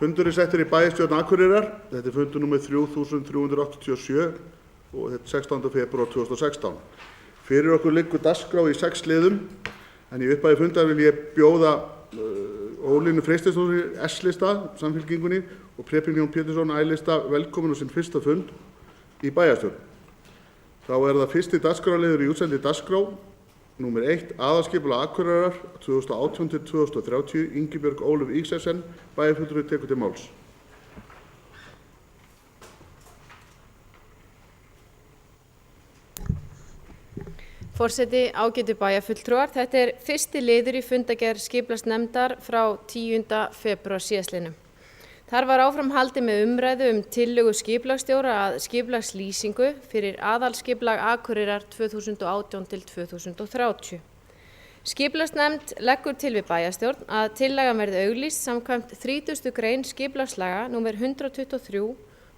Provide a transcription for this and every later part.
Fundurinn settur í bæjarstjórn Akureyrar. Þetta fundur númer 3387 og þetta 16. febrúar 2016. Fyrir okkur liggur dagskrá í 6 liðum, en í upphafi fundar vil ég bjóða Ólínu Freysteinsdóttur S-lista Samfylkingunni og Preben Jón Pétursson I-lista velkomin á sinn fyrsta fund í bæjarstjórn. Þá það fyrsti dagskrárliður í útsendi dagskrá, númer 1, aðalskipulag Akureyrar 2018 til 2030, Ingibjörg Ólöf Ísaksen, bæjarfulltrúi tekur til máls. Forseti, ágætu bæjarfulltrúar, þetta fyrsti liður í fundargerð skipulagsnefndar frá 10. febrúar síðastliðnum. Þar var áfram haldið með umræðu tillögu skipulagsstjóra að skipulagslýsingu fyrir aðalskipulag Akureyrar 2018 til 2030. Skipulagsnefnd leggur til við bæjarstjórn að tillagan verði auglýst samkvæmt 30. grein skipulagslaga númer 123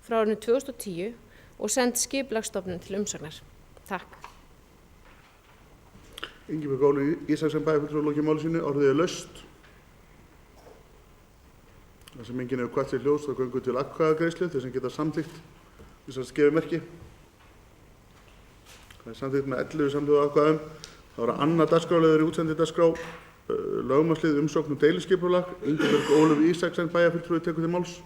frá árinu 2010 og send Skipulagsstofnun til umsagnar. Takk. Ingibjörg Ólöf Ísaksen, bæjarfulltrúi, lokið máli sínu. Orðið laust. Það sem enginn hefur hvatt sér hljóðs, þá göngum við til atkvæðagreiðslu, þeir sem geta samþykkt þessar skefimerki. Það samþykkt með 11 samhljóða atkvæðum. Það annað dagskrárliður í útsendi dagskrá, lögmannslið umsókn deiluskipulag. Ingibjörg Ólöf Ísaksen, bæjarfulltrúi, tekur til máls.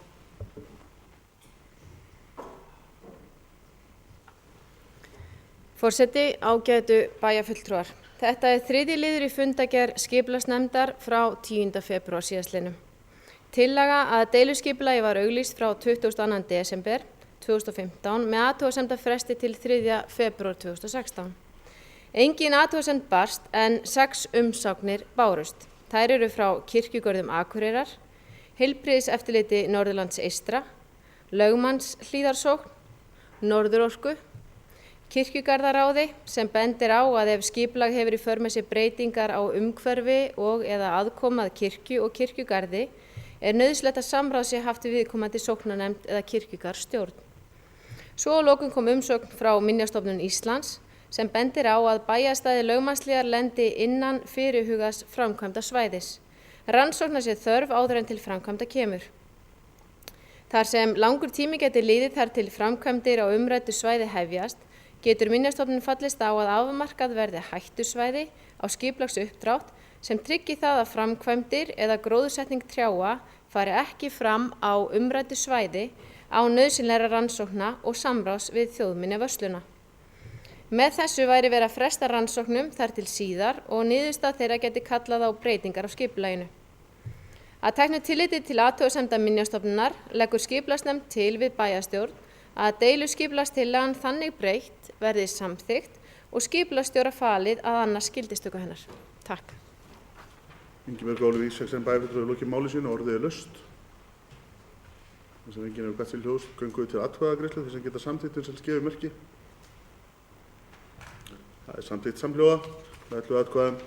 Forseti, ágætu bæjarfulltrúar. Þetta þriðji liður í fundargerð skipulagsnefndar frá 10. febrúar síðastliðnum. Tillaga að deiluskipulagi var auglýst frá 22. desember 2015 með athugasemdafresti til 3. febrúar 2016. Engin athugasemd barst en 6 umsóknir bárust. Þær eru frá Kirkjugörðum Akureyrar, Heilbrigðiseftirliti Norðurlands eystra, Lögmannshlíðarsókn, Norðurorku, Kirkjugarðaráði sem bendir á að ef skipulag hefur í för með sér breytingar á umhverfi og eða aðkomað kirkju og kirkjugarði nauðsynlegt að samráð sé haft við viðkomandi sóknarnefnd eða kirkjugarðsstjórn. Svo að lokum kom umsókn frá Minjastofnun Íslands sem bendir á að bæjarstæði lögmannshlíðar lendi innan fyrirhugaðs framkvæmda svæðis. Rannsóknar sé þörf áður en til framkvæmda kemur. Þar sem langur tími geti liðið þar til framkvæmdir á umræddu svæði hefjast, getur Minjastofnun fallist á að afmarkað verði hættusvæði á skipulagsuppdrátt sem tryggi það að framkvæmdir eða gróðursetning trjáa fari ekki fram á umræddu svæði á nauðsynlegra rannsókna og samráðs við þjóðminjavörsluna. Með þessu væri verið að fresta rannsóknum þar til síðar og niðurstaða þeirra geti kallað á breytingar á skipulaginu. Að teknu tilliti til athugasemda Minjastofnunar leggur skipulagsnefnd til við bæjarstjórn að deiluskipulagstillagan þannig breytt verði samþykkt og skipulagsstjóra falið að annast gildistöku hennar. Takk. Ingibjörg Ólöf Ísaksen, bæjarfulltrúi, lokið máli sínu. Orðið laust. Það sem enginn hefur hvatt sér hljóðs, göngum við til atkvæðagreiðslu, þeir sem geta samþykkt þessar skefimerki. Það samþykkt samhljóða með 11 atkvæðum.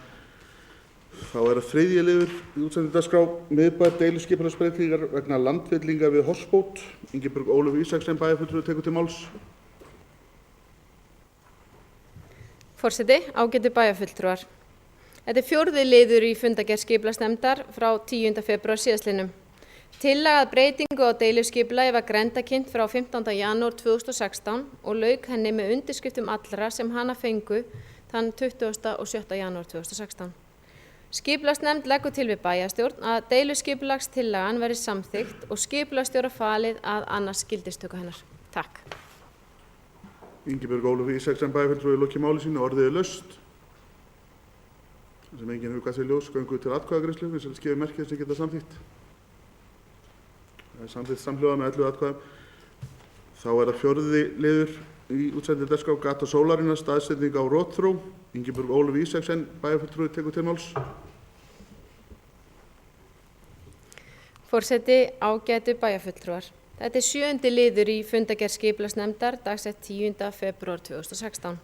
Þá það þriðji liður í útsendi dagskrá, miðbær deiluskipulagsbreytingar vegna landfyllingar við Horsbót. Ingibjörg Ólöf Ísaksen, bæjarfulltrúi, tekur til máls. Forseti, ágætu bæjarfulltrúar. Þetta fjórði liður í fundargerð skipulagsnefndar frá 10. febrúar síðastliðnum. Tillaga að breytingu á deiluskipulagi var grenndarkynnt frá 15. janúar 2016 og lauk henni með undirskriftum allra sem hana fengu þann 27. janúar 2016. Skipulagsnefnd leggur til við bæjarstjórn að deiluskipulagstillagan verði samþykkt og skipulagsstjóra falið að annast gildistöku hennar. Takk. Ingibjörg Ólöf Ísaksen, bæjarfulltrúi, lokið máli sínu. Orðið laust. Það sem enginn hefur hvatt sér hljóðs, göngum við til atkvæðagreiðslu, við sem skefimerki sem geta samþykkt. Það samþykkt samhljóða með 11 atkvæðum. Þá það fjórði liður í útsendi dagskrá, gat og sólarinnar, staðsetning á rotþró. Ingibjörg Ólöf Ísaksen, bæjarfulltrúi, tekur til máls. Forseti, ágætu bæjarfulltrúar. Þetta 7. liður í fundargerð skipulagsnefndar dagsett 10. febrúar 2016.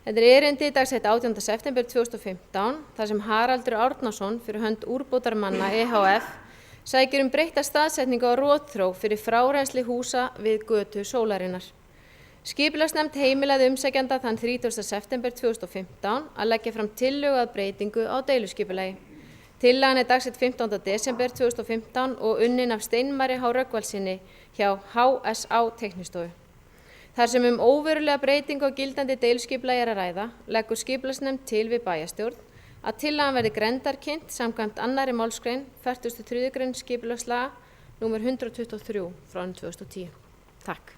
Þetta erindi dagsett 18. september 2015 þar sem Haraldur Árnason fyrir hönd úrbótarmanna EHF sækir breytta staðsetningu á rotþró fyrir frárennsli húsa við götu sólarinnar. Skipulagsnefnd heimilaði umsækjanda þann 30. september 2015 að leggja fram tillögu að breytingu á deiluskipulagi. Tillagan er dagsett 15. desember 2015 og unnin af Steinmari H. Rögnvaldssyni hjá HSA Teiknistofu. Þar sem óverulega breytingu á gildandi deiliskipulagi er að ræða, leggur skipulagsnefnd til við bæjarstjórn að tillagan verði grenndarkynnt samkvæmt 2. málsgrein 43. grein skipulagslaga númer 123 frá 2010. Takk.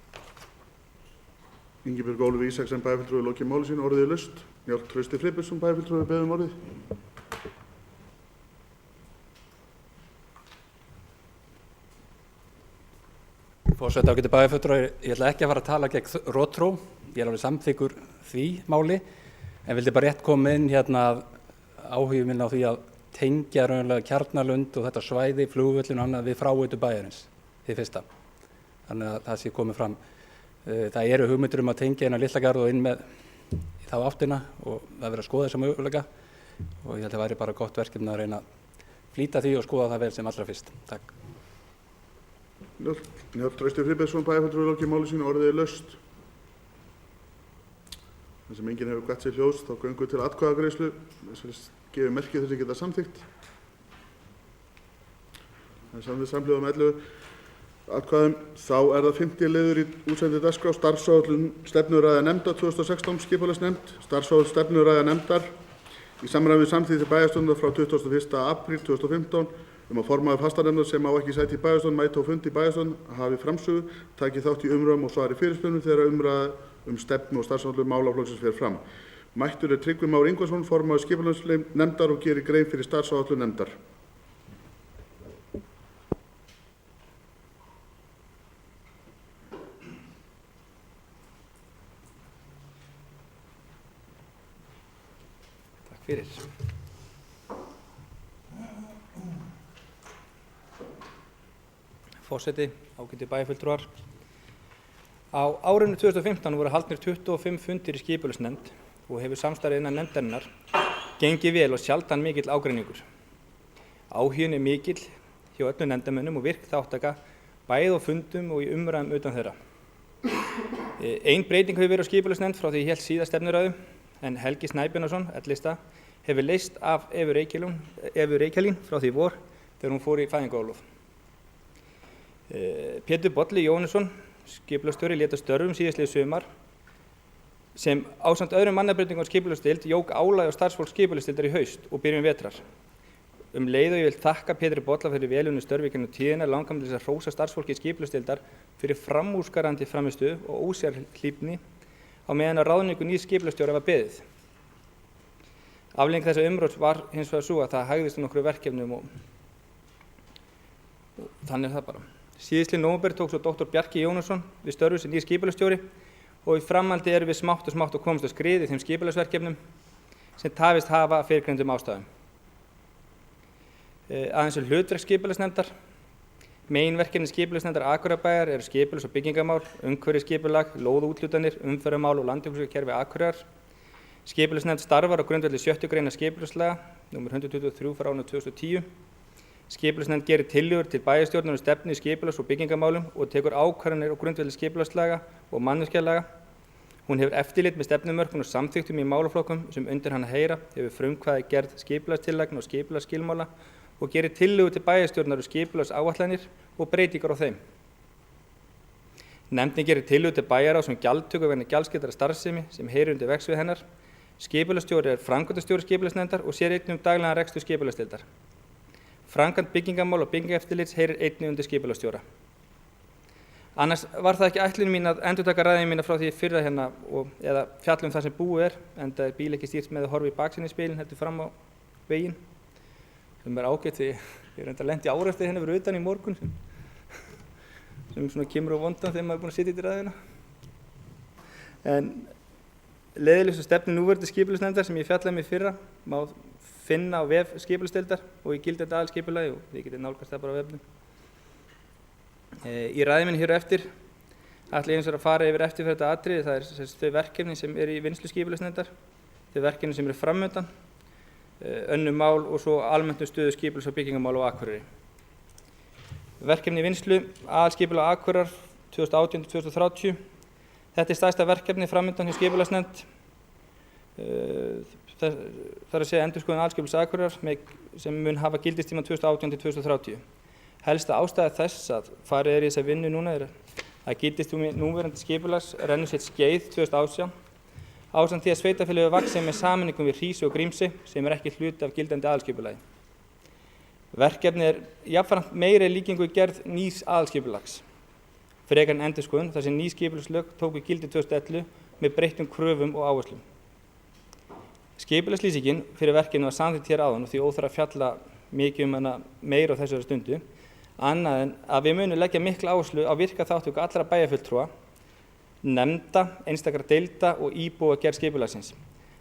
Ingibjörg Ólöf Ísaksen bæjarfulltrúi lokið máli sínu, orðið er laust. Njáll Trausti Friðbertsson bæjarfulltrúi beðið orðið. Forseti, ágætu bæjarfulltrúar, ég ætla ekki að fara að tala gegn rotþró, ég er alveg samþykkur því máli, en vildi bara rétt koma inn að áhugi minn á því að tengja raunverulega Kjarnalund og þetta svæði, flugvöllin og annað við fráveitu bæjarins, því fyrsta. Þannig að það sé komið fram. Það eru hugmyndir að tengja inn á Litlagarð og inn með í þá áttina og það verður að skoða þessa möguleika og ég held að það væri bara gott verkefni að reyna að flýta því og skoða það vel sem allra fyrst. Takk. Njáll Trausti Friðbertsson bæjarfulltrúi lokið máli sínu, orðið er laust. Það sem enginn hefur gott sér hljóðs, þá göngum við til atkvæðagreiðslu. Þess gefið merki þess að geta samþykkt. Það er samþykkt samhljóða með 11 atkvæðum. Þá er það 50 liður í útsendi dagskrá, starfsáætlun stefnuræða nefndar 2016 skipulagsnefnd, starfsáætlun stefnuræða nefndar í samræmi við samþykkt bæjarstjórnar frá 21. apríl 2015 að formaður fastanefndar sem á ekki sæti í bæjarstjórn mæti á fundi í bæjarstjórn hafi framsögu, taki þátt í umræðum og svari fyrirspurnum þegar umræða stefnu og starfsáætlun málaflokksins fer fram. Mættur er Tryggvi Már Ingvarsson, formaður skipulagsnefndar og gerir grein fyrir starfsáætlun nefndar. Takk fyrir. Forseti, ágætu bæjarfulltrúar. Á árinu 2015 voru haldnir 25 fundir í skipulagsnefnd og hefur samstarfið innan nefndarinnar gengið vel og sjaldan mikill ágreiningur. Áhuginn er mikill hjá öllum nefndarmönnum og virk þáttaka bæði á fundum og í umræðum utan þeirra. Ein breyting hefur verið á skipulagsnefnd frá því ég hélt síðast stefnuræðu en Helgi Snæbjarnarson, L-lista, hefur leyst af Evu Reykjalín frá því vor þegar hún fór í fæðingarorlof. Pétur Bolli Jóhannesson, skipulagsstjóri, lét af störfum síðastliðið sumar sem ásamt öðrum mannabreytingum á skipulagsdeild jók álagið á starfsfólk skipulagsdeildar í haust og byrjun vetrar. Leið og ég vil þakka Pétri Bolla fyrir velunni störf í gegnum tíðina, langar mig til þess að hrósa starfsfólki skipulagsdeildar fyrir framúrskarandi frammistöðu og ósérhlífni á meðan að ráðningu nýs skipulagsstjóra var beðið. Afleiðing þessa umróts var hins vegar sú að það hægðist nokkru verkefnum og þannig er það bara. Síðastliðinn nóvember tók svo Dr. Bjarki Jónasson við störfu sem nýr skipulagsstjóri og í framhaldi erum við smátt og komast á skrið í þeim skipulagsverkefnum sem tafist hafa af fyrrgreindum ástæðum. Aðeins hlutverk skipulagsnefndar. Meginverkefni skipulagsnefndar Akureyrarbæjar eru skipulags- og byggingamál, umhverfisskipulag, lóðaúthlutanir, umferðarmál og landupplýsingakerfi Akureyrar. Skipulagsnefnd starfar á grundvelli 6. greinar skipulagslaga, nr. 123 frá árinu 2010. Skipulagsnefnd gerir tillögur til bæjarstjórnar um stefnu í skipulags- og byggingamálum og tekur ákvarðanir á grundvelli skipulagslaga og mannvirkjalaga. Hún hefur eftirlit með stefnumörkun og samþykktum í málaflokkum sem undir hana heyra, hefur frumkvæði gerð skipulagstillagna og skipulagsskilmála og gerir tillögur til bæjarstjórnar um skipulagsáætlanir og breytingar á þeim. Nefndin gerir tillögur til bæjarráðs um gjaldtöku vegna gjaldskyldrar starfsemi sem heyrir undir verksvið hennar. Skipulagsstjóri er framkvæmdastjóri skipulagsnefndar og sér einnig um daglegan rekstur skipulagsdeildar. Framkvæmd byggingamál og byggingaeftirlits heyrir einnig undir skipulagsstjóra. Annars var það ekki ætlun mín að endurtaka ræðu mína frá því fyrra eða fjalla um það sem búið er, enda er bíl ekki stýrt með að horfa í baksinnisspegilinn heldur fram á veginn. Sem er ágætt því ég er enda lent í áreftir henni fyrir utan í morgun sem svona kemur á vondan þegar maður er búin að sitja í ræðuna. En leiðilegs og stefnu núverandi skipulagsnefndar sem ég fjallaði með fyrra má finna á vef skipulagsdeildar og í gildandi aðalskipulagi og þið getið nálgast það bara á vefnum. Í ræðu minni hér á eftir ætla ég eins og að fara yfir eftir þetta atriði, það er þau verkefni sem eru í vinnslu skipulagsnefndar, þau verkefni sem eru framöndan, önnur mál og svo almennt stöðu skipulags- og byggingamál á Akureyri. Verkefni í vinnslu, aðalskipulag Akureyrar 2018-2030. Þetta er stærsta verkefni framöndan hjá skipulagsnefnd. þar að segja endurskoðun aðalskipulags Akureyrar sem mun hafa gildistíma 2018 til 2030. Helsta ástæða þess að farið í þessa vinnu núna að gildistími núverandi skipulags rennur sitt skeið 2018 ásamt því að sveitarfélögin vaxa með sameiningum við Hrísey og Grímsey sem ekki hluti af gildandi aðalskipulagi. Verkefnið jafnframt meiri líkingu gerð nýs aðalskipulags frekar en endurskoðun þar sem ný skipulagslög tóku gildi 2011 með breyttum kröfum og áherslum. Skipulagslýsingin fyrir verkefnið var samþykkt hér áðan og því óþarf að fjalla mikið hana meira á þessari stundu, annað en að við munum leggja mikla áherslu á virka þátttöku allra bæjarfulltrúa, nefnda, einstakra deilda og íbúa gerð skipulagsins.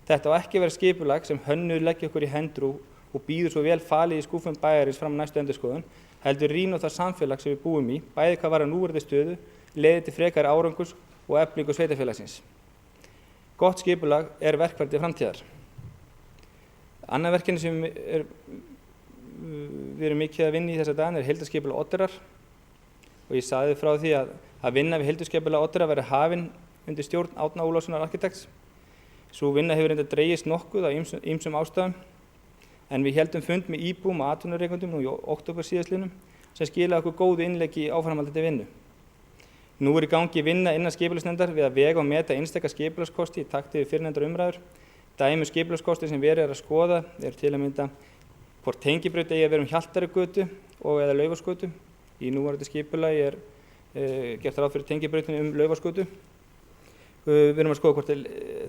Þetta á ekki vera skipulag sem hönnuðir leggja okkur í hendur og býður svo vel falið í skúffum bæjarins fram á næstu endurskoðun, heldur rýna á það samfélag sem við búum í, bæði hvað varðar núverandi stöðu, leiðir til frekari árangurs og eflingu sveitarfélagsins. Gott skipulag verkfæri til framtíðar. Annað verkefni sem við erum mikið að vinna í þessa dagana heildarskipulag Oddeyrrar og ég sagði frá því að vinna við heildarskipulag Oddeyrrar verði hafin undir stjórn Árna Ólafssonar arkitekts. Sú vinna hefur reyndar dregist nokkuð af ýmsum ástæðum en við héldum fund með íbúum og atvinnurekendum nú í október síðastliðnum sem skilaði okkur góðu innleggi í áframhaldandi vinnu. Nú í gangi vinna innan skipulagsnefndar við að vega og meta einstaka skipulagskosti í takti við fyrrnefndar umræður. Dæmi skipulagskosti sem verið að skoða til að mynda hvort tengibraut eigi að vera Hjaltarugötu og eða Laufásgötu. Í núverandi skipulagi gert ráð fyrir tengibrautinu Laufásgötu. Við erum að skoða hvort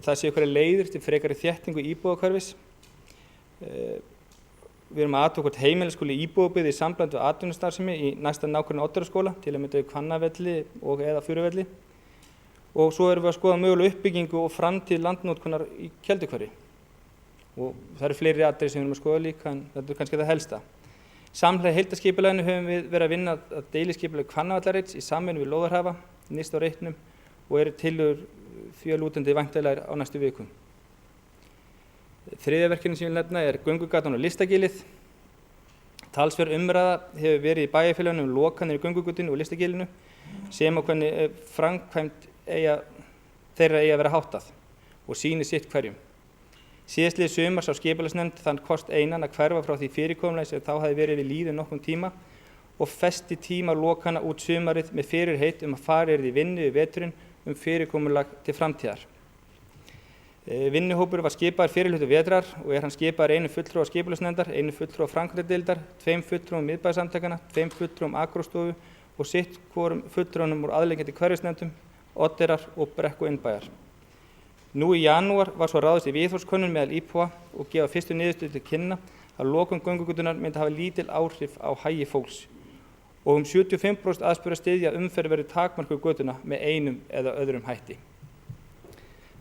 það sé einhverjar leiðir til frekari þéttingu íbúðahverfis. Við erum að athuga hvort heimili skuli íbúðabyggð í sambland við atvinnustarfsemi í næsta nágrenni Oddeyrarskóla til að mynda við Hvannavelli og eða Furuvelli. Og svo erum við að skoða mögulega uppbyggingu og framtíð landnotkunar í Kelduhverfi. Og það eru fleiri atriði sem við erum að skoða líka en þetta kannski það helsta. Samhliða heildarskipulaginu höfum við verið að vinna að deiliskipulagi Hvannavallareits í samvinnu við Lóðarhafa, nyrst á reitnum og tillögur því að lútandi væntanlegar á næstu vikum. Þriðja verkefni sem ég vil nefna göngugatan og Listagilið. Talsverð umræða hefur verið í bæjarfélögunum lokanir í göngugötunni og Listagilinu sem á hvernig framkvæmd þeirra eigi að vera háttað og sýni sitt hverjum. Síðastliðið sumar sá skipulagsnefnd þann kost einan að hverfa frá því fyrirkomulagi sem þá hafði verið við lýði nokkurn tíma og festi tíma lokana út sumarið með fyrirheit að farið yrði í vinnu við veturinn fyrirkomulag til framtíðar. Vinnuhópur var skipaður fyrirhluta vetrar og hann skipaður einu fulltrúa skipulagsnefndar, einu fulltrúa framkvæmdadeildar, 2 fulltrúum miðbæjarsamtakanna, 2 fulltrúum Akureyarstofu og sitt hvorum fulltrúanum úr aðliggjandi hverfisnefndum, Oddeyrar og Brekku innbæjar. Nú í janúar var svo ráðist í viðhorfskönnun meðal íbúa og gefa fyrstu niðurstöðu til kynna að lokun göngugötunnar myndi hafa lítil áhrif á hagi fólks og 75% aðspurðra styðja að umferð verði takmörkuð götuna með einum eða öðrum hætti.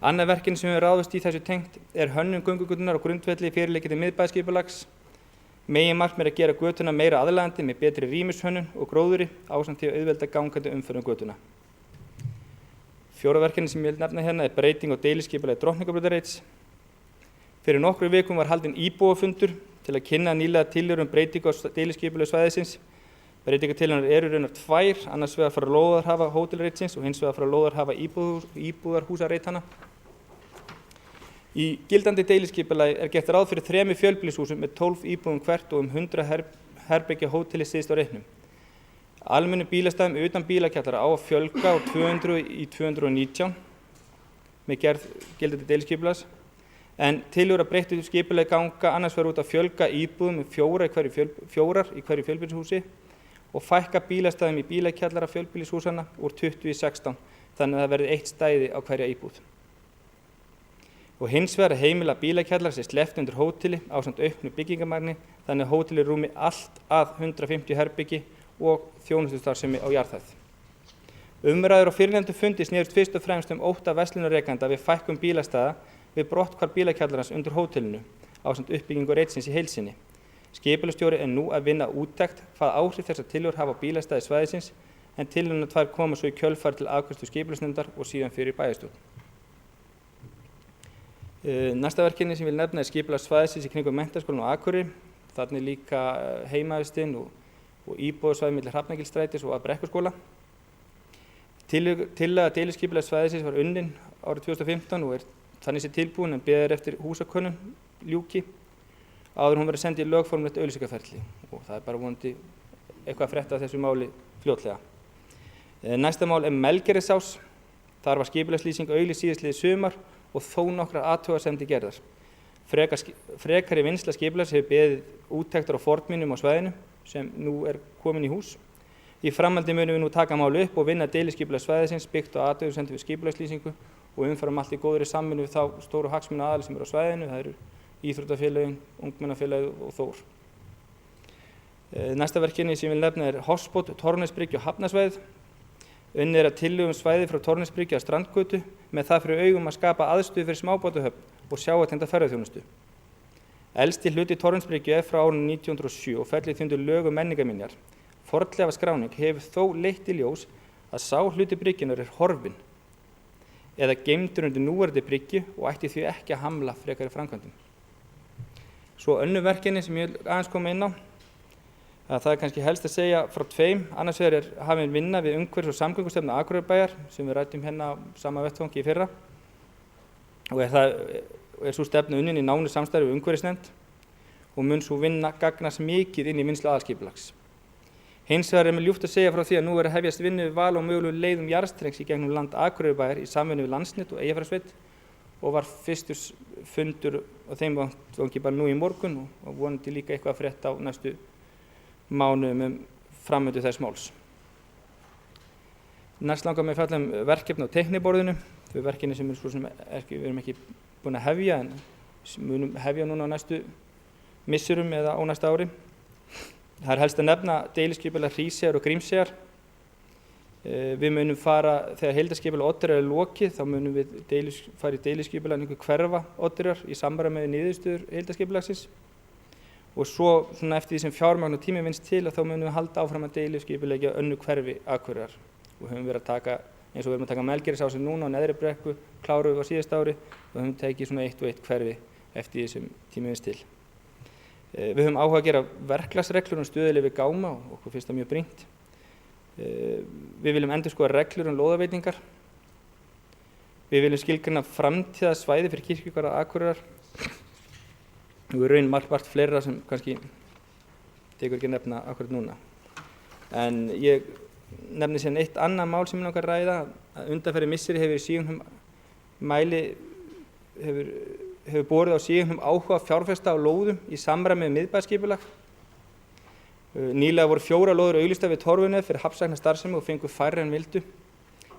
Annað verkefni sem við ráðist í þessu tengt hönnun göngugötunnar á grundvelli fyrirliggjandi miðbæjarskipulags. Meginmarkmið að gera götuna meira aðlaðandi með betri rýmishönnun og gróðri ásamt því að auðvelda gangandi umferð götuna. Fjórða verkefni sem ég vil nefna hérna breyting á deiliskipulagi Drottningarbrautarreits. Fyrir nokkrum vikum var haldinn íbúafundur til að kynna nýlega tillögur breytingu á deiliskipulagi svæðisins. Breytingartillögur eru raunar 2, annars vegar frá Lóðarhafa hótelreitsins og hins vegar frá Lóðarhafa íbúðarhúsareitana. Í gildandi deiliskipulagi gert ráð fyrir 3 fjölbýlishúsum með 12 íbúðum hvert og 100 herbergja hóteli syðst á reitnum. Almennum bílastæðum utan bílakjallara á að fjölga úr 200 í 219 með gerð gildandi deiliskipulags en tillögur að breyttu skipulagi ganga annars vegar út að fjölga íbúðum með 4 í hverju fjölbýlishúsi og fækka bílastæðum í bílakjallara fjölbýlishúsanna úr 20 í 16 þannig að það verði 1 stæði á hverja íbúð. Og hins vegar að heimila bílakjallara sé sleppt undir hóteli ásamt auknu byggingamagni þannig að hóteli rúmi allt að 150 herbyggi og þjónustustarfsemi á jarðhæð. Umræður á fyrrnefndum fundi snerust fyrst og fremst ótta verslunarrekanda við fækkun bílastæða við brotthvarf bílakjallarans undir hótelinu ásamt uppbyggingu reitsins í heild sinni. Skipulagsstjóri nú að vinna úttekt hvað áhrif þessar tillögur hafa á bílastæði svæðisins en tillögurnar 2 koma svo í kjölfar til afgreiðslu skipulagsnefndar og síðan fyrir bæjarstjórn. Næsta verkefni sem ég vil nefna skipulag svæðisins í kringum Menntaskólann á Akureyri. Þarna líka heimavistinn og íbúðasvæði milli Hrafnagilsstrætis og að Brekkuskóla. Tillaga deiliskipulags svæðisins var unnin árið 2015 og þannig sé tilbúin en beðið eftir húsakönnun ljúki áður en hún verður sendið í lögformlegt auglýsingaferli og það bara vonandi eitthvað að frétta af þessu máli fljótlega. Næsta mál Melgerðisás. Þar var skipulagslýsing auglýst síðastliðið sumar og þó nokkrar athugasemdir gerðar. Frekari vinnsla skipulags hefur beðið úttektar á fornminjum á svæðinu sem nú komin í hús. Í framhaldi munum við nú taka máli upp og vinna deiliskipulag svæðisins byggt á athugasemdum við skipulagslýsingu og umfram allt í góðri samvinnu við þá stóru hagsmunaaðila sem eru á svæðinu. Það eru íþróttafélögin, ungmennafélagið og Þór. Næsta verkefni sem ég vil nefna Hotspot, Torfnesbryggju og Hafnarsvæðið. Unnið að tillögum svæði frá Torfnesbryggju að Strandgötu með það fyrir augum að skapa aðstöðu fyrir smábátahöfn og sjávartengda ferðaþjónustu. Elsti hluti Torfnesbryggju frá árinu 1907 og fellur því undir lög um menningarminjar. Fornleifaskráning hefur þó leitt í ljós að sá hluti bryggjunar horfinn eða geymdur undir núverandi bryggju og ætti því ekki að hamla frekari framkvæmdum. Svo önnur verkefni sem ég vil aðeins koma inn á. Það er kannski helst að segja frá tveim. Annars vegar hafin vinna við umhverfis- og samgöngustefnu Akureyrarbæjar sem við ræddum hérna á sama vettvangi í fyrra og er sú stefna unnin í nánu samstarfi við umhverfisnefnd og mun sú vinna gagnast mikið inn í vinnslu aðalskipulags. Hins vegar mér ljúft að segja frá því að nú er að hefjast vinnu við val á mögulegum leiðum jarðstrengs í gegnum land Akureyrarbæjar í samvinnu við Landsnet og Eyjafjarðarsveit og var fyrstur fundur á þeim vettvangi bara nú í morgun og vonandi líka eitthvað að frétta á næstu mánuðum framvindu þess máls. Næst langar mig að fjalla verkefni á teikniborðinu. Þau verkefni sem við erum ekki búin að hefja en munum hefja núna á næstu misserum eða á næsta ári. Það er helst að nefna deiliskipulag Hríseyjar og Grímseyjar. Við munum fara, þegar heildarskipulag Oddeyrjar er lokið, þá munum við fara í deiliskipulagningu hverfa Oddeyrjar í samræmi við niðurstöður heildarskipulagsins. Og svo eftir því sem fjármagn og tími vinnst til þá munum við halda áfram að deiliskipuleggja önnur hverfi Akureyrar. Og höfum verið að taka, eins og við erum að taka Melgerðisásin núna á Neðri Brekku, kláruðum við á síðasta ári og höfum tekið eitt og eitt hverfi eftir því sem tími vinnst til. Við höfum áhuga að gera verklagsreglur stöðuleg við gáma og okkur finnst það mjög brýnt. Við viljum endurskoða reglur lóðaveitingar. Við viljum skilgreina framtíðarsvæði fyrir kirkjugarða Akureyrar. Og við raun margt fleira sem kannski tekur ekki að nefna akkurat núna. En ég nefni síðan eitt annað mál sem ég langar að ræða. Að undanfarið misseri hefur síðan mæli hefur borið á síðan áhuga fjárfesta á lóðum í samræmi með miðbæjarskipulag. Nýlega voru 4 lóðir auglýstar við Torfunef fyrir hafnsæknastarfsemi og fengu færri en vildu.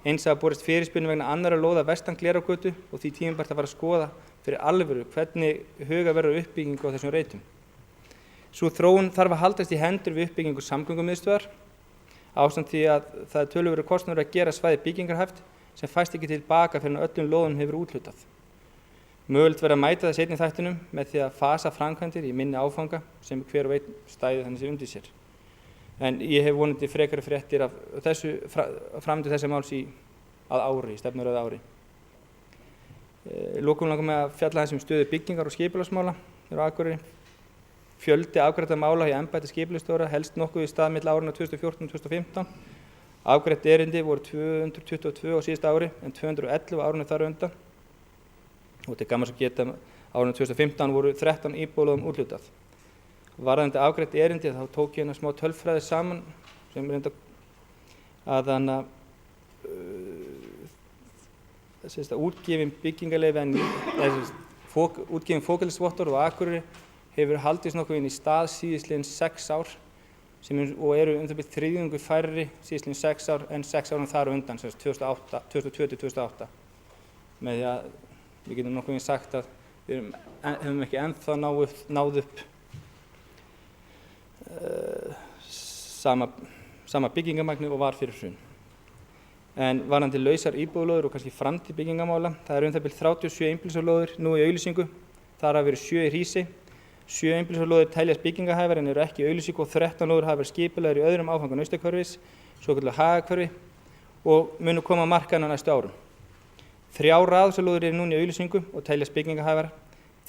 Eins hafa borist fyrirspurnir vegna annarra lóða vestan Glerárgötu og því tímabært að fara að skoða fyrir alvöru hvernig huga verður uppbyggingu á þessum reitum. Sú þróun þarf að haldast í hendur við uppbyggingu samgöngumiðstöðvar ásamt því að það er töluverður kostnaður að gera svæði byggingarhæft sem fæst ekki tilbaka fyrir en öllum lóðum hefur úthlutað. Mögulegt verður að mæta þess einnig þættinum með því að fasa framkvæmdir í minni áfanga sem hver og einn stæði þannig sem undir sér. En ég hef vonandi frekari fréttir af þessu framvindu þessa máls að ári, í stefnuröðu ári. Lokum langar mig að fjalla þessum stöðu byggingar og skipulagsmála á Akureyri. Fjöldi afgreiddra mála hjá embætti skipulagsstjóra helst nokkuð í stað milli áranna 2014 og 2015. Afgreidd erindi voru 222 á síðasta ári en 211 árinu þar á undan. Og til gamans að geta árinu 2015 voru 13 íbúðalóðum úthlutað. Varðandi afgreidd erindi þá tók ég smá tölfræði saman sem reynda að þannig að útgefin byggingarleyfi útgefin fókælisvottorð á Akureyri hefur haldist nokkuð inn í stað síðastliðin 6 ár og eru það byrjað þriðjungu færri síðastliðin 6 ár en 6 árum þar á undan, 2002-2008. Með því að við getum nokkuð sagt að við hefum ekki ennþá náð upp sama byggingamagni og var fyrir hrun. En varðandi lausar íbúðalóðir og kannski framtíð byggingamála, það eru það 37 einbýlishúsalóðir nú í auglýsingu, þar hafa verið 7 í Hrísey. 7 einbýlishúsalóðir teljast byggingarhæfar en eru ekki í auglýsingu og 13 lóðir hafa verið skipulagðar í öðrum áfanga Naustahverfis, svokallað Hagahverfi og munu koma á markaðinn á næstu árum. 3 raðhúsalóðir eru núna í auglýsingu og teljast byggingarhæfar,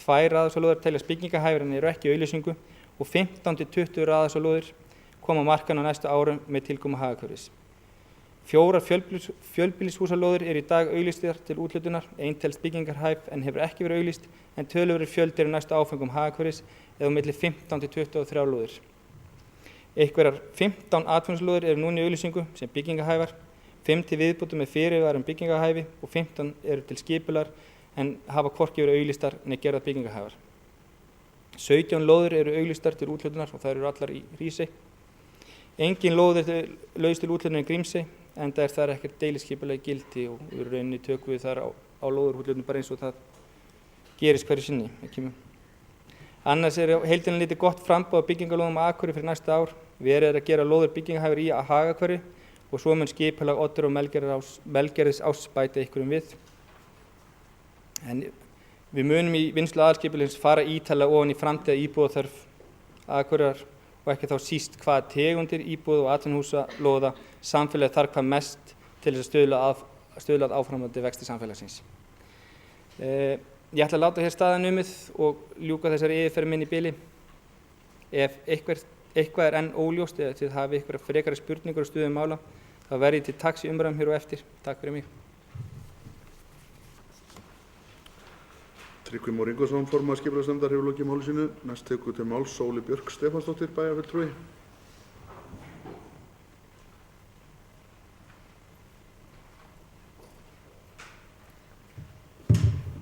2 raðhúsalóðir teljast byggingarhæfar en eru ekki í auglýsingu og 15-20 raðhúsalóðir koma á markaðinn á næstu árum með tilkomu Hagahverfis. 4 fjölbýlishúsalóðir eru í dag auglýstar til úthlutunar, ein telst byggingarhæf en hefur ekki verið auglýst, en töluverður fjöldi eru næstu áföngum hagahverfis eða á milli 15 til 23 lóðir. Einhverjar 15 atvinnulóðir eru núna í auglýsingu sem byggingarhæfar, 5 til viðbótar með fyrirvara byggingarhæfi og 15 eru til skipular en hafa hvorki verið auglýstar né gerðar byggingarhæfar. 17 lóðir eru auglýstar til úthlutunar og þær eru allar í Hrísey. Engin lóð er laus til úthlutunar í Grímsey, enda er þar ekkert deiliskipulag í gildi og í rauninni tökum við þar á lóðarúthlutun bara eins og það gerist hverju sinni. Annars er heildina litið gott framboð af byggingarlóðum á Akureyri fyrir næsta ár. Verið er að gera lóðir byggingarhæfar í Hagahverfi og svo mun skipulag Oddur og Melgerðisáss bæta einhverjum við. En við munum í vinnslu aðalskipulagsins fara ítarlega ofan í framtíða íbúðaþörf Akureyrar og ekki þá síst hvaða tegundir íbúða og atvinnuhúsalóða samfélagið þarf hvað mest til þess að stuðla að áframhaldandi vexti samfélagsins. Ég ætla að láta hér staðar numið og ljúka þessari yfirferð minni í bili. Ef eitthvað er enn óljóst eða þið hafið eitthvað frekari spurningar og stöðu mála, þá verð ég til taks í umræðum hér og eftir. Takk fyrir mig. Tryggvi Már Ingvarsson, formaður skipulagsnefndar, hefur lokið máli sínu. Næst tekur til máls Sóli Björk Stefánsdóttir, bæjarfulltrúi.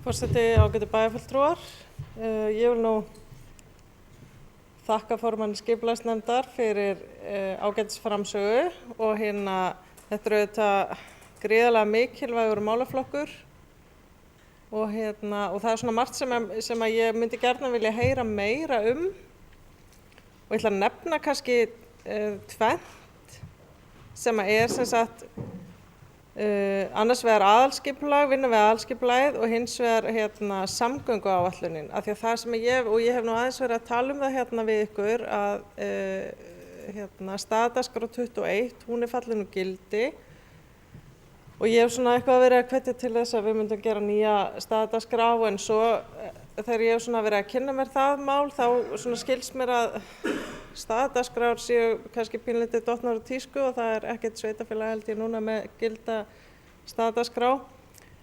Forseti, ágætu bæjarfulltrúar. Ég vil nú þakka formanni skipulagsnefndar fyrir ágætisframsögu og þetta er auðvitað gríðarlega mikilvægur málaflokkur. Og það er svona margt sem að ég myndi gjarnan vilja heyra meira og ég ætla að nefna kannski tvennt sem er sem sagt annars vegar aðalskipulag, vinna við aðalskipulagið og hins vegar samgönguáætlunin, af því að það sem ég hef nú aðeins verið að tala það við ykkur að staðdagskrá 21, hún er fallin úr gildi. Og ég hef svona eitthvað verið að hvetja til þess að við myndum gera nýja staðdagskrá en svo þegar ég hef svona verið að kynna mér það mál þá svona skilst mér að staðdagskrár séu kannski pínlítið dottnar úr tísku og það er ekkert sveitarfélag held ég núna með gilda staðdagskrá.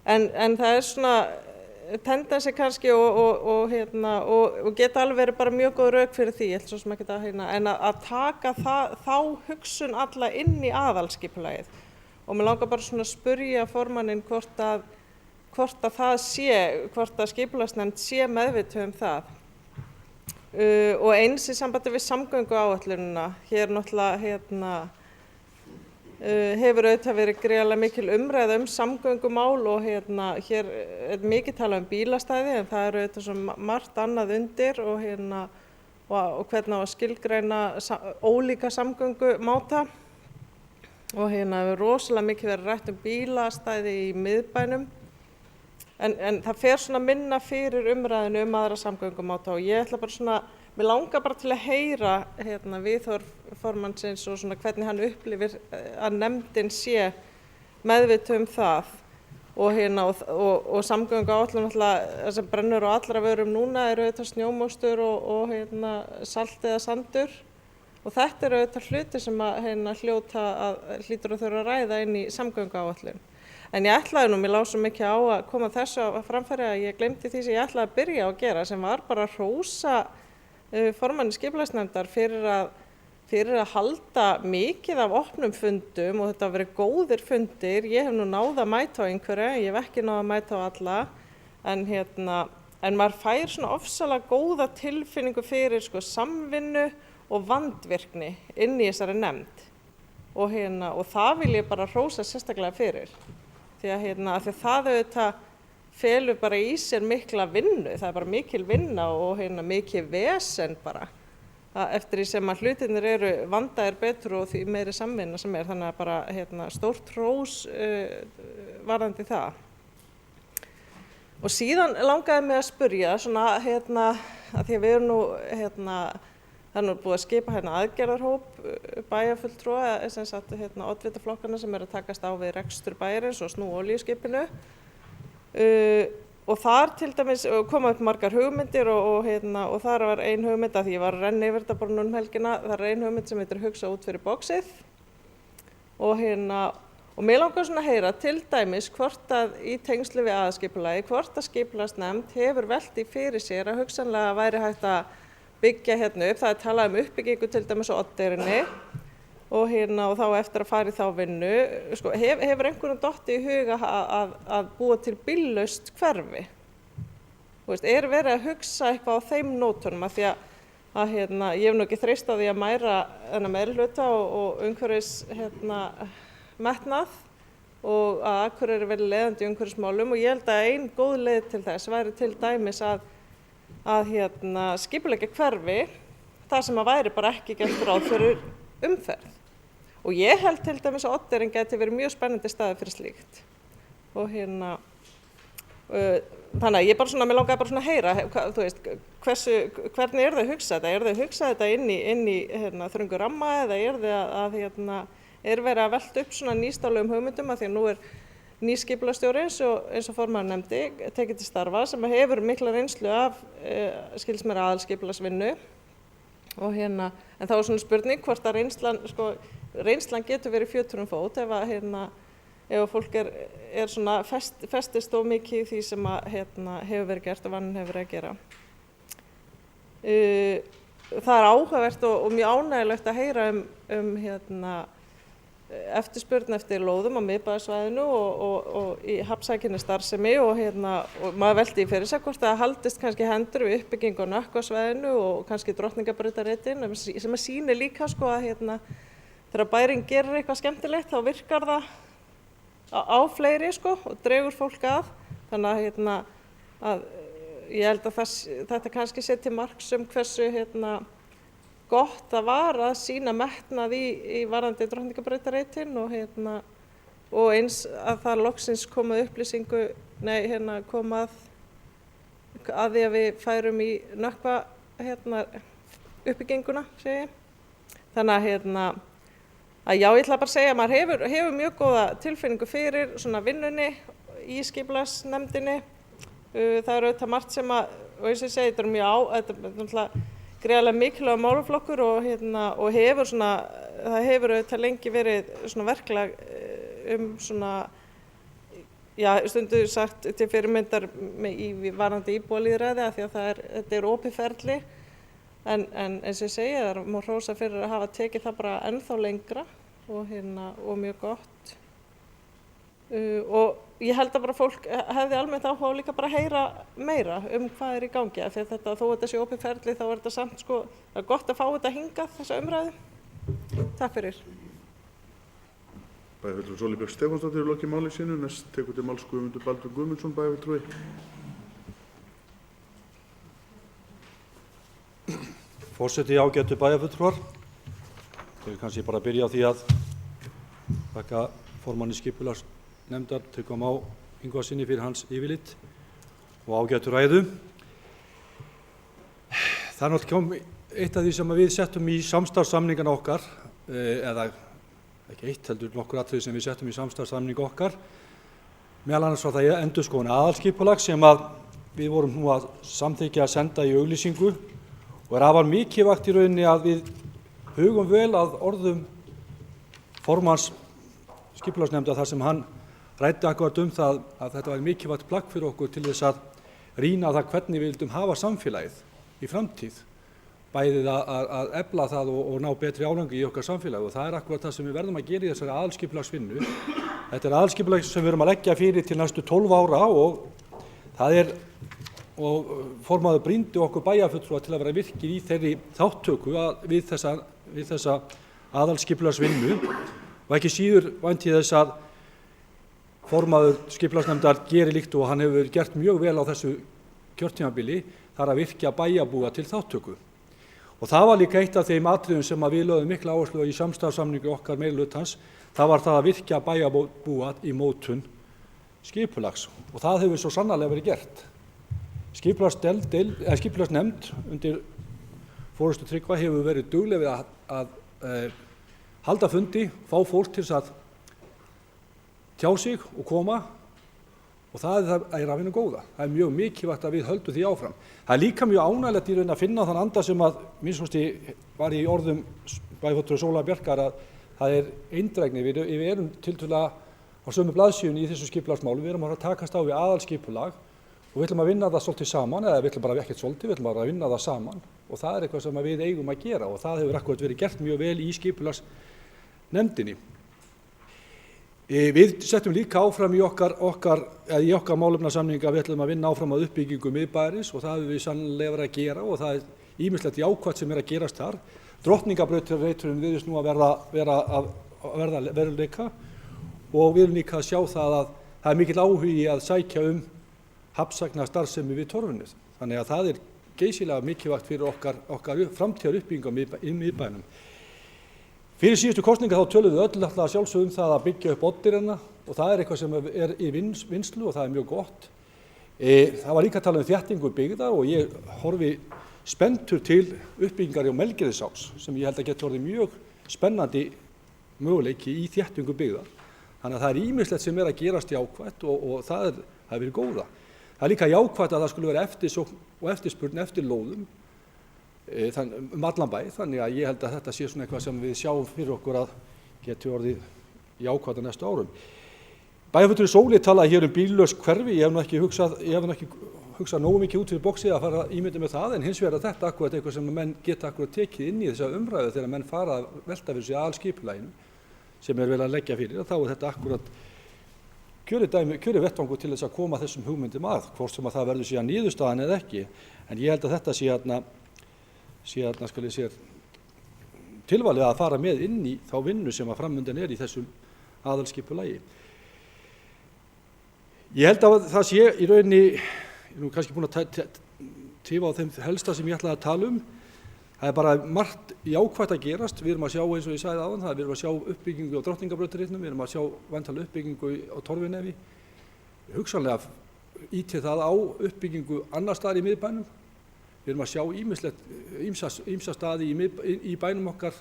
En það er svona tendensi kannski og geta alveg verið bara mjög góð rök fyrir því, ég ætla svo sem ekki en að taka þá hugsun alla inn í aðalskipulagið. Og mér langar bara svona að spyrja formanninn hvort að skipulagsnefnd sé meðvituð það. Og eins í sambandi við samgönguáætlunina, hér náttúrulega hefur auðvitað verið gríðarlega mikil umræða samgöngumál og hér er mikið talað bílastæði en það eru auðvitað svo margt annað undir og hvernig á að skilgreina ólíka samgöngumáta. Og hefur rosalega mikið verið rætt bílastæði í miðbænum en það fer svona minna fyrir umræðinu aðra samgöngumáta og ég ætla bara svona, mér langar bara til að heyra viðhorf formannsins og svona hvernig hann upplifir að nefndin sé meðvituð það og samgönguáætlun náttúrulega sem brennur á allra vörum núna eru auðvitað snjómókstur og salt eða sandur. Og þetta eru auðvitað hluti sem hlýtur að þurfa að ræða inn í samgönguáætlun. En ég ætlaði mér lá svo mikið á að koma þessu að framfæri að ég gleymdi því sem ég ætlaði að byrja á að gera sem var bara að hrósa formanni skipulagsnefndar fyrir að halda mikið af opnum fundum og þetta hafa verið góðir fundir. Ég hef nú náð að mæta á einhverju, ég hef ekki náð að mæta á alla. En maður fær svona ofsalega góða tilfinningu fyrir samvinnu og vandvirkni inn í þessari nefnd og það vil ég bara hrósa sérstaklega fyrir því að það auðvitað felur bara í sér mikla vinnu, það er bara mikil vinna og mikið vesen bara eftir því sem að hlutirnir eru vandaðir betur og því meiri samvinna sem er þannig að bara stórt hrós varðandi það. Og síðan langaði mig að spyrja svona að því að við erum nú það er nú búið að skipa aðgerðarhóp bæjarfulltrúa, sem sagt oddvitaflokkarna sem eru að takast á við rekstur bæjarins og snúa olíuskipinu. Og þar til dæmis koma upp margar hugmyndir og þar var ein hugmynd að því ég var að renna yfir þetta bara núna helgina, það er ein hugmynd sem heitir hugsa út fyrir boxið og Og mér langar svona að heyra til dæmis hvort að í tengslu við aðalskipulagi, hvort að skipulagsnefnd hefur velt í fyrir sér að hugsanlega væri hægt að byggja hérna upp. Það er talað uppbyggingu til dæmis á Oddeyrinni og þá eftir að fara í þá vinnu. Sko, hefur einhverjum dottið í huga að búa til bíllaust hverfi? Er verið að hugsa eitthvað á þeim nótunum af því að ég hef nú ekki þreyst á því að mæra þennan meirihluta og umhverfis metnað og að Akureyri verið leiðandi í umhverfismálum og ég held að ein góð leið til þess væri til dæmis að skipuleggja hverfi þar sem að væri bara ekki gert ráð fyrir umferð. Og ég held til dæmis að Oddeyrin geti verið mjög spennandi staður fyrir slíkt. Og þannig að ég mér langaði bara svona að heyra, þú veist, hvernig þau hugsa þetta? Þau hugsa þetta inn í þröngu ramma eða þau verið að velta upp svona nýstárlegum hugmyndum af því að nú ný skipulagsstjóri eins og formaður nefndi tekið til starfa sem hefur mikla reynslu af skilst mér aðalskipulagsvinnu og en þá er svona spurning hvort að reynslan getur verið fjöturum fót ef fólk er svona festist of mikið í því sem hefur verið gert og vannin hefur verið að gera. Það er áhugavert og mjög ánægilegt að heyra eftirspurn eftir lóðum á miðbæjarsvæðinu og í hafnsækinni starfsemi og maður velti fyrir sig hvort það haldist kannski hendur við uppbyggingu á Nökkvasvæðinu og kannski Drottningarbrautarreitin sem að sýnir líka að þegar bærinn gerir eitthvað skemmtilegt þá virkar það á fleiri og dregur fólk að. Þannig að ég held að þetta kannski sé til marks hversu gott það var að sýna metnað í varðandi Drottningarbrautarreitin og eins að það loksins kom að upplýsingu, kom að því að við færum í Nökkva uppbygginguna, segi ég. Þannig að já, ég ætla bara að segja að maður hefur mjög góða tilfinningu fyrir svona vinnunni í skipulagsnefndinni. Það er auðvitað margt sem og eins og ég segi, þetta er náttúrulega gríðarlega mikilvægur málaflokkur og það hefur auðvitað lengi verið svona verklag svona, já, stundum sagt til fyrirmyndar varðandi íbúalýðræði af því að þetta er opið ferli. En eins og ég segi, það má hrósa fyrir að hafa tekið það bara ennþá lengra og mjög gott. Og ég held að bara fólk hefði almennt áhuga á líka bara að heyra meira hvað er í gangi. Af því að þó þetta sé opið ferli þá er þetta samt það er gott að fá þetta hingað, þessa umræðu. Takk fyrir. Bæjarfulltrúi Sóley Björk Stefánsdóttir hefur lokið máli sínu. Næst tekur til máls Guðmundur Baldur Guðmundsson, bæjarfulltrúi. Forseti, ágætu bæjarfulltrúar. Ég vil kannski bara byrja á því að þakka formanni skipulagsnefndar Tryggva Má Ingvarssyni fyrir hans yfirlit og ágætu ræðu. Það er náttúrulega eitt af því sem við settum í samstarfssamningana okkar, eða ekki eitt heldur nokkur atriði sem við settum í samstarfssamning okkar, meðal annars var það endurskoðun aðalskipulag sem við vorum nú að samþykkja að senda í auglýsingu og afar mikilvægt í rauninni að við hugum vel að orðum formanns skipulagsnefndar þar sem hann ræddi akkúrat það að þetta var mikilvægt plagg fyrir okkur til þess að rýna það hvernig við vildum hafa samfélagið í framtíð, bæðið að efla það og ná betri árangri í okkar samfélagi og það er akkúrat það sem við verðum að gera í þessari aðalskipulagsvinnu. Þetta er aðalskipulag sem við erum að leggja fyrir til næstu 12 ára og formaður brýndi okkur bæjarfulltrúa til að vera virkir í þeirri þáttöku við þessa aðalskipulagsvinnu og ekki síður vænti ég þess að formaður skipulagsnefndar gerir líkt og hann hefur gert mjög vel á þessu kjörtímabili, þar að virkja bæjarbúa til þáttöku. Og það var líka eitt af þeim atriðum sem við lögðum mikla áherslu á í samstarfssamningu okkar meirihlutans, það var það að virkja bæjarbúa í mótun skipulags og það hefur svo sannarlega verið gert. Skipulagsnefnd undir forystu Tryggva hefur verið dugleg við að halda fundi, fá fólk til þess að tjá sig og koma og það er af hinu góða. Það er mjög mikilvægt að við höldum því áfram. Það er líka mjög ánægjulegt í raun að finna þann anda sem að minnst var í orðum bæjarfulltrúa Sóleyjar Bjarkar að það er eindrægni. Við erum tiltölulega á sömu blaðsíðunni í þessu skipulagsmálum. Við erum að takast á við aðalskipulag og við ætlum að vinna það svolítið saman, eða við ætlum bara ekkert svolítið, við ætlum bara að vinna það saman og það er eitthvað sem við eigum að gera og það hefur akkúrat verið gert mjög vel í skipulagsnefndinni. Við settum líka áfram í okkar málefnasamninga, við ætlum að vinna áfram að uppbyggingu miðbæjarins og það hefur við sannlega verið að gera og það er ýmislegt jákvætt sem er að gerast þar. Drottningabrautarreiturinn virðist nú að verða veruleika og við erum líka að sjá það að það er mikill áhugi að sækja hafnsagnarstarfsemi við Torfnið. Þannig að það er geysilega mikilvægt fyrir okkar framtíðar uppbyggingu í miðbænum. Fyrir síðustu kosningar þá töluðum við öll alltaf sjálfsögum það að byggja upp Oddeyrarna og það er eitthvað sem er í vinnslu og það er mjög gott. Það var líka að tala um þéttingu byggðar og ég horfi spenntur til uppbyggingar í Melgerðisás sem ég held að geta orðið mjög spennandi möguleiki í þéttingu byggðar. Þannig að það er ýmislegt sem er að gerast jákvætt og það er verið góða. Það er líka jákvætt að það skulle vera eftirsókn og eftirspurn eftir lóðum allan bæ, þannig að ég held að þetta sé svona eitthvað sem við sjáum fyrir okkur að geti orðið jákvætt á næstu árum. Bæjarfulltrúi Sóli talaði hér um bíllaus hverfi, ég hef nú ekki hugsað nógu mikið út fyrir boxið að fara að ímynda með það, en hins vegar að þetta akkurat eitthvað sem menn geta akkurat tekið inn í þessa umræðu þegar menn fara að velta fyrir sig aðalskipulaginu sem er vel að leggja fyrir, þá er þetta akkurat kjörið vettvangur til þess að koma þessum hugmyndum að, hvort sem að það verður síðan niðurstaðan eða ekki, en ég held að þetta sé tilvalið að fara með inn í þá vinnu sem að framundan er í þessum aðalskipulagi. Ég held að það sé í rauninni, ég er nú kannski búin að tífa á þeim helsta sem ég ætlaði að tala um. Það er bara margt jákvætt að gerast. Við erum að sjá, eins og ég sagði áðan, við erum að sjá uppbyggingu á Drottningabrautarritnum, við erum að sjá væntanlega uppbyggingu á Torfinefi. Hugsanlega ýtir það á uppbyggingu annar staðar í miðbænum. Við erum að sjá ýmsa staði í bænum okkar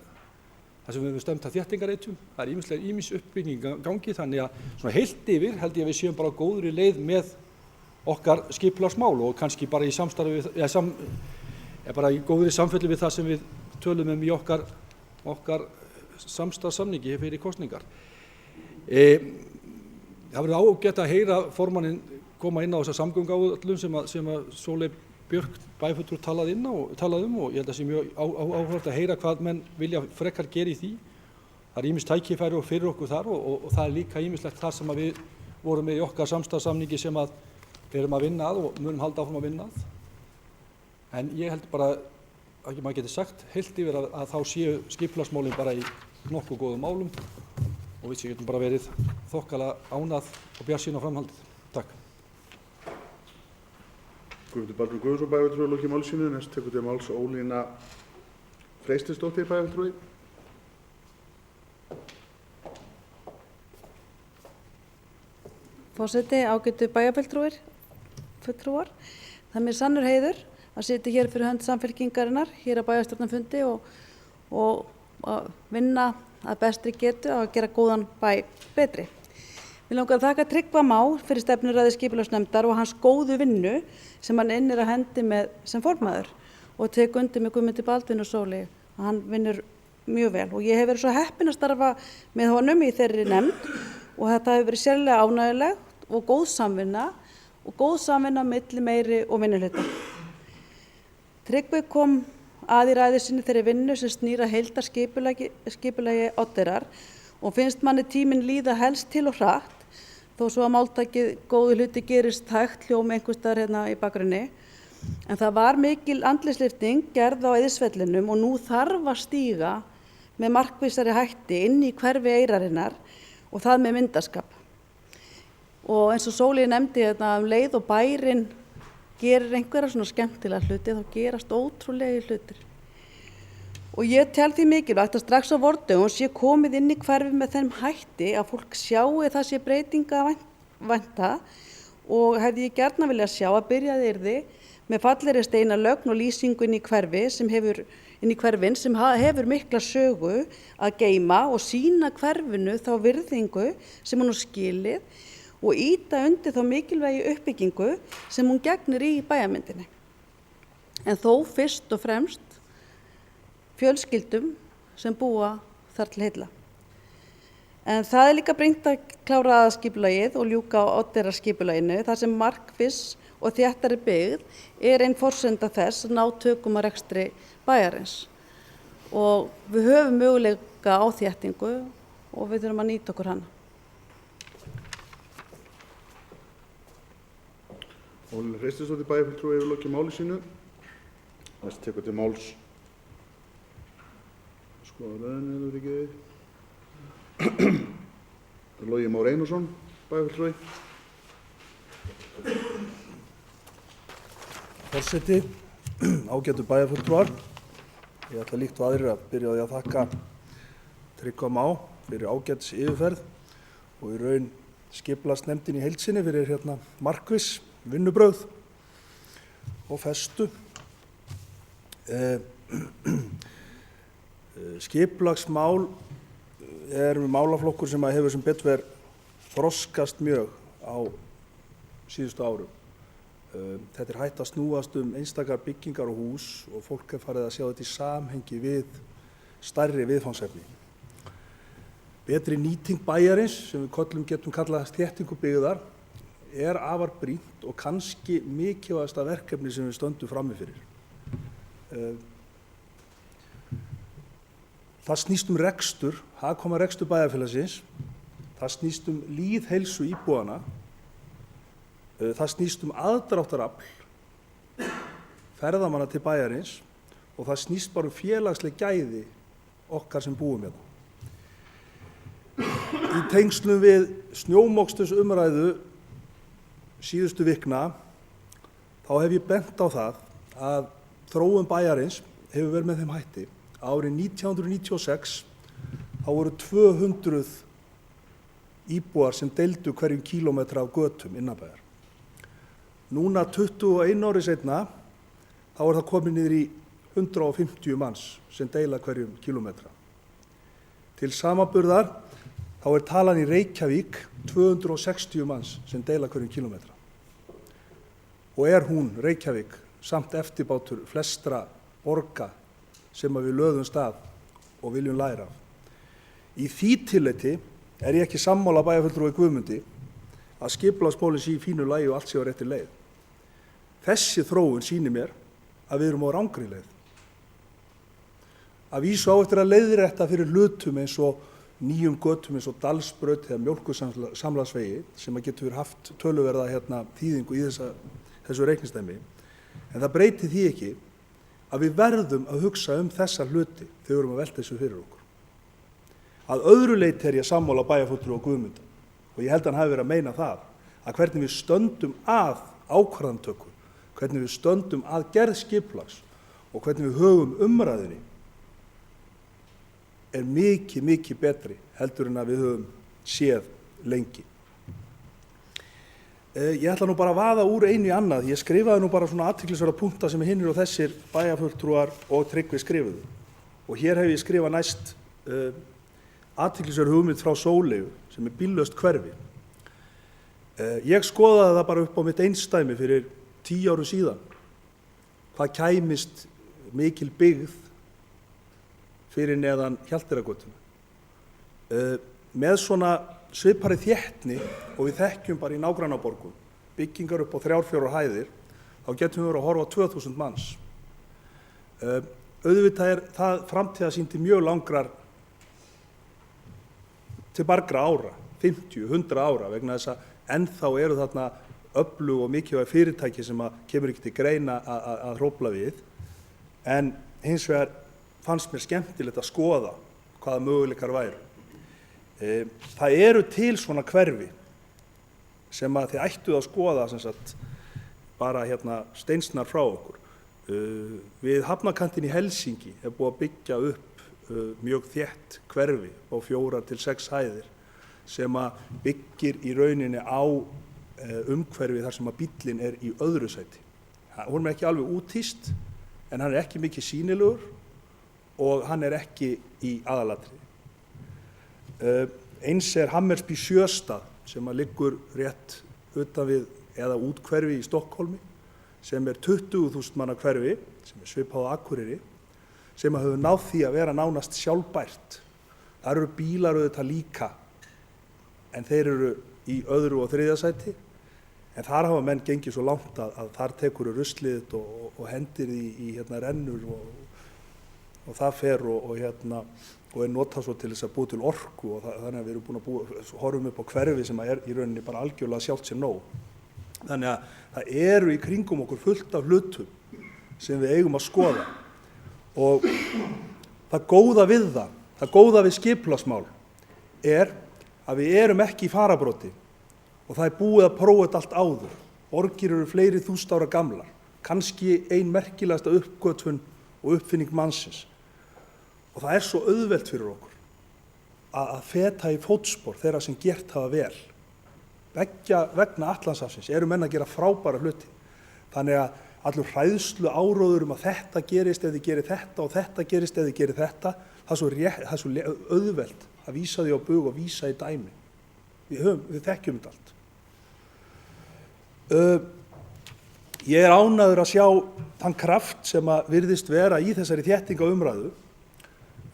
þar sem við höfum stefnt að þéttingareitum. Það er ýmis uppbygging gangi, þannig að svona heilt yfir held ég að við séum bara á góðri leið með okkar skipulagsmál og kannski bara í samstarfi bara í góðri samfellu við það sem við tölum í okkar samstarfssamningi fyrir kosningar. Það verður ágætt að heyra formanninn koma inn á þessa samgönguáætlun sem að Sóley Björk bæjarfulltrúi talaði um og ég held að sé mjög áhugavert að heyra hvað menn vilja frekar gera í því. Það er ýmis tækifæri fyrir okkur þar og það er líka ýmislegt þar sem að við vorum með í okkar samstarfssamningi sem að við erum að vinna að og munum halda áfram að vinna að. En ég held bara að maður geti sagt heilt yfir að þá séu skipulagsmálin bara í nokkuð góðum málum og við getum bara verið þokkalega ánað og bjartsýn á framhaldið. Takk. Guðmundur Baldur Guðmundsson bæjarfulltrúi að lokinni máli sínu. Næst tekur til máls Ólína Freystinsdóttir bæjarfulltrúi. Forseti, ágætu bæjarfulltrúar. Það er mér sannur heiður að sitja hér fyrir hönd Samfylkingarinnar, hér á bæjarstjórnarfundi og að vinna að bestri getu að gera góðan bæ betri. Mig langar að þakka Tryggva Má fyrir stefnuræðu skipulagsnefndar og hans góðu vinnu sem hann innir að hendi með sem formaður og tek undir með Guðmundi Baldvin og Sóli að hann vinnur mjög vel og ég hef verið svo heppin að starfa með honum í þeirri nefnd og þetta hefur verið sérlega ánægjulegt og góð samvinna milli meiri og minnihluta. Tryggvi kom að í ræðu sinni þeirri vinnu sem snýr að heildarskipulagi Oddeyrar og finnst manni tíminn líða helst til og hratt þó svo að máltækið góðu hluti gerist hægt hljóma einhvers staðar hérna í bakgrunni. En það var mikil andlitslyfting gerð á Eiðisvellinum og nú þarf að stíga með markvissari hætti inn í hverfi Eyrarinnar og það með myndarskap. Og eins og Sóli nefndi leið og bærinn gerir einhverja svona skemmtilega hluti, þá gerast ótrúlega hlutir. Og ég tel því mikilvægt að strax á vordögum sé komið inn í hverfið með þeim hætti að fólk sjáu það sé breytinga að vænta og hefði ég gjarna viljað sjá að byrjað yrði með fallegri steinalögn og lýsingu inn í hverfin sem hefur mikla sögu að geyma og sýna hverfinu þá virðingu sem hún á skilið og ýta undir þá mikilvægi uppbyggingu sem hún gegnir í bæjarmyndinni. En þó fyrst og fremst fjölskyldum sem búa þar til heilla. En það líka brýnt að klára aðalskipulagið og ljúka á Oddeyrarskipulaginu þar sem markviss og þéttari byggð ein forsenda þess að ná tökum á rekstri bæjarins. Og við höfum möguleika á þéttingu og við þurfum að nýta okkur hana. Óli Hreistinsdóttir bæjarfulltrúi hefur lokið máli sínu. Næst tekur til máls röðin ekki. Logi Már Einarsson bæjarfulltrúi. Forseti, ágætu bæjarfulltrúar. Ég ætla líkt og aðrir að byrja á því að þakka Tryggva Má fyrir ágætis yfirferð og í raun skipulagsnefndin í heild sinni fyrir markviss vinnubrögð og festu. Skipulagsmál málaflokkur sem hefur sem betur verið þroskast mjög á síðustu árum. Þetta hætt að snúast einstakar byggingar og hús og fólk farið að sjá þetta í samhengi við stærri viðfangsefni. Betri nýting bæjarins, sem við getum kallað þéttingu byggðar, afar brýnt og kannski mikilvægasta verkefni sem við stöndum frammi fyrir. Það snýst rekstur, hagkvæman rekstur bæjarfélagsins, það snýst lýðheilsu íbúanna, það snýst aðdráttarafl ferðamanna til bæjarins og það snýst bara félagsleg gæði okkar sem búum hérna. Í tengslum við snjómokstursumræðu síðustu vikna þá hef ég bent á það að þróun bæjarins hefur verið með þeim hætti. Árið 1996 þá voru 200 íbúar sem deildu hverjum kílómetra af götum innanbæjar. Núna 21 ári seinna þá það komið niður í 150 manns sem deila hverjum kílómetra. Til samanburðar þá talan í Reykjavík 260 manns sem deila hverjum kílómetra. Og hún, Reykjavík, samt eftirbátur flestra borga sem við löðum stað og viljum læra af. Í því tilliti ég ekki sammála bæjarfulltrúi Guðmundi að skipulagsmálin sé í fínu lagi og allt sé á réttri leið. Þessi þróun sýnir mér að við erum á rangri leið. Að vísu á eftir að leiðrétta fyrir hlutum eins og nýjum götum eins og Dalsbraut eða Mjólkursamlagsvegi sem getur haft töluverða þýðingu í þessu reikningsdæmi. En það breytir því ekki að við verðum að hugsa þessa hluti þegar við erum að velta þessu fyrir okkur. Að öðru leyti ég sammála bæjarfulltrúa Guðmunda og ég held að hann hafi verið að meina það að hvernig við stöndum að ákvarðanatöku, hvernig við stöndum að gerð skipulags og hvernig við höfum umræðunni mikið betri heldur en að við höfum séð lengi. Ég ætla nú bara að vaða úr einu í annað. Ég skrifaði nú bara svona athyglisverða punkta sem hinir og þessir bæjarfulltrúar og Tryggvi skrifuðu. Og hér hef ég skrifað næst athyglisverð hugmynd frá Sóleyju sem bíllaust hverfi. Ég skoðaði það bara upp á mitt einsdæmi fyrir 10 árum síðan. Hvað kæmist mikil byggð fyrir neðan Hjalteyrargötuna. Með svona svipari þéttni og við þekkjum bara í nágrannaborgum byggingar upp á 3-4 hæðir, þá getum við verið að horfa á 2000 manns. Auðvitað það framtíðarsýn til mjög langrar til margra ára, 50, 100 ára, vegna þess að ennþá eru þarna öflug og mikilvæg fyrirtæki sem kemur ekki til greina að hrófla við, en hins vegar fannst mér skemmtilegt að skoða hvaða möguleikar væru. Það eru til svona hverfi sem að þið ættuð að skoða sem sagt, bara steinsnar frá okkur. Við hafnarkantinn í Helsingi búið að byggja upp mjög þétt hverfi á 4 til 6 hæðir sem að byggir í rauninni á umhverfi þar sem að bíllinn í öðru sæti. Hún ekki alveg úthýst en hann ekki mikið sýnilegur og hann ekki í aðalatriði. Eins Hammersby Sjöstad sem að liggur rétt utan við eða út hverfi í Stokkhólmi sem 20.000 manna hverfi sem svipað á Akureyri sem að hefur náð því að vera nánast sjálfbært. Það eru bílar auðvitað líka en þeir eru í öðru og þriðja sæti. En þar hafa menn gengið svo langt að þar tekur ruslið og hendir í rennur og það fer og er notað svo til þess að búa til orku og þannig að við erum búin að horfum upp á hverfi sem er í rauninni bara algjörlega sjálft sér nóg. Þannig að það eru í kringum okkur fullt af hlutum sem við eigum að skoða og það góða við skipulagsmál er að við erum ekki í fararbroddi og það er búið að prófa þetta allt áður. Borgir eru fleiri þúsund ára gamlar, kannski ein merkilegasta uppgötvun og uppfinning mannsins. Og það er svo auðvelt fyrir okkur að feta í fótspor þeirra sem gert hafa vel. Vegna Atlantshafsins eru menn að gera frábæra hluti. Þannig að allur hræðslu áróður að þetta gerist ef þið gerir þetta og þetta gerist ef þið gerir þetta, það er svo auðvelt að vísa því á bug og vísa í dæmi. Við þekkjum þetta allt. Ég er ánægður að sjá þann kraft sem að virðist vera í þessari þéttingaumræðu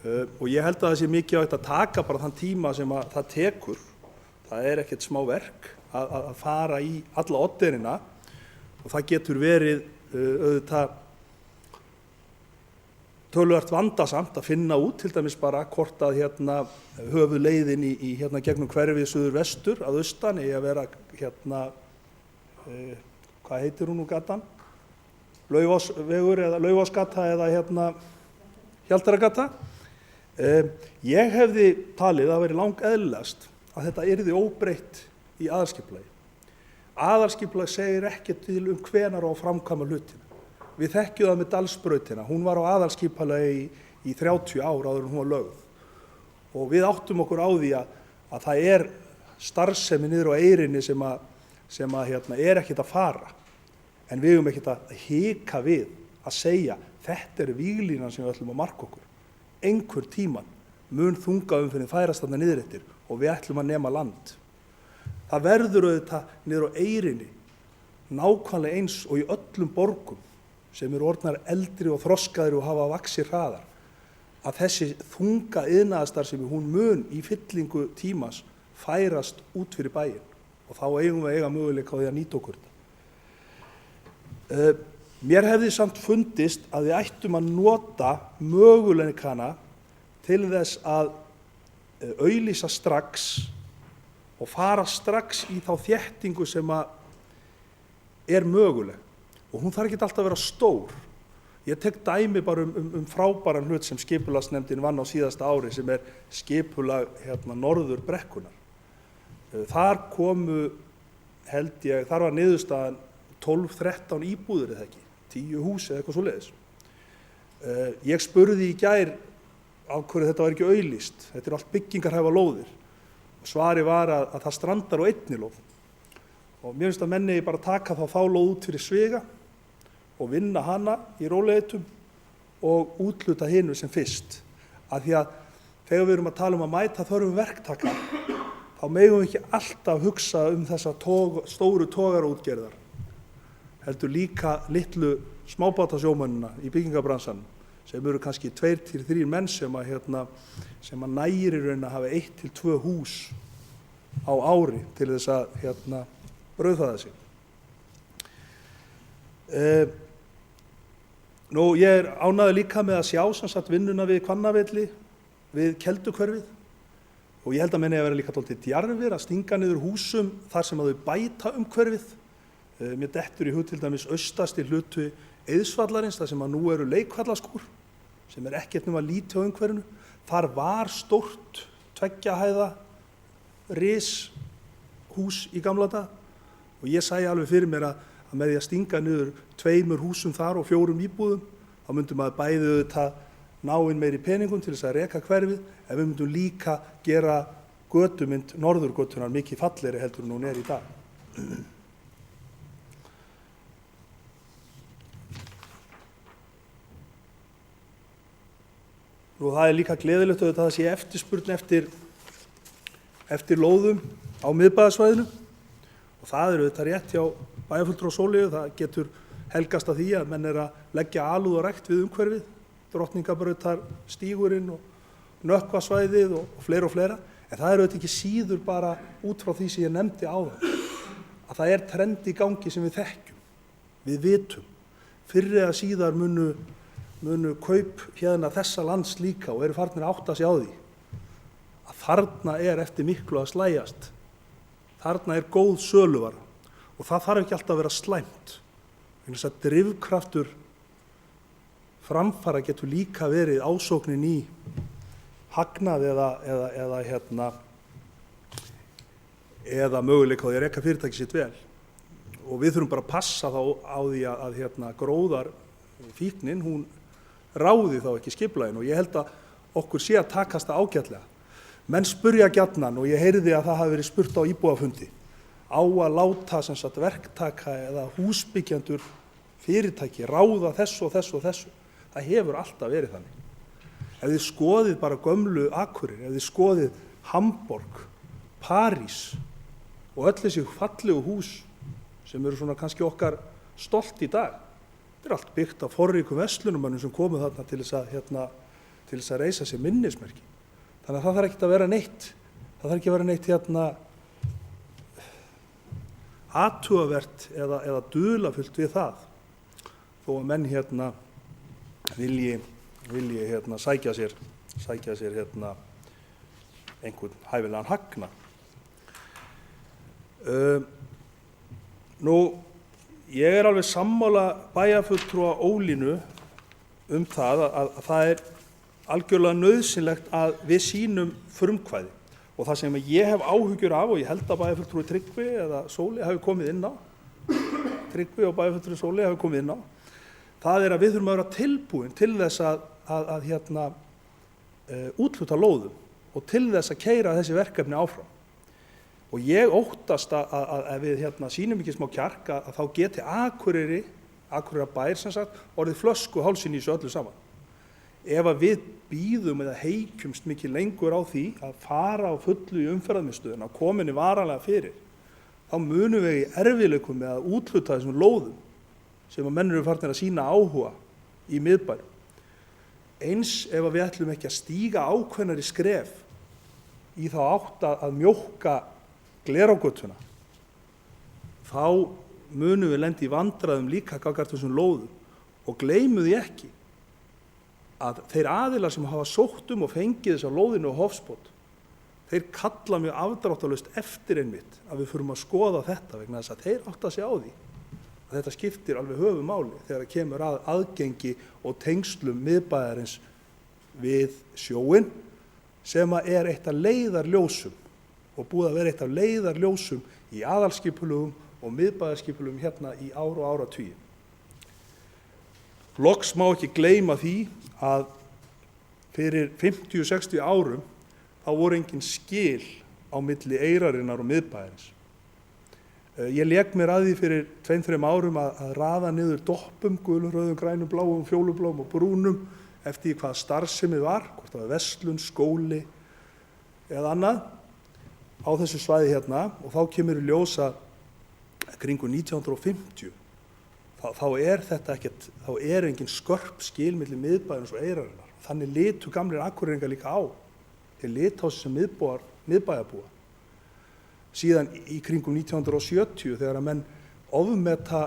og ég held að það sé mikið að taka bara þann tíma sem að það tekur. Það er ekkert smá verk að fara í alla oddinina og það getur verið auðvitað töluvert vandasamt að finna út, til dæmis bara hvort að höfuðleiðin í gegnum hverfið suður-vestur að austan eigi að vera hvað heitir hún nú gatan? Laufásvegur eða Laufásgata eða Hjaldaragata. Ég hefði talið að það væri langeðlilegast að þetta yrði óbreytt í aðalskipulagi. Aðalskipulag segir ekkert til hvenær á að framkvæma hlutina. Við þekkjum það með Dalsbrautina. Hún var á aðalskipulagi í 30 ár áður en hún var lögð. Og við áttum okkur á því að það er starfsemi niður á Eyrinni sem er ekkert að fara. En við eigum ekkert að hika við að segja þetta er víglínan sem við ætlum að marka okkur. Einhver tíman mun þungaumferðin færast þarna niður eftir og við ætlum að nema land. Það verður auðvitað niður á Eyrinni nákvæmlega eins og í öllum borgum sem eru orðnar eldri og þroskaðri og hafa vaxið hraðar, að þessi þunga iðnaðarstarfsemi hún mun í fyllingu tímans færast út fyrir bæinn og þá eigum við að eiga möguleika á því að nýta okkur þetta. Mér hefði samt fundist að við ættum að nota möguleikana til þess að auglýsa strax og fara strax í þá þéttingu sem er möguleg. Og hún þarf ekki alltaf að vera stór. Ég tek dæmi bara um frábæran hlut sem skipulagsnefndin vann á síðasta ári sem er skipulag norður brekkunnar. Þar komu, held ég, þar var niðurstaðan 12-13 íbúðir eða ekki, 10 hús eða eitthvað svoleiðis. Ég spurði í gær af hverju þetta var ekki auglýst. Þetta er allt byggingarhæfa lóðir. Og svari var að það strandar á einni lóð. Og mér finnst að menni bara taka þá lóð út fyrir sviga og vinna hana í rólegheitum og útluta hinu sem fyrst. Af því að þegar við erum að tala um að mæta þörfum verktaka, þá megum við ekki alltaf hugsa um þessa stóru togaraútgerðar, heldur líka litlu smábátasjómennina í byggingabransanum, sem eru kannski 2-3 menn sem að nægir í raun að hafa 1-2 hús á ári til þess að brauðfæða sig. Ég er ánægður líka með að sjá sem sagt vinnuna við Hvannavelli, við Kelduhverfið og ég held að menn eigi að vera líka dálítið djarfir að stinga niður húsum þar sem að þau bæta umhverfið. Mér dettur í hug til dæmis austasti hluti Eiðsvallarins, þar sem að nú eru leikvallaskúr, sem er ekkert nema lítið á umhverfinu. Þar var stórt 2 hæða rishús í gamla daga og ég sæi alveg fyrir mér að með því að stinga niður 2 húsum þar og 4 íbúðum, þá myndum maður bæði auðvitað ná inn meiri peningum til þess að reka hverfið, en við myndum líka gera götumynd norðurgötunar mikið fallegri heldur en hún er í dag. Og það er líka gleðilegt að það sé eftirspurn eftir lóðum á miðbæjarsvæðinu og það eru þetta rétt hjá bæjarfulltrúa Sóleyju. Það getur helgast að því að menn er að leggja alúð og rækt við umhverfið, Drottningabrautar stígurinn og Nökkvasvæðið og fleira, En það auðvitað ekki síður bara út frá því sem ég nefndi áðan, að það trend í gangi sem við þekkjum, við vitum. Fyrr eða síðar munu kaup hérna þessa lands líka og eru farnir að átta sig á því að þarna eftir miklu að slægjast. Þarna góð söluvara og það þarf ekki alltaf að vera slæmt. Þess að drifkraftur framfara getur líka verið ásóknin í hagnað eða möguleika á því að reka fyrirtæki sitt vel. Og við þurfum bara að passa þá á því að gróðarfíknin, hún ráði þá ekki skipulaginu, og ég held að okkur sé að takast það ágætlega. Menn spurja gjarnan, og ég heyrði að það hafi verið spurt á íbúafundi, á að láta verktaka eða húsbyggjendur fyrirtæki ráða þessu og þessu og þessu. Það hefur alltaf verið þannig. Ef þið skoðið bara gömlu Akureyri, ef þið skoðið Hamborg, París og öll þessi fallegu hús sem eru svona kannski okkar stolt í dag, þetta allt byggt af forríkum verslunarmönnum sem komu þarna til þess að reisa sér minnismerki. Þannig að það þarf ekki að vera neitt, athugavert eða dularfullt við það, þó að menn vilji sækja sér einhvern hæfilegan hagnað. Ég alveg sammála bæjarfulltrúa Ólínu það að það algjörlega nauðsynlegt að við sýnum frumkvæði, og það sem ég hef áhyggjur af, og ég held að bæjarfulltrúi Tryggvi eða Sóli hafi komið inn á, Tryggvi og bæjarfulltrúi Sóli hafi komið inn á, það að við þurfum að vera tilbúin til þess að úthluta lóðum og til þess að keyra þessi verkefni áfram. Og ég óttast að ef við sýnum ekki smá kjark að þá geti Akureyrarbær sem sagt orðið flöskuhálsinn í þessu öllu saman. Ef að við bíðum eða heykjumst mikið lengur á því að fara á fullu í umferðarmiðstöðina og kominni varanlega fyrir, þá munum við í erfiðleikum með að úthluta þessum lóðum sem að menn eru farnir að sýna áhuga í miðbærum. Eins ef að við ætlum ekki að stíga ákveðnari skref í þá átt að mjókka Glerárgötuna, þá munum við lenda í vandræðum líka gagnvart þessum lóðum, og gleymum því ekki að þeir aðilar sem hafa sótt og fengið þessa lóðinu og Hofsbót, þeir kalla mjög afdráttarlaust eftir einmitt að við förum að skoða þetta, vegna þess að þeir átta sig á því að þetta skiptir alveg höfumáli þegar það kemur að aðgengi og tengslum miðbæjarins við sjóinn, sem eitt af leiðarljósum og búið að vera eitt af leiðarljósum í aðalskipulögum og miðbæjarskipulögum hérna í ár og áratugi. Loks má ekki gleyma því að fyrir 50-60 árum þá voru engin skil á milli Eyrarinnar og miðbæjarins. Ég lék mér að því fyrir 2-3 árum að raða niður doppum, gulum, rauðum, grænum, bláum, fjólubláum og brúnum eftir hvað starfsemið var, hvort það var verslun, skóli eða annað á þessu svæði hérna, og þá kemur í ljós að kringum 1950 þá engin skörp skil milli miðbæjarins og Eyrarinnar. Þannig litu gamlir Akureyringar líka á. Þeir litu á sig sem miðbæjarbúa. Síðan í kringum 1970 þegar að menn ofmeta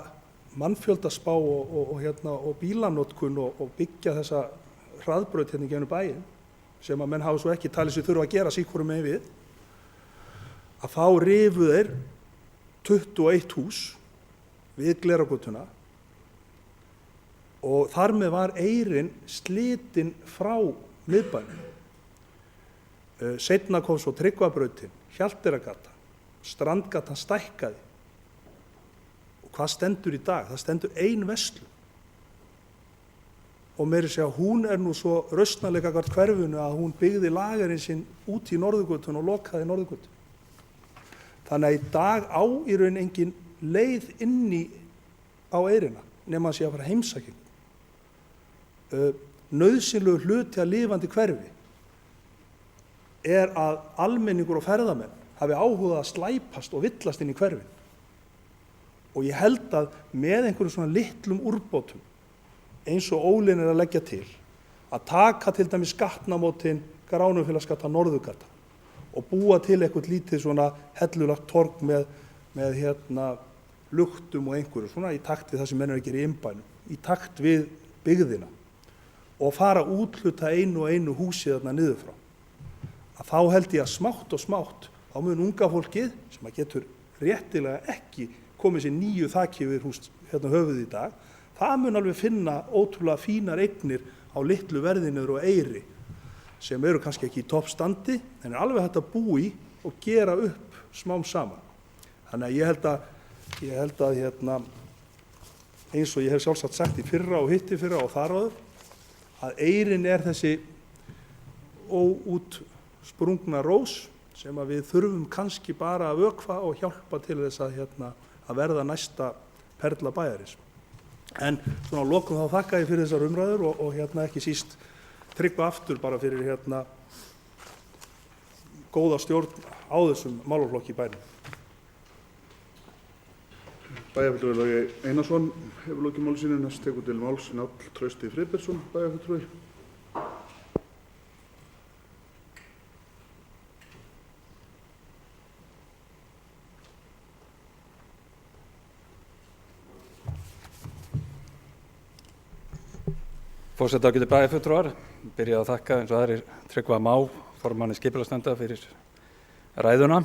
mannfjöldaspá og bílanotkun og byggja þessa hraðbraut hérna í gegnum bæinn, sem að menn hafa svo ekki talið sig þurfa að gera síkvorum megin við, að þá rifu þeir 21 hús við Glerárgötuna, og þar með var Eyrinn slitinn frá miðbænum. Seinna kom svo Tryggvabrautin, Hjalteyrargata, Strandgatan stækkaði. Og hvað stendur í dag? Það stendur ein verslun. Og meira að segja, hún nú svo rausnarlega gagnvart hverfinu að hún byggði lagerinn sinn út í Norðurgötuna og lokaði Norðurgötuna. Þannig að í dag á í raun engin leið inni á Eyrina nema að sé að fara heimsækjum. Nauðsynlegur hluti að lifandi hverfi að almenningur og ferðamenn hafi áhugað að slæpast og villast inn í hverfin. Og ég held að með einhverjum svona litlum úrbótum eins og Ólín að leggja til, að taka til dæmis gatnamótin Gránufélagsgata, Norðurgata og búa til eitthvað lítið svona hellulagt torg með luktum og einhverju, svona í takt við það sem menn eru að gera í innbænum, í takt við byggðina og fara að úthluta einu og einu húsi þarna niður frá. Að þá held ég að smátt og smátt, þá mun unga fólkið sem að getur réttilega ekki komið sér nýju þaki yfir hús höfuð í dag, það mun alveg finna ótrúlega fínar eignir á litlu verðinur og eyri sem eru kannski ekki í toppstandi en er alveg hægt að búa í og gera upp smám saman. Þannig að ég held að eins og ég hef sjálfsagt sagt í fyrra og hitt í fyrra og þar áður, að eyrin er þessi óútsprungna rós sem að við þurfum kannski bara að vökva og hjálpa til þess að verða næsta perla bæjarins. En svona á lokum þá þakka ég fyrir þessar umræður og ekki síst Tryggva aftur bara fyrir góða stjórn á þessum málaflokki í bænum. Bæjarfulltrúi Logi Einarsson hefur lokið máli sínu. Næst tekur til máls Njáll Trausti Friðbertsson, bæjarfulltrúi. Forseti ágætu bæjarfulltrúar, byrja að þakka eins og aðrir Tryggva Má, formanni skipulagsnefndar, fyrir ræðuna.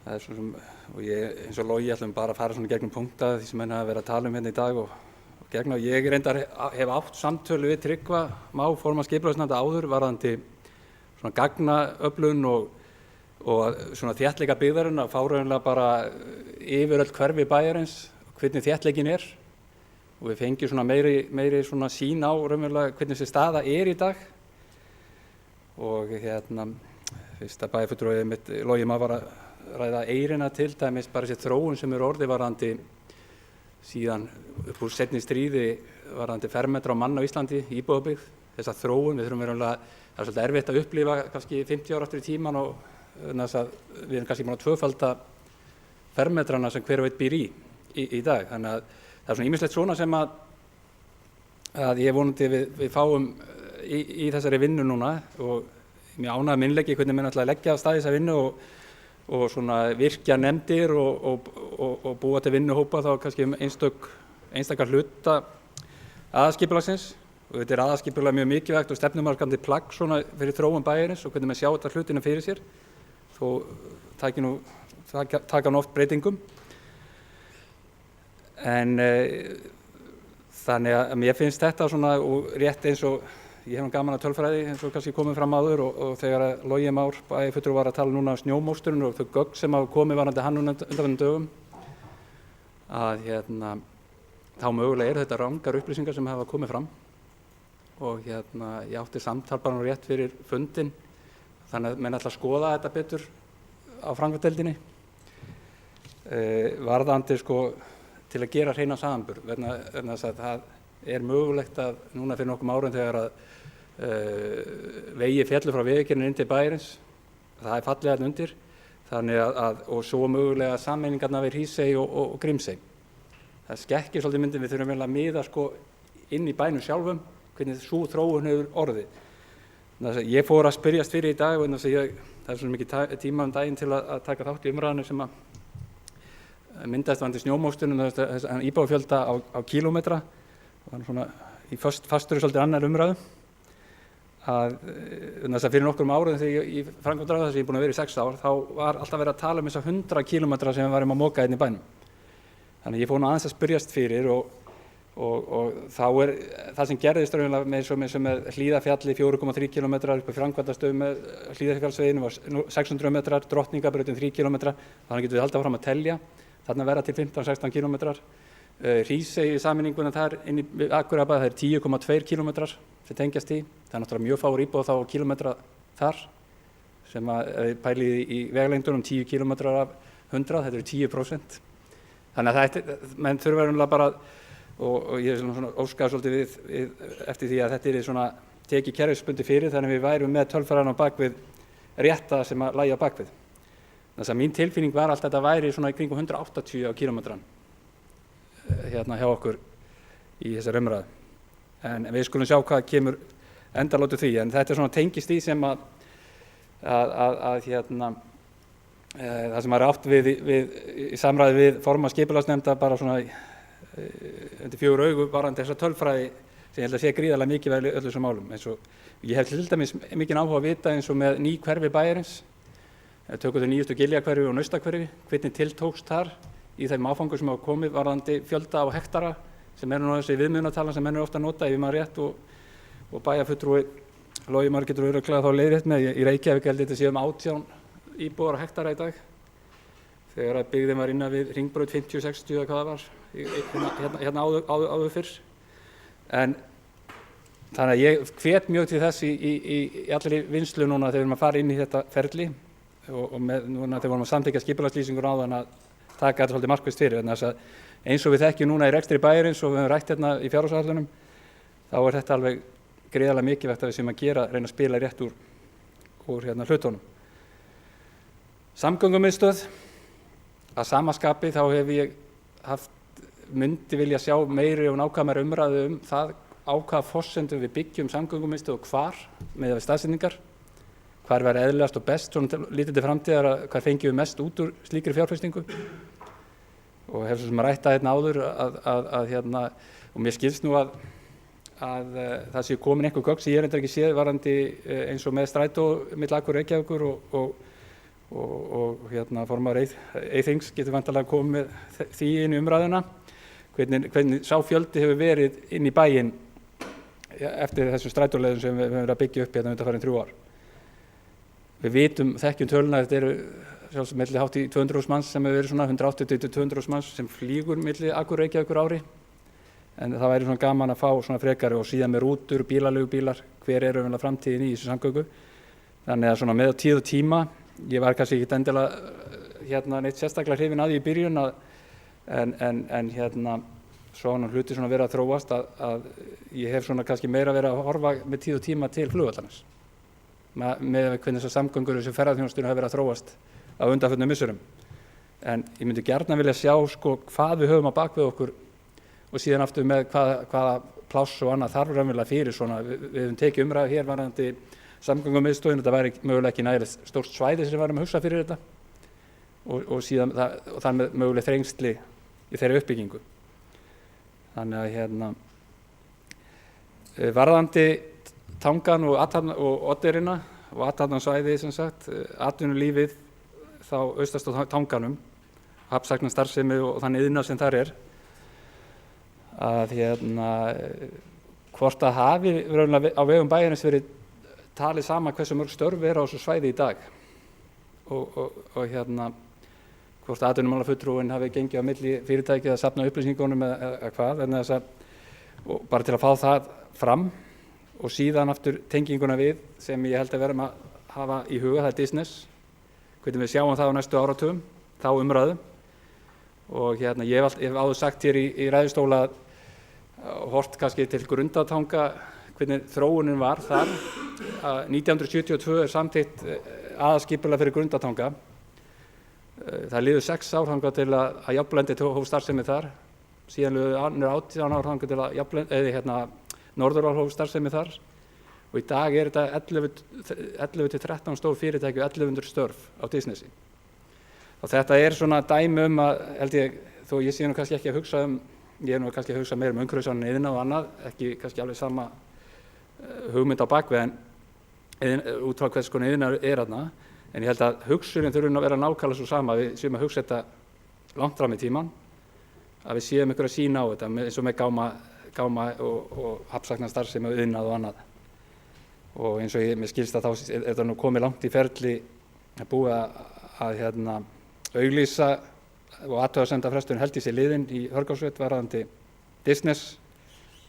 Það er svona sem, og ég eins og Logi ætlum bara að fara svona gegnum punkta því sem menn hafa verið að tala hérna í dag og gegna. Ég reyndar hef átt samtölu við Tryggva Má, formann skipulagsnefndar áður varðandi svona gagnaöflun og svona þéttleika byggðarinn að fá raunlega bara yfir öll hverfi bæjarins hvernig þéttleikin er. Og við fengjum svona meiri svona sýn á raunverulega hvernig þessi staða er í dag. Og fyrst að bæjarfulltrúi mitt Logi Má var að ræða eyrina til dæmis bara þessi þróun sem orðið varðandi síðan upp úr seinni stríði varðandi fermetra á mann á Íslandi, íbúðabyggð. Þessa þróun, við þurfum verulega, það er svolítið erfitt að upplifa kannski 50 ára aftur í tíman og þess að við erum kannski búin að tvöfalda fermetrana sem hver og einn býr í dag. Þannig að það er svona ýmislegt svona sem að ég vonandi við fáum í þessari vinnu núna og mér ánægði minnleiki hvernig menn ætla að leggja af stað þessa vinnu og svona virkja nefndir og búa til vinnuhópa þá kannski einstakar hluta aðalskipulagsins og þetta er aðalskipulag mjög mikilvægt og stefnumarkandi plagg svona fyrir þróun bæjarins og hvernig menn sjá þetta hlutina fyrir sér þó taka nú oft breytingum. En þannig að mér finnst þetta svona og rétt eins og ég hef gaman að tölfræði eins og kannski komið fram áður og þegar Logi Már bæjarfulltrúi var að tala núna um snjómóksturinn og þau gögn sem hafa komið varðandi hann undanfarna dögum að þá mögulega eru þetta rangar upplýsingar sem hafa komið fram og ég átti samtal bara rétt fyrir fundinn þannig að menn ætla að skoða þetta betur á framkvæmdadeildinni varðandi til að gera hreina samanburð vegna þess að það er mögulegt að núna fyrir nokkrum árum þegar að vegi féllu frá vegagerðinni inn til bæjarins, það er fallið þarna undir, þannig að og svo mögulega sameiningarnar við Hrísey og Grímsey. Það skekkir svolítið myndin, við þurfum vel að miða inn í bænum sjálfum hvernig sú þróun hefur orðið. Þannig að ég fór að spyrjast fyrir í dag og það er svo mikið tíma daginn til að taka þátt í umræðinu sem að myndaðist varðandi snjómóksturinn og íbúafjölda á kílómetra og þannig svona í fastur svolítið annar umræðu að fyrir nokkrum árum þegar ég í framkvæmdaráði þar sem ég er búin að vera í 6 ár þá var alltaf verið að tala þessa 100 kílómetra sem við varum að moka í bænum. Þannig að ég fór nú aðeins að spyrjast fyrir og þá er það sem gerðist raunverulega með Hlíðarfjalli 4,3 kílómetrar upp á framkvæmdastöð með Hlíðarfjallsveginum var 600 metrar, Drottningarbrautin 3 kílómetra, þannig getum við haldið áfram að telja. Þarna verða til 15-16 kílómetrar. Hrísey í sameininguna þar inn í Akureyrarbæ, það er 10,2 kílómetrar sem tengjast í. Það er náttúrulega mjög fáir íbúar þá á kílómetra þar sem að pælið í veglengdunum 10 kílómetrar af 100, þetta eru 10%. Þannig að menn þurfa raunverulega bara, og ég svona óskaði svolítið eftir því að þetta er svona tekið kerfisbundi fyrir þannig að við værum með tölfræðina á bakvið rétta sem að lægja á bakvið. Þess að mín tilfinning var alltaf að þetta væri svona í kringum 180 á kílómetran hjá okkur í þessari umræðu. En við skulum sjá hvað kemur endalótu því, en þetta er svona tengist í sem að það sem maður átt við í samræði við formann skipulagsnefndar bara svona undir 4 augu varðandi þessa tölfræði sem ég held að sé gríðarlega mikilvæg í öllum þessum málum. Eins og ég hef til dæmis mikinn áhuga að vita eins og með ný hverfi bæjarins, tökum þau nýjustu Giljahverfi og Naustahverfi, hvernig tiltókst þar í þeim áfangum sem hafa komið varðandi fjölda á hektara sem nú þessi viðmiðunartalan sem menn eru ofta að nota ef ég maður rétt og bæjarfulltrúi Logi Már getur örugglega þá leiðrétt með í Reykjavík held ég þetta sé 18 íbúar á hektara í dag þegar að byggðin var innan við Hringbraut 50-60 eða hvað það var hérna áður fyrr. En þannig að ég hvet mjög til þess í allri vinnslu núna þegar við erum að fara inn í þetta ferli og núna þegar við vorum að samþykkja skipulagslýsingur áðan að taka þetta svolítið markvisst fyrir þess að eins og við þekkjum núna í rekstri bæjarins og við höfum rætt hérna í fjárhagsáætlunum þá þetta alveg gríðarlega mikilvægt að við séum að reyna að spila rétt úr hérna hlutunum. Samgöngumiðstöð að sama skapi þá hef ég myndi vilja sjá meiri og nákvæmari umræðu það á hvaða forsendum við byggjum samgöngumiðstöð og hvar með við staðsetningar, hvar verður eðlilegast og best svona lítið til framtíðar hvar fengjum við mest út úr slíkri fjárfestingu og hef svo sem að rætta hérna áður að og mér skilst nú að það sé komin einhver gögn sem ég reyndar ekki séð varðandi eins og með strætó milli Akureyrar og Reykjavíkur og formaður Eyþings getur væntanlega komið með því inn í umræðuna hvernig sá fjöldi hefur verið inn í bæinn eftir þessum strætóleiðum sem við höfum verið að byggja upp hérna undanfarin 3 ár. Við þekkjum töluna þetta eru sjálfsagt milli hátt í 200.000 manns sem hefur verið svona 180-200.000 manns sem flýgur milli Akureyrar og Reykjavíkur ári. En það væri svona gaman að fá svona frekari og síðan með rútur, bílaleigubílar, hver eru raunverulega framtíðin í þessu samgöngu. Þannig að svona með tíð og tíma, ég var kannski ekki endilega neitt sérstaklega hrifinn að því í byrjun en svona hluti svona verið að þróast að ég hef svona kannski meira verið að horfa með tíð og tíma til flugvallarins. Með hvernig þessar samgöngur sem ferðaþjónustunni hafa verið að þróast á undanförnum misserum. En ég myndi gjarnan vilja sjá hvað við höfum á bak við okkur og síðan aftur með hvaða pláss og annað þarf raunverulega fyrir svona. Við höfum tekið umræðu hér varðandi samgöngumiðstöðin, þetta væri mögulega ekki nægilegt stórt svæði sem við varum að hugsa fyrir þetta og síðan þar með möguleg þrengsli í þeirri uppbyggingu. Þannig að varðandi Tangan og Oddeyrina og athafnasvæði sem sagt, atvinnulífið þá austast á Tanganum, hafnsæknastarfsemi og þann iðnað sem þar er að hvort að hafi á vegum bæjarins verið talið sama hversu mörg störf á þessu svæði í dag og hvort atvinnumálafulltrúinn hafi gengið á milli fyrirtæki að safna upplýsingunum eða hvað og bara til að fá það fram og síðan aftur tenginguna við sem ég held að verðum að hafa í huga, það er Disney, hvernig við sjáum það á næstu áratugum, þá umræðu og ég hef áður sagt hér í ræðustóla hort kannski til Grundartanga hvernig þróunin var þar að 1972 samþykkt aðalskipulag fyrir Grundartanga. Það liðu 6 ár þangað til að Jafnblendið hóf starfsemi þar, síðan liðu 18 ár þangað til að Norðurál hóf starfsemi þar og í dag er þetta 11-13 stór fyrirtæki og 1100 störf á Disneysi. Og þetta er svona dæmi að held ég, þó ég sé nú kannski ekki að hugsa ég er nú kannski að hugsa meira umhverfisvænan iðnað og annað, ekki kannski alveg sama hugmynd á bakvið en út frá hvers konar iðnaður er þarna, en ég held að hugsunin þurfi að vera nákvæmlega svo sama, við séum að hugsa þetta langt fram í tímann, að við séum einhverja sýn á þetta eins og með gáma og hafnsæknastarfsemi og iðnað og annað. Og eins og mér skilst að þá er þetta nú komið langt í ferli að búa að auglýsa og athugasemdafresturinn held í sig liðinn í Hörgársveit varðandi Disney,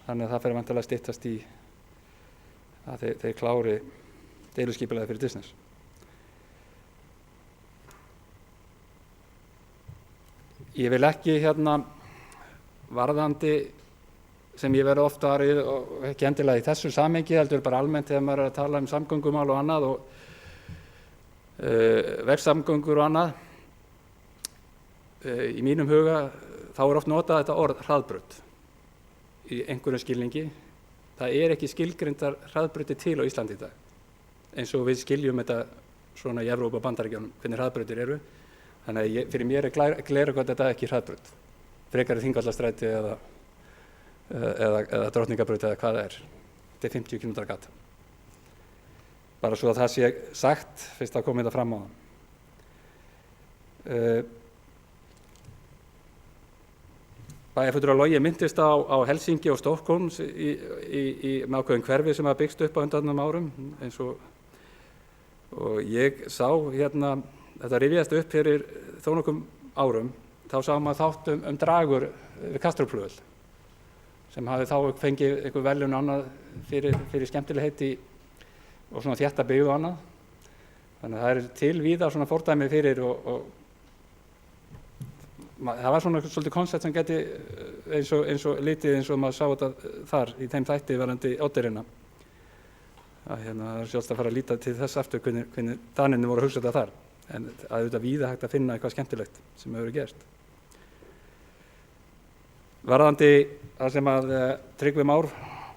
þannig að það fer væntanlega að styttast í að þeir klári deiluskipulagið fyrir Disney. Ég vil ekki varðandi sem ég verið ofta aðrið og ekki endilega í þessu samhengi, heldur bara almennt þegar maður er að tala um samgöngumál og annað og vegsamgöngur og annað. Í mínum huga þá er oft notað þetta orð hraðbraut í einhverjum skilningi. Það er ekki skilgreindar hraðbrautir til á Íslandi í dag eins og við skiljum þetta svona í Evrópu og Bandaríkjunum, hvernig hraðbrautir eru. Þannig að fyrir mér Glerárgöt þetta ekki hraðbraut, frekari Þingvallastræti eða Drottningarbraut eða hvað það er. Þetta er 50 km gata. Bara svo að það sé sagt fyrst að koma þetta fram á það. Bæjarfulltrúi Logi minntist á Helsingi og Stockholm í ákveðin hverfi sem hafa byggst upp á undanfarnum árum og ég sá hérna, þetta rifjaðist upp fyrir þó nokkrum árum, þá sá maður þátt dragur við Kastrup-flugvöll sem hafi þá fengið einhver verðlaun annað fyrir skemmtilegheit og svona þétta byggð og annað. Þannig að það er til víða svona fordæmi fyrir og það var svona svolítið koncept sem geti eins og litið eins og maður sá þetta þar í þeim þætti varðandi Oddeyrina. Það er sjálfsagt að fara að líta til þess aftur hvernig Danirnir voru að hugsa þetta þar. En það er auðvitað víða hægt að finna eitthvað skemmtilegt sem hefur gerst. Varðandi það sem að Tryggvi Már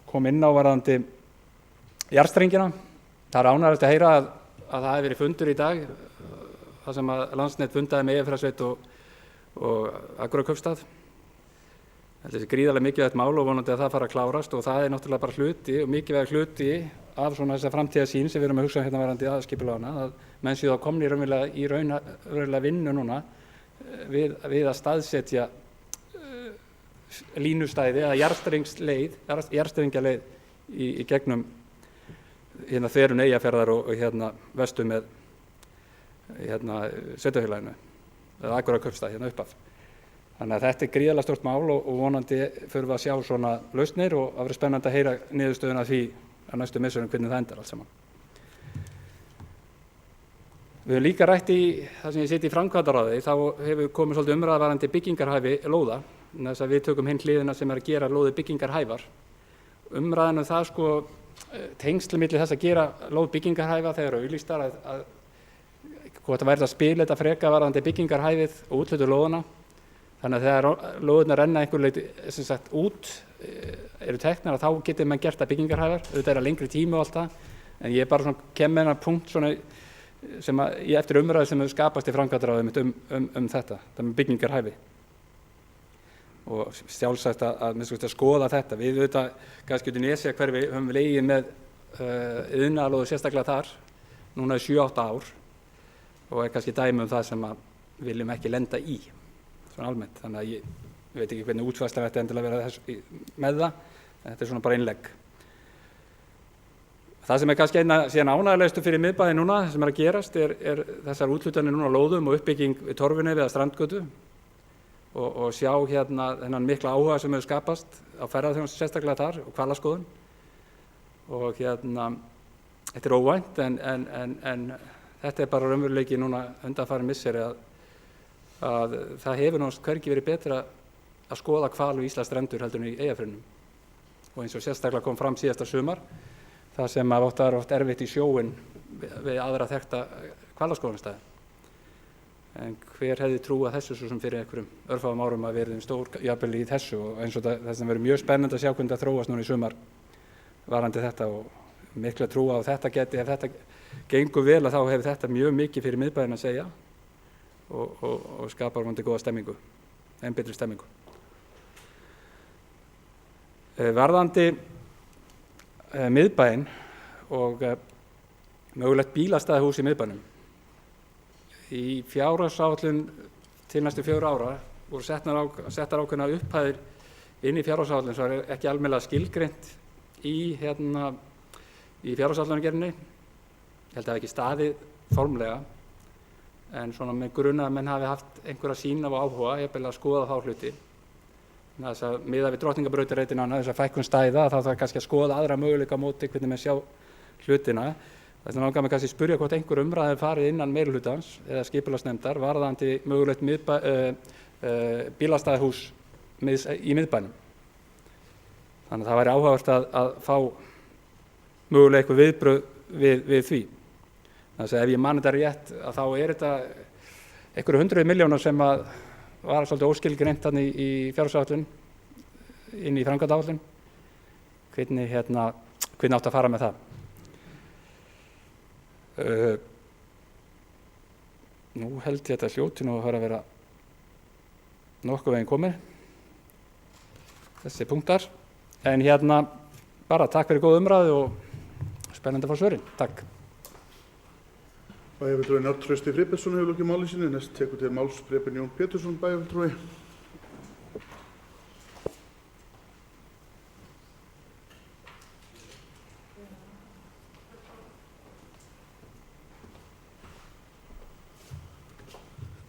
kom inn á varðandi jarðstrengina, það er ánægjulegt að heyra að það hefði verið fundur í dag, það sem að Landsnet fundaði með Eyjafjarðarsveit og Akureyrarkaupstað. Þetta er gríðarlega mikilvægt mál og vonandi að það fara að klárast og það er náttúrulega bara hluti og mikilvæg hluti af svona þessa framtíðarsýn sem við erum að hugsa hérna varðandi aðalskipulagana, að menn séu þá komnir í raunverulega vinnu núna við að staðsetja línustæði eða jarðstrengjaleið í gegnum hérna þverun Eyjafjarðar og hérna vestur með hérna sveitarfélaginu eða Akureyrarkaupstað hérna uppaf. Þannig að þetta er gríðarlega stórt mál og vonandi förum við að sjá svona lausnir og það verður spennandi að heyra niðurstöðuna því að næstu misserum hvernig það endar allt saman. Við höfum líka rætt í það sem ég sit í framkvæmdaráði, þá hefur komið svolítið umræða varðandi byggingarhæfi lóða, þess að við tökum hinn hliðina sem er að gera lóðir byggingarhæfar. Umræðan það tengsl milli þess að gera lóð byggingarhæfa þegar auglýstar að hvort það væri að spila þetta freka varðandi byggingarhæfið og úthlutun lóðana. Þannig að þegar lóðirnar renna einhver leyti sem sagt út, eru teknar, þá getur menn gert það byggingarhæfar, auðvitað er lengri tími og allt það, en ég er bara svona kem með hennar punkt svona sem að ég eftir umræðu sem hefur skapast í framkvæmdaráði mitt þetta með byggingarhæfi. Og sjálfsagt að skoða þetta. Við auðvitað kannski út í Nesjahverfi höfum við legið með iðnaðarlóðir sérstaklega þar, núna í 7-8 ár og er kannski dæmi það sem að við viljum ekki lenda í. Svona almennt, þannig að ég veit ekki hvernig útfærsla þetta endilega vera með það, en þetta er svona bara innlegg. Það sem er kannski síðan ánægjulegustu fyrir miðbæinn núna, sem er að gerast, er þessar úthlutanir núna á lóðum og uppbygging við Torfunni við að Strandgötu og sjá hérna þennan mikla áhuga sem hefur skapast á ferðaþjónustu sérstaklega þar og hvalaskoðun. Og hérna, þetta er óvænt en þetta er bara raunveruleiki núna undanfarin misseri að það hefur náttúrulega hvergi verið betra að skoða hval við Íslandsstrendur heldur en í Eyjafirðinum. Og eins og sérstaklega kom fram síðasta sumar, það sem var oft erfitt í sjóinn við aðra þekkta hvalaskoðunarstaði. En hver hefði trúað þessu svo sem fyrir einhverjum örfáum árum að verðum stór jafnvel í þessu og eins og það sem verður mjög spennandi að sjá hvernig það þróast núna í sumar varðandi þetta og mikla trúa á þetta ef þetta gengur vel að þá hefur þetta mjög mikið fyrir miðbæinn að segja og skapar vonandi góða stemmingu, enn betri stemmingu. Varðandi miðbæinn og mögulegt bílastæðahús í miðbænum. Í fjárhagsáætlun til næstu 4 ára voru settar ákveðnar upphæðir inn í fjárhagsáætlun sem er ekki almennilega skilgreint í fjárhagsáætlunargerðinni. Ég held að það ekki staðið formlega, en svona með grunna að menn hafi haft einhverja sýn af áhuga, jafnvel að skoða þá hluti. Þess að miðað við Drottningarbrautarreitina þess að fækkun stæða, þá þarf kannski að skoða aðra möguleika á móti hvernig menn sjá hlutina. Þess vegna langar mig kannski að spyrja hvort einhver umræða hefur farið innan meirihlutans eða skipulagsnefndar varðandi mögulegt bílastæðahús í miðbænum. Þannig að það væri áhugavert að fá mögulega eitthvað viðbrögð við því. Þannig að ef ég man þetta rétt að þá er þetta einhverju 100 milljónar sem að var svolítið óskilgreint þarna í fjárhagsáætlun inn í framkvæmdaáætlun. Hvernig átti að fara með það? nú held ég að þetta hljóti nú að fara að vera nokkuð veginn komið, þessi punktar. En bara takk fyrir góð umræðu og spennandi að fá svörin. Takk. Bæjarfulltrúi Njáll Trausti Friðbertsson hefur lokið máli sínu. Næst tekur til máls Preben Jón Pétursson, bæjarfulltrúi.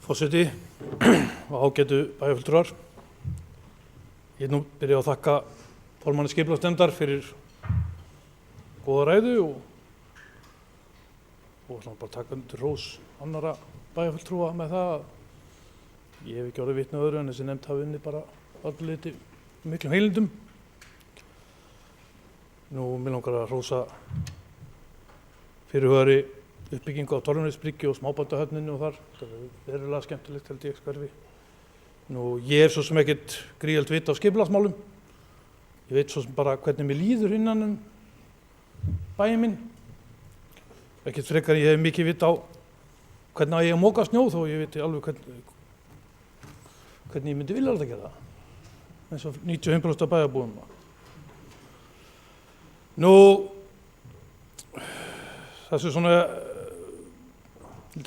Forseti og ágætu bæjarfulltrúar. Ég nú byrja að þakka formanni skipulagsnefndar fyrir góða ræðu og ætla bara að taka undir hrós annara bæjarfulltrúa með það að ég hef ekki orðið vitni öðru en þessi nefnd hafi unnið bara allir miklum heilindum. Nú mig langar að hrósa fyrirhugari uppbyggingu á Torfanesbryggju og smábátahöfninni og þar. Það er verulega skemmtilegt held ég hverfi. Nú ég svo sem ekkert gríðalt vit á skipulagsmálum. Ég veit svo sem bara hvernig mér líður innan bæinn minn. Ekkert frekar ég hef mikið vit á hvernig ég móka snjó þó ég veit alveg hvernig ég myndi vilja alltaf gera það. Eins og 95% af bæjarbúum. Nú, það sem svona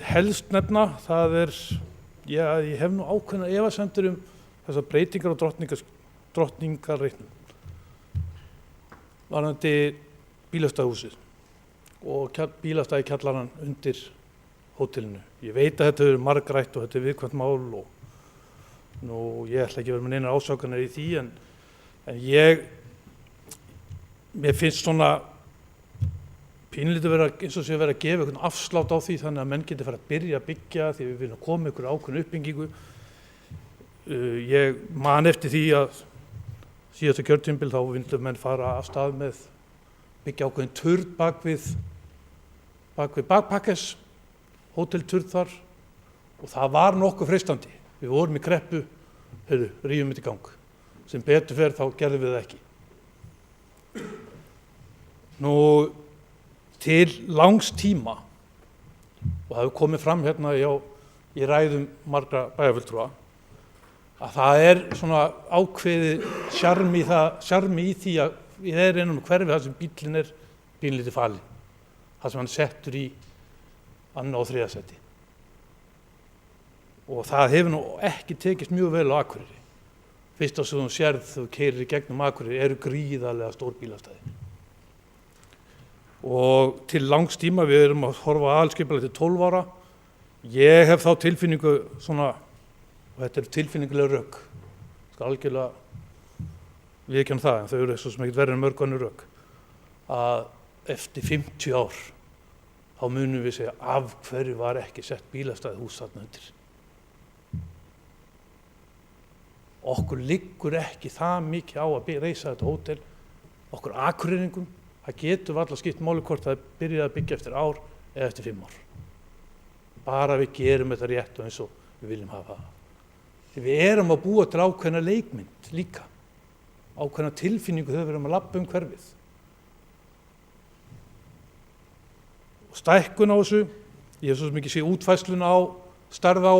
helst nefna, það ég hef nú ákveðna efasemdir þessar breytingar á drottningarreitnum. Varðandi bílastæðahúsið og bílastæði kjallarann undir hótelinu. Ég veit að þetta hefur margrætt og þetta viðkvæmt mál og nú ég ætla ekki að vera með neinar ásakanir í því en mér finnst svona pínlítið vera eins og sé vera að gefa einhvern afslátt á því þannig að menn geti fara að byrja að byggja því við viljum koma ykkur ákveðna uppbyggingu. Ég man eftir því að síðasta kjörtímabil þá vildu menn fara af stað með byggja ákveðin turn bak við Bakpakkes, hótelturn þar og það var nokkuð freistandi. Við vorum í kreppu, rífum þetta í gang. Sem betur fer þá gerðum við það ekki. Nú til langs tíma og það hefur komið fram hérna í ræðum margra bæjarfulltrúa að það svona ákveðið sjarmi í því að við einum hverfi þar sem bíllinn pínlítið falinn. Það sem hann settur í annað og þriðja sæti. Og það hefur nú ekki tekist mjög vel á Akureyri. Fyrst sem þú sérð þegar þú keyrir í gegnum Akureyri eru gríðarlega stór bílastæði. Og til langs tíma við erum að horfa aðalskipulag til 12 ára. Ég hef þá tilfinningu svona, og þetta tilfinningulega rök. Skal algjörlega viðurkenna það, en þau eru svo sem ekkert verið en mörg önnur rök. Að eftir 50 ár þá munum við segja af hverju var ekki sett bílastæðahús þarna undir. Okkur liggur ekki það mikið á að reisa þetta hótel, okkur Akureyringum, það getur varla skipt máli hvort það byrjaði að byggja eftir ár eða eftir 5 ár. Bara við gerum þetta rétt og eins og við viljum hafa það. Því við erum að búa til ákveðna leikmynd líka, ákveðna tilfinningu þegar við erum að labba hverfið. Stækkun á þessu, ég hef svo mikið séð útfærsluna á stærð á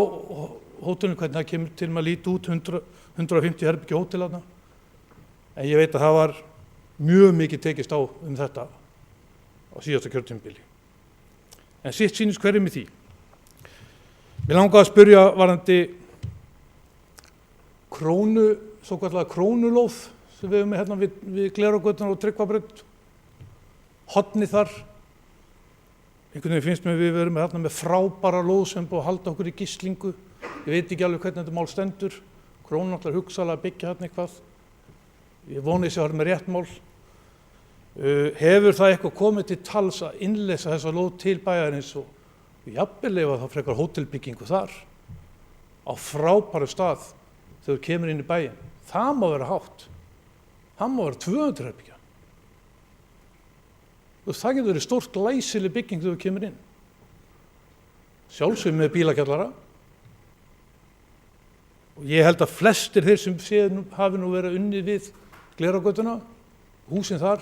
hótelinu, hvernig það kemur til með að líta út 150 herbergja hótel þarna. En ég veit að það var mjög mikið tekist á þetta á síðasta kjörtímabili. En sitt sýnist hverjum í því. Mér langaði að spyrja varðandi svokallaða krónulóð sem við hefum með hérna við Glerárgötuna og Tryggvabraut, hornið þar. Einhvern veginn finnst mér við verum hérna með frábæra lóð sem búið að halda okkur í gíslingu. Ég veit ekki alveg hvernig þetta mál stendur. Krónan ætlar hugsanlega að byggja hérna eitthvað. Ég vona þess að það er með rétt mál. Hefur það eitthvað komið til tals að innleysa þessa lóð til bæjarins og jafnvel ef það frekar hótelbyggingu þar á frábæru stað þegar þú kemur inn í bæinn. Það má vera hátt. Það má vera 200 herbergja. Það getur verið stórt glæsileg bygging þegar þú kemur inn. Sjálfsögum með bílakjallara. Og ég held að flestir þeir sem hafi nú verið unnið við Glerárgötuna, húsin þar,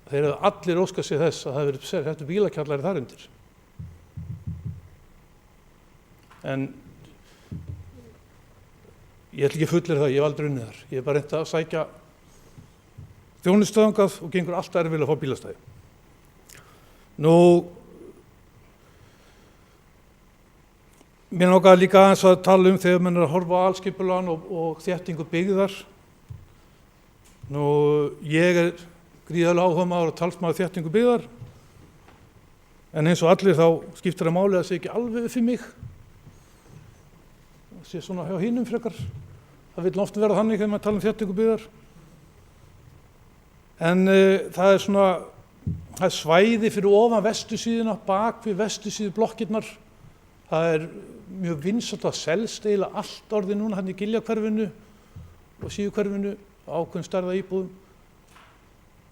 þeir hefðu allir óskað sér þess að það hefði verið settur bílakjallari þar undir. en ég ætla ekki að fullyrða það, ég hef aldrei unnið þar. Ég hef bara reynt að sækja þjónustu þangað og gengur alltaf erfiðlega að fá bílastæði. Mér langaði líka aðeins að tala þegar menn að horfa á alskipulag og þéttingu byggðar. Ég gríðarlega áhugamaður og talsmaður þéttingu byggðar, en eins og allir þá skiptir það máli að segja ekki alveg fyrir mig. Það sé svona hjá hinum frekar. Það vill oft vera þannig þegar maður tala þéttingu byggðar. En það er svæði fyrir ofan vestursíðuna, bak við vestursíðu blokkirnar. Það er mjög vinsælt að selst eiginlega allt orðið núna hann í Giljahverfinu og Síðuhverfinu, ákveðin stærða íbúðum.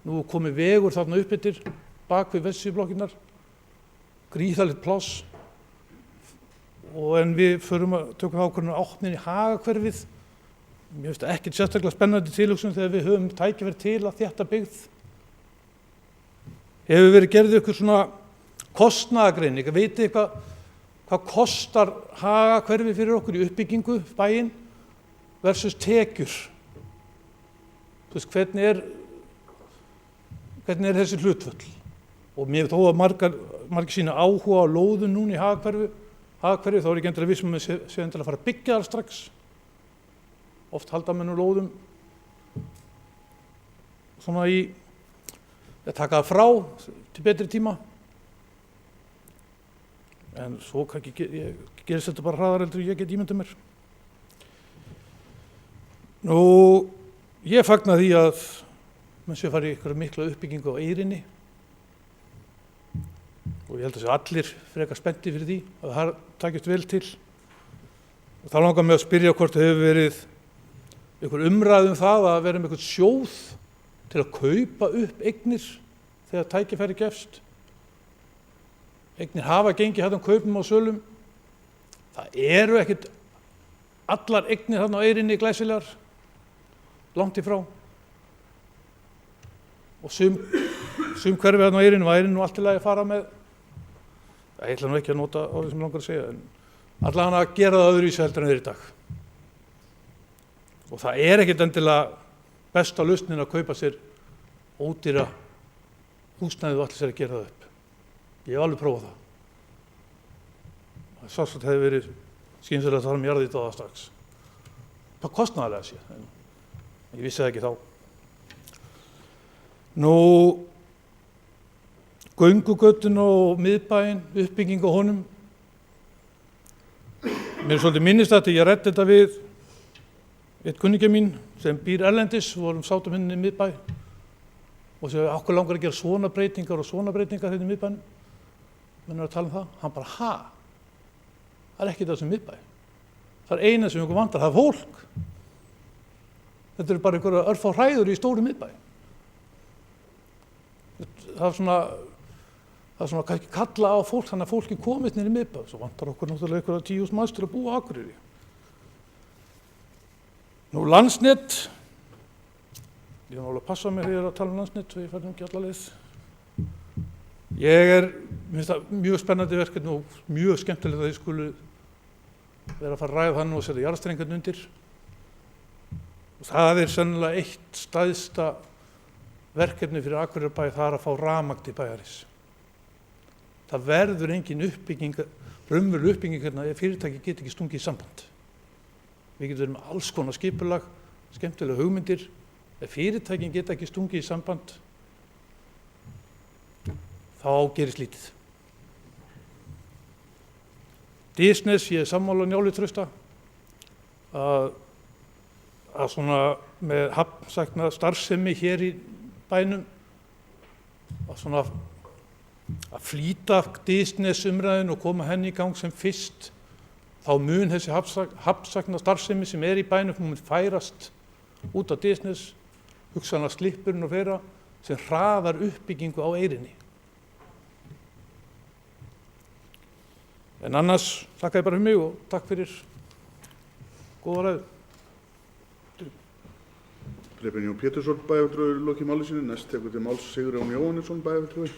Nú er komið vegur þarna upp eftir, bak við vestursíðu blokkirnar, gríðarlegt pláss. En við tökum ákvörðun ákveðin í Hagahverfið. Mér finnst það ekkert sérstaklega spennandi tilhugsun þegar við höfum tækifæri til að þétta byggð. Hefur verið gerð ykkur svona kostnaðargreining, vitið hvað kostar Hagahverfi fyrir okkur í uppbyggingu, bæinn, versus tekjur. Þú veist, hvernig er þessi hlutföll? Og mér þó að margir sína áhuga á lóðum núna í Hagahverfi, þá er ég ekki endilega viss að sé endilega að fara að byggja þar strax. Oft halda menn lóðum svona í að taka það frá til betri tíma. En svo gerist þetta bara hraðar heldur en ég get ímyndað mér. Ég fagna því að menn sé fara í einhverja mikla uppbyggingu á Eyrinni. Og ég held að sé allir frekar spennti fyrir því að það takist vel til. Og þá langar mig að spyrja hvort það hefur verið einhver umræða það að vera með einhvern sjóð til að kaupa upp eignir þegar tækifæri gefst. Eignir hafa gengið hérna kaupum og sölum. Það eru ekkert allar eignir hérna á Eyrinni glæsilegar, langt í frá. Og sum hverfi hérna á Eyrinni væri nú allt í lagi að fara með, ég ætla nú ekki að nota orðið sem langar að segja, en allavega að gera það öðruvísi heldur en þeir í dag. Og það er ekkert endilega besta lausnin að kaupa sér ódýra húsnæði og allir sér að gera það upp. Ég hef alveg prófað það. Það sást hefði verið skynsamlega að tala um jarðhita það strax. Það kostnaðarlega sé, en ég vissi það ekki þá. Göngugötun og miðbæinn, uppbygging á honum. Mér er svolítið minnist ég ræddi þetta við einn kunningja mín sem býr erlendis, sátum henni í miðbæ og segja, okkur langar að gera svona breytingar og svona breytingar hérna í miðbænum. Menn að tala um það, hann bara, það er ekki það sem miðbæ. Það er eina sem ykkur vantar, það er fólk. Þetta eru bara einhverja örfá hræður í stóru miðbæ. Það er svona kannski kalla á fólk, þannig að fólki komist niður í miðbæ. Svo vantar okkur náttúrulega einhverja 10.000 manns til að búa á Akureyri. Landsnet, ég var alveg að passa mig þegar ég er að tala um Landsnet, svo ég fær ekki alla leið. Mér finnst það mjög spennandi verkefni og mjög skemmtilegt að þið skulu vera að fara að ræða það nú og setja jarðstrengarnir undir. Og það er sennilega eitt stærsta verkefni fyrir Akureyrarbæ, það er að fá rafmagn til bæjarins. Það verður engin uppbygging, raunveruleg uppbygging hérna ef fyrirtæki get ekki stungið í samband. Við getum verið með alls konar skipulag, skemmtilega hugmyndir. Ef fyrirtækin geta ekki stungið í samband, þá gerist lítið. Disnes, ég er sammála Njáli Trausta að svona með hafnsækna starfsemi hér í bænum að svona að flýta Disnes umræðin og koma henni í gang sem fyrst, þá mun þessi hafnsækna starfsemi sem er í bænum mun færast út á Disnes, hugsanlega Slippurinn og fleira sem hraðar uppbyggingu á Eyrinni. En annars þakka ég bara fyrir mig og takk fyrir góða ræðu. Preben Jón Pétursson, bæjarfulltrúi, lokið máli sínu. Næst tekur til máls Sigurjón Jóhannesson, bæjarfulltrúi.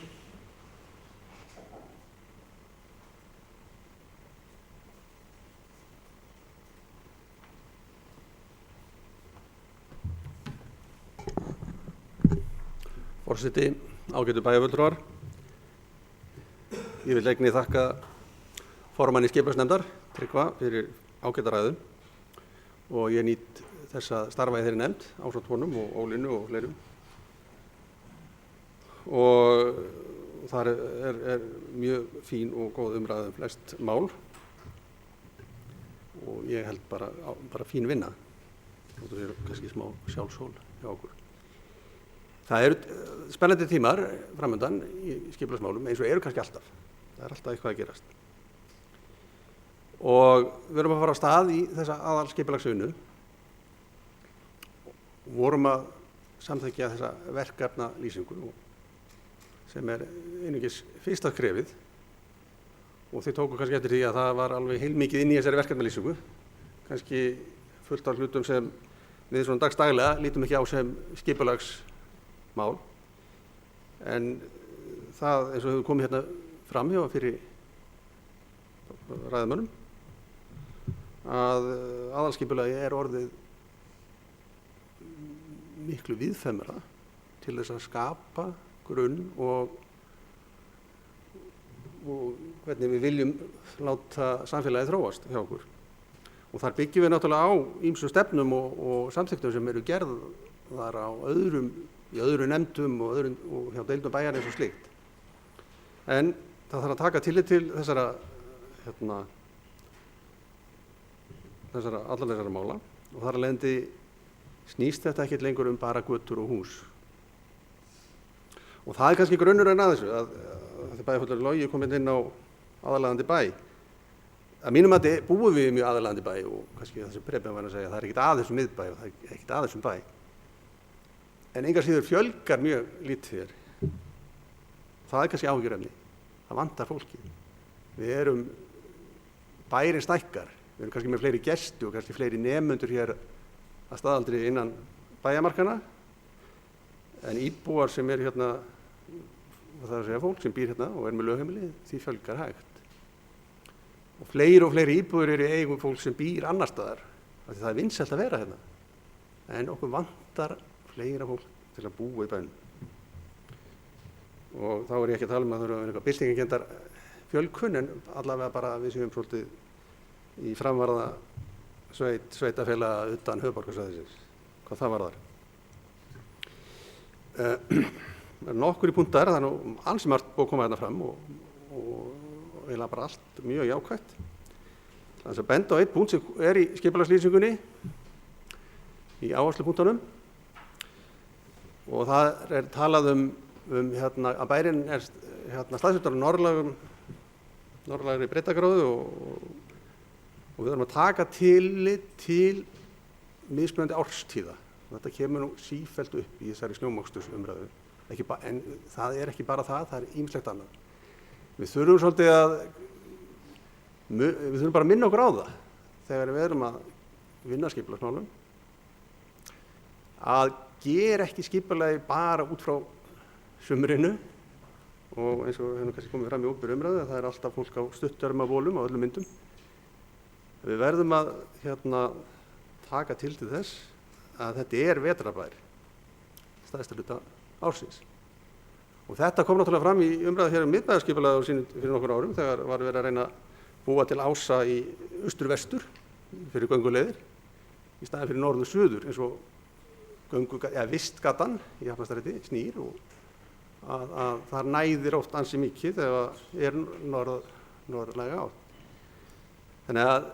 Forseti, ágætu bæjarfulltrúar. Ég vil einnig þakka formanni skipulagsnefndar, Tryggva, fyrir ágæta ræðu og ég nýt þess að starfa í þeirri nefnd ásamt honum og Ólínu og fleirum. Og þar er mjög fín og góð umræða flest mál og ég held bara fín vinna. Það er kannski smá sjálfsól hjá okkur. Það eru spennandi tímar framöndan í skipulagsmálum eins og eru kannski alltaf. Það er alltaf eitthvað að gerast. Og við erum að fara á stað í þessa aðalskipulagsvinnu. Vorum að samþykkja þessa verkefnalýsingu sem er einungis fyrsta skrefið og þið tóku kannski eftir því að það var alveg heilmikið inn í þessari verkefnalýsingu. Kannski fullt af hlutum sem við svona dagsdaglega lítum ekki á sem skipulagsmál en það eins og hefur komið hérna fram hjá fyrir ræðumönnum að aðalskipulagi er orðið miklu víðfeðmara til þess að skapa grunn og hvernig við viljum láta samfélagið þróast hjá okkur. Og þar byggjum við náttúrulega á ýmsum stefnum og samþykktum sem eru gerðar á í öðrum nefndum og hjá deildum bæjarins og slíkt. En það þarf að taka tillit til þessara allar þessara mála og þar af leiðandi snýst þetta ekkert lengur bara götur og hús. Og það er kannski grunnurinn að þessu að þegar bæjarfulltrúi Logi kom inn á aðlaðandi bæ. Að mínum mati búum við mjög aðlaðandi bæ og kannski þessi prebbi var að segja að það er ekkert að þessum miðbæ og það er ekkert að þessum bæ. En engar síður fjölgar mjög lítið hér. Það er kannski áhyggjurefni. Það vantar fólki. Við erum bærin stækkar. Við erum kannski með fleiri gesti og kannski fleiri nemendur hér að staðaldri innan bæjarmarkana. En íbúar sem er hérna, það er að segja fólk sem býr hérna og er með lögheimili, því fjölgar hægt. Og fleiri íbúðir eru í eigum fólk sem býr annar staðar. Það er vinsælt að vera hérna. En okkur vantar fleira fólk til að búa í bænum. Og þá er ég ekki að tala um að það eru eitthvað byltingakenndar fjölkun en allavega bara við séum svolítið í framvarða sveitafélaga utan höfuðborgarsvæðisins. Hvað það varðar. Það eru nokkur í punktar, það er nú ansi margt búið að koma hérna fram og eiginlega bara allt mjög jákvætt. Þannig að benda á einn punkt sem er í skipulagslýsingunni í áherslupunktunum og það er talað að bærinn er staðsettur á norðlægri breiddargráðu og við erum að taka tillit til mismunandi árstíða. Þetta kemur nú sífellt upp í þessari snjómokstursumræðu. En það er ekki bara það er ýmislegt annað. Við þurfum svolítið við þurfum bara að minna okkur á það þegar við erum að vinna skipulagsmálum að gera ekki skipulagi bara út frá sumrinu og eins og hefur kannski komið fram í opinberri umræðu að það er alltaf fólk á stuttarmavolum á öllum myndum. Við verðum að taka til þess að þetta er vetrarbær, stærsta hluta ársins. Og þetta kom náttúrulega fram í umræðu hér miðbæjarskipulagi fyrir nokkur árum þegar var verið að reyna að búa til ása í austur-vestur fyrir gönguleiðir í staðinn fyrir norður-suður eins og vistgatan í Hafnarstræti snýr og að það næðir oft ansi mikið þegar er norðlæga átt. Þannig að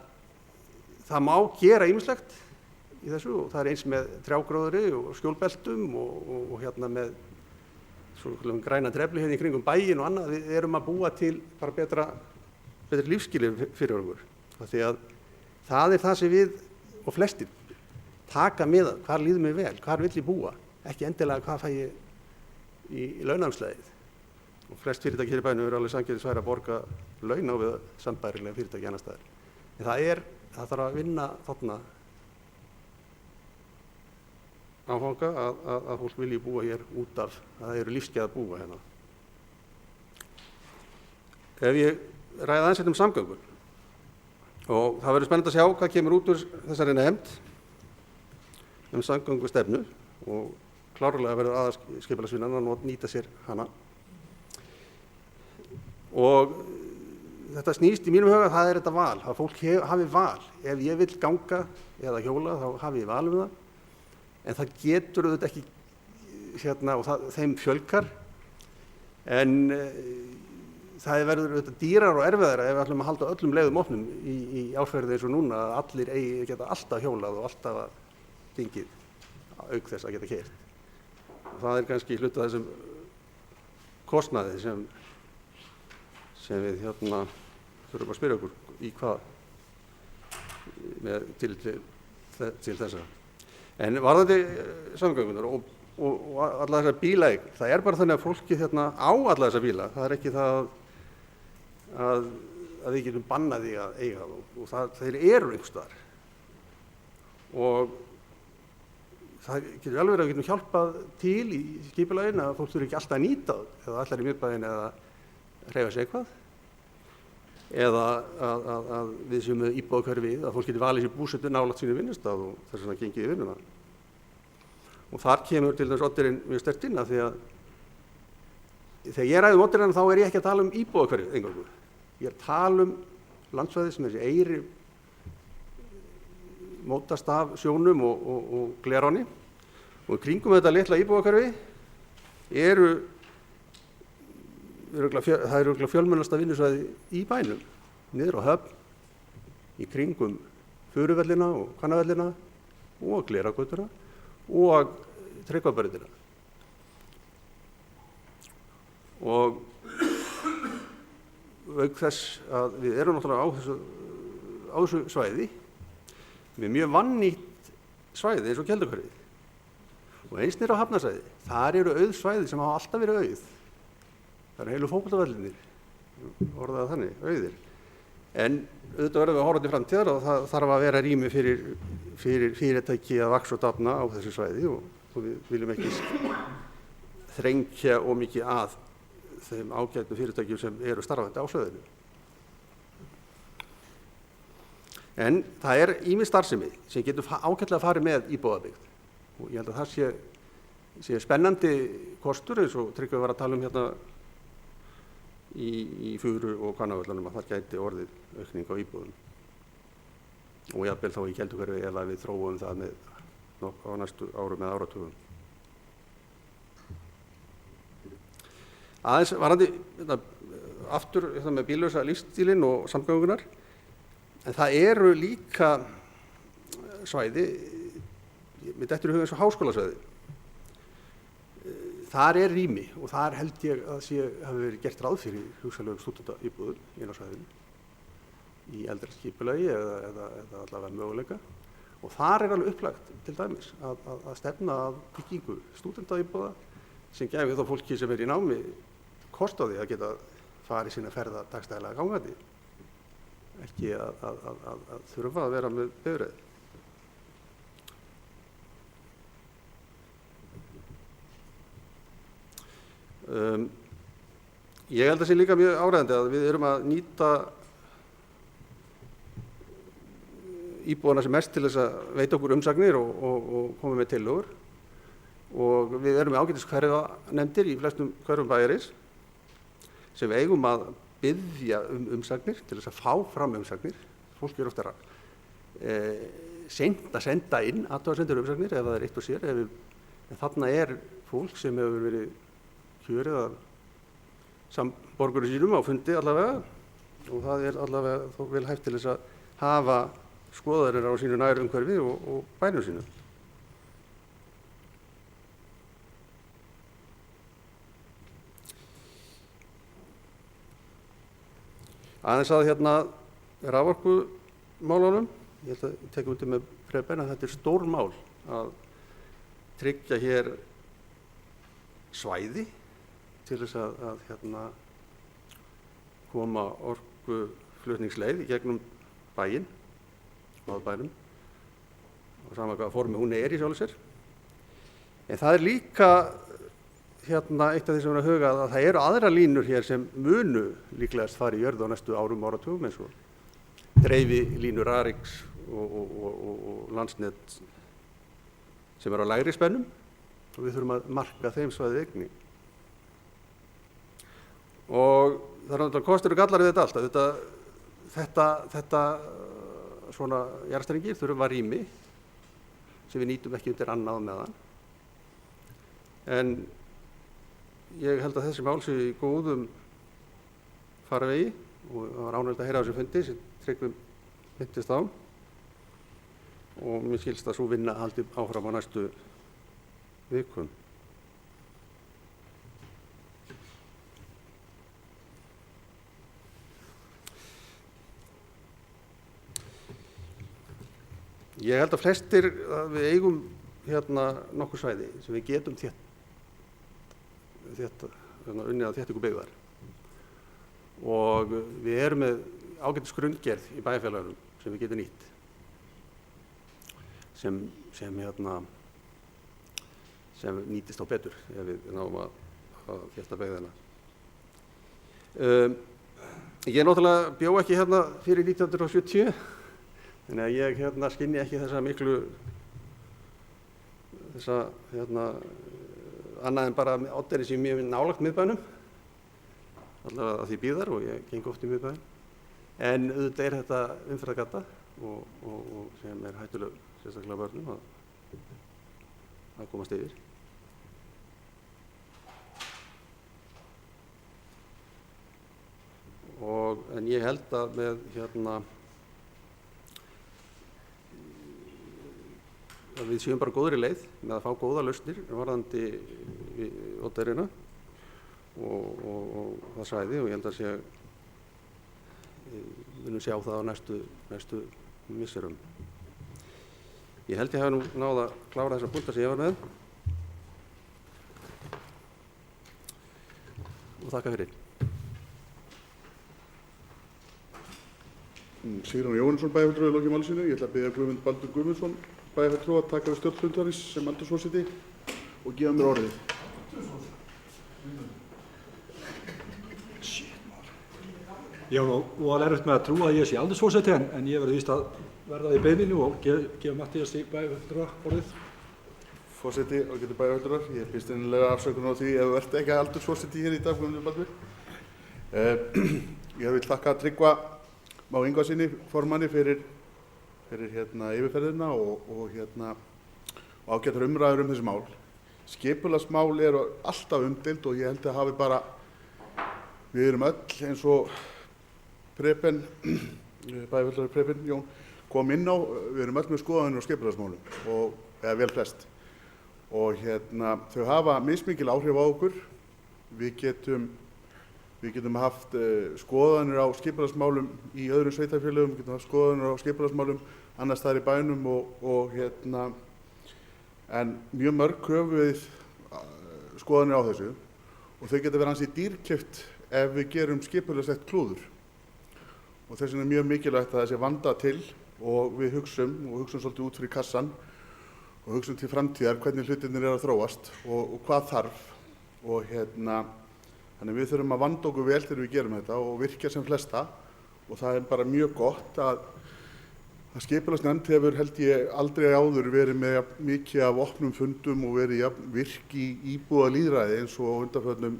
það má gera ýmislegt í þessu og það er eins með trjágróðri og skjólbeltum og hérna með svona græna trefli hérna í kringum bæinn og annað. Við erum að búa til bara betri lífsskilyrði fyrir okkur. Því að það er það sem við og flestir taka með hvar líður mér vel, hvar vill ég búa, ekki endilega hvað fæ ég í launaumslagið. Og flest fyrirtæki hér í bænum eru alveg sanngirðisværi að borga laun á við sambærilega fyrirtæki annars staðar. En það þarf að vinna þarna áfanga að fólk vilji búa hér út af að það eru lífsgæði að búa hérna. Ef ég ræði aðeins samgöngur og það verður spennandi að sjá hvað kemur út úr þessari nefnd samgöngustefnu og klárlega verður aðalskipulagsvinnan að nýta sér hana. Og þetta snýst í mínum huga, það er þetta val, að fólk hafi val. Ef ég vil ganga eða hjóla þá hafi ég val það, en það getur auðvitað ekki og þeim fjölgar, en það verður auðvitað dýrar og erfiðara ef við ætlum að halda öllum leiðum opnum í árferði eins og núna, að allir geta alltaf hjólað og alltaf gengið auk þess að geta keyrt. Og það er kannski hluti af þessum kostnaði sem við þurfum að spyrja okkur í hvað með til þessa. En varðandi samgöngunar og alla þessar bílaeign, það er bara þannig að fólkið á alla þessar bíla, það er ekki það að við getum bannað því að eiga þá, og þeir eru einhvers staðar. Og það getur vel verið að við getum hjálpað til í skipulaginu að fólk þurfi ekki alltaf að nýta það eða allar í miðbæinn eða hreyfa sig eitthvað, eða að við séum með íbúðahverfi, að fólk geti valið sér búsetu nálægt sínu vinnustað og þess vegna gengið í vinnuna. Og þar kemur til þess Odderinn mjög sterkt inn, af því að þegar ég ræði Odderinn þá er ég ekki að tala um íbúðahverfið eingöngu. Ég er að tala um landsvæði sem þessi eyri mótast af sjónum og gleráni, og í kringum þetta litla íbúðahverfi það er örugglega fjölmennasta vinnusvæði í bænum, niður á Höfn, í kringum Furuvellina og Hvannavellina og Gleragötuna og Tryggvabrautina. Og auk þess að við erum náttúrulega á þessu svæði með mjög vannýtt svæði eins og Keldahverfið, og eins niður á Hafnarsvæði, þar eru auð svæði sem hafa alltaf verið auð. Það eru heilu fótboltavellinir, orðað þannig, auðir. En auðvitað verðum við að horfa til framtíðar og það þarf að vera rými fyrir fyrirtæki að vaxa og dafna á þessu svæði, og við viljum ekki þrengja of mikið að þeim ágætu fyrirtækjum sem eru starfandi á svæðinu. En það er ýmis starfsemi sem getur ágætlega að fara með íbúðabyggð, og ég held að það sé spennandi kostur, eins og Tryggvi var að tala um hérna í Furu og Hvannavöllunum, að það gæti orðið aukning á íbúðum, og jafnvel þá í Keldahverfi ef við þróum það á næstu árum eða áratugum. Aðeins varðandi aftur með bíllausa lífstílinn og samgöngunar, en það eru líka svæði, mér dettur í huga eins og háskólasvæði. Þar er rými, og þar held ég að hafi verið gert ráð fyrir hugsanlegum stúdentaíbúðum inn á svæðinu í eldra skipulagi eða allavega möguleika, og þar er alveg upplagt til dæmis að stefna að byggingu stúdentaíbúða sem gefi þá fólki sem er í námi kost á því að geta farið sína ferða dagstæðilega gangandi, ekki að þurfa að vera með bifreið. Ég held að það sé líka mjög áræðandi að við erum að nýta íbúana sem mest til þess að veita okkur umsagnir og koma með tillögur, og við erum með ágætis hverfanefndir í flestum hverfum bæjarins sem við eigum að biðja umsagnir til þess að fá fram umsagnir. Fólk er ofta seint að senda inn athugasemdir umsagnir ef það er eitt og sér, en þarna er fólk sem hefur verið kjörið af samborgurum sínum á fundi allavega, og það er allavega þó vel hægt til þess að hafa skoðanir á sínu nærumhverfi og bænum sínum. Aðeins að hérna raforkumálunum, ég held að tekja undir með Preben að þetta er stór mál að tryggja hér svæði til þess að koma orkuflutningsleið í gegnum bæinn, smáðbænum, og sama hvaða formi hún er í sjálfu sér. En það er líka eitt af því sem er að huga að það eru aðrar línur hér sem munu líklegast fara í jörðu á næstu árum og áratugum, eins og dreifilínur Rariks og Landsnet sem eru á lægri spennum, og við þurfum að marka þeim svæði einnig. Og það er náttúrulega kostur og gallar við þetta allt. Þetta svona jarðstrengir þurfa rými sem við nýtum ekki undir annað meðan. En ég held að þessi mál séu í góðum farvegi og það var ánægjulegt að heyra á þessu fundi sem Tryggvi minntist á. Og mér skilst að sú vinna haldi áfram á næstu vikum. Ég held að flestir að við eigum hérna nokkur svæði sem við getum unnið að þéttingu byggðar. Og við erum með ágætis grunngerð í bæjarfélögunum sem við getum nýtt. Sem nýtist á betur ef við náum að þétta byggðina. Ég náttúrulega bjó ekki hérna fyrir 1970. Þannig að ég skynji ekki þessa miklu, annað en bara Oddeyri sem mjög nálægt miðbænum, allavega að því býðar og ég geng oft í miðbæn. En auðvitað er þetta umferðargata og sem er hættuleg sérstaklega börnum að komast yfir. En ég held að með að við séum bara góðri leið með að fá góða lausnir varðandi Oddeyrina og það svæði og ég held að við munum sjá það á næstu misserum. Ég held ég hafi nú náð að klára þessa punkta sem ég var með og þakka fyrir. Sigurjón Jóhannesson, bæjarfulltrúi, í lokin máli sínu. Ég ætla að biðja Guðmund Baldur Guðmundsson, bæjarfulltrúa, að taka við stjórn fundarins sem andsvarsforseti og gefa mér orðið. Ég hef nú alveg erfitt með að trúa að ég sé aldursforseti en ég verði víst að verða í beiðninu og gefa Matthíasi bæjarfulltrúa orðið. Forseti og getur bæjarfulltrúar, ég býst einlega afsökun á því ef þú ert ekki aldursforseti hér í dag, Guðmundur Baldur. Ég vil þakka Tryggva Má Ingvarssyni, formanni, fyrir yfirferðina og ágætar umræður þessi mál. Skipulagsmál eru alltaf umdeild og ég held að hafi bara, við erum öll eins og Preben, bæjarfulltrúi Preben, Jón, kom inn á, við erum öll með skoðanir á skipulagsmálum, eða vel flest. Og þau hafa mismikil áhrif á okkur. Við getum haft skoðanir á skipulagsmálum í öðrum sveitarfélögum, við getum haft skoðanir á skipulagsmálum annars staðar í bænum en mjög mörg höfum við skoðanir á þessu og þau geta verið ansi dýrkeypt ef við gerum skipulagslegt klúður. Og þess vegna er mjög mikilvægt að þessi vanda til og við hugsum svolítið út fyrir kassan og hugsum til framtíðar hvernig hlutirnir eru að þróast og hvað þarf og þannig við þurfum að vanda okkur vel þegar við gerum þetta og virkja sem flesta og það er bara mjög gott að skipulagsnefnd hefur held ég aldrei áður verið með mikið af opnum fundum og verið virk í íbúalýðræði eins og undanförnum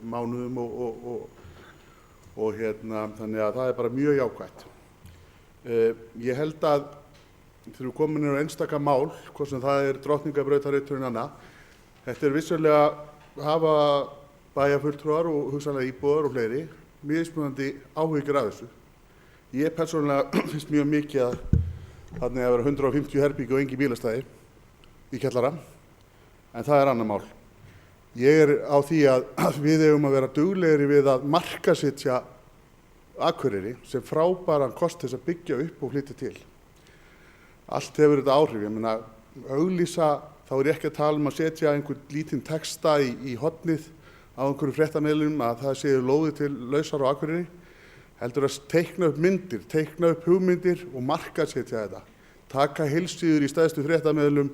mánuðum og þannig að það er bara mjög jákvætt. Ég held að þegar við komin inn á einstaka mál, hvort sem það er Drottningarbrautarreiturinn annað, þetta er vissulega hafa bæjarfulltrúar og hugsanlega íbúar og fleiri mismunandi áhyggjur af þessu. Ég persónulega finnst mjög mikið að þarna að vera 150 herbergi og engin bílastæði í kjallara, en það er annað mál. Ég er á því að við eigum að vera duglegri við að markaðssetja Akureyri sem frábæran kost þess að byggja upp og flytja til. Allt hefur þetta áhrif, ég meina auglýsa, þá er ég ekki að tala að setja einhvern lítinn texta í hornið á einhverju fréttamiðlum að það séu lóðir til lausar á Akureyri, heldur að teikna upp myndir, teikna upp hugmyndir og markaðssetja þetta. Taka heilsíður í stærstu fréttamiðlum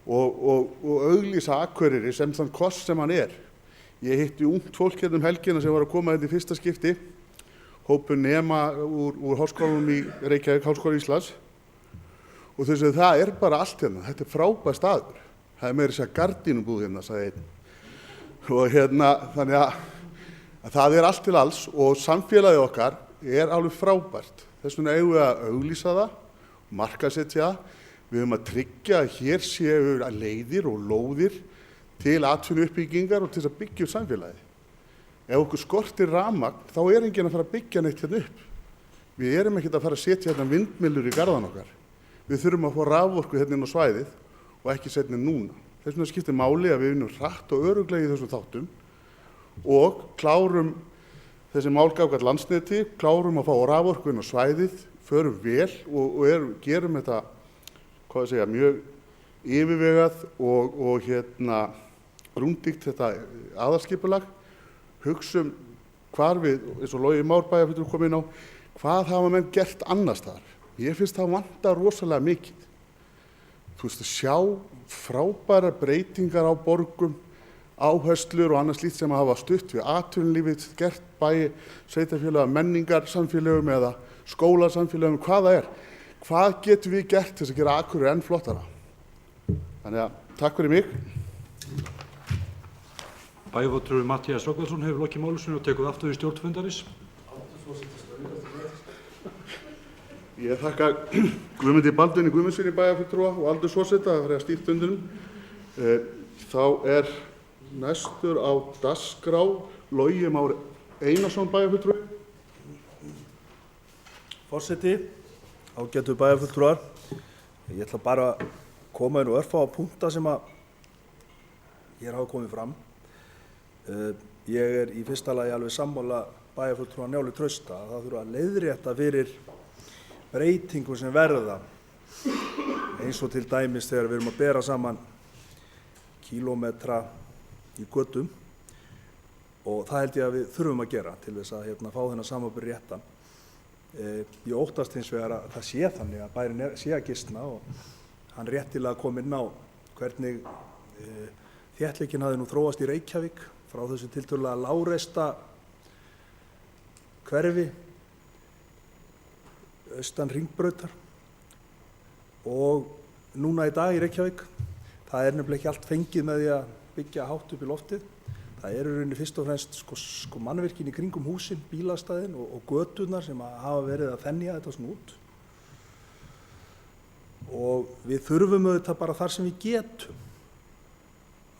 og auglýsa Akureyri sem þann kost sem hann er. Ég hitti ungt fólk helgina sem var að koma í fyrsta skipti, hópur nema úr háskólanum í Reykjavík, Háskóla Íslands, og þau segðu það er bara allt hérna, þetta er frábær staður. Það er meira að segja gardínubúð hérna, sagði einn. Og þannig að það er allt til alls og samfélagið okkar er alveg frábært. Þess vegna eigum við að auglýsa það, markaðssetja það. Við höfum að tryggja að hér séu leiðir og lóðir til atvinnuuppbyggingar og til þess að byggja upp samfélagið. Ef okkur skortir rafmagn, þá er enginn að fara að byggja neitt hérna upp. Við erum ekkert að fara að setja hérna vindmyllur í garðan okkar. Við þurfum að fá raforku hérna inn á svæðið og ekki seinna en núna. Þess vegna skiptir máli að við vinnum hratt og örugglega í þessum þáttum og klárum þessi málgagart Landsneti, klárum að fá raforku inn á svæðið, förum vel og gerum þetta, mjög yfirvegað og rúndýgt þetta aðalskipulag, hugsum hvar við, eins og Logi Már bæjarfulltrúi kom inn á, hvað hafa menn gert annars þar? Ég finnst það vanta rosalega mikið. Þú veist, að sjá frábærar breytingar á borgum, áherslur og annað slíkt sem að hafa stutt við atvinnulífið, gert bæi, sveitarfélaga, menningarsamfélögum eða skólasamfélögum, hvað það er. Hvað getum við gert til að gera Akureyri enn flottara? Þannig að takk fyrir mig. Bæjarfulltrúi Matthías Rögnvaldsson hefur lokið máli sínu og tekur aftur í stjórn fundarins. Ég þakka Guðmundi Baldvini Guðmundssyni bæjarfulltrúa og Aldur Svoseta fyrir að stýrt fundinum. Þá er næstur á dagskrá Logi Már Einarsson bæjarfulltrúi. Forseti, ágætu bæjarfulltrúar. Ég ætla bara að koma inn og örfá punkta sem að hér hafa komið fram. Ég er í fyrsta lagi alveg sammála bæjarfulltrúa Njáli Trausta að það þurfa að leiðrétta fyrir breytingum sem verða, eins og til dæmis þegar við erum að bera saman kílómetra í götum og það held ég að við þurfum að gera til þess að fá þennan samanburð réttan. Ég óttast hins vegar að það sé þannig að bærinn sé að gisna og hann réttilega kom inn á hvernig þéttleikinn hafði nú þróast í Reykjavík frá þessu tiltölulega lágreista hverfi austan Hringbrautar og núna í dag í Reykjavík. Það er nefnilega ekki allt fengið með því að byggja hátt upp í loftið. Það eru rauninni fyrst og fremst mannvirkin í kringum húsin, bílastæðin og göturnar sem hafa verið að þenja þetta svona út. Og við þurfum auðvitað bara þar sem við getum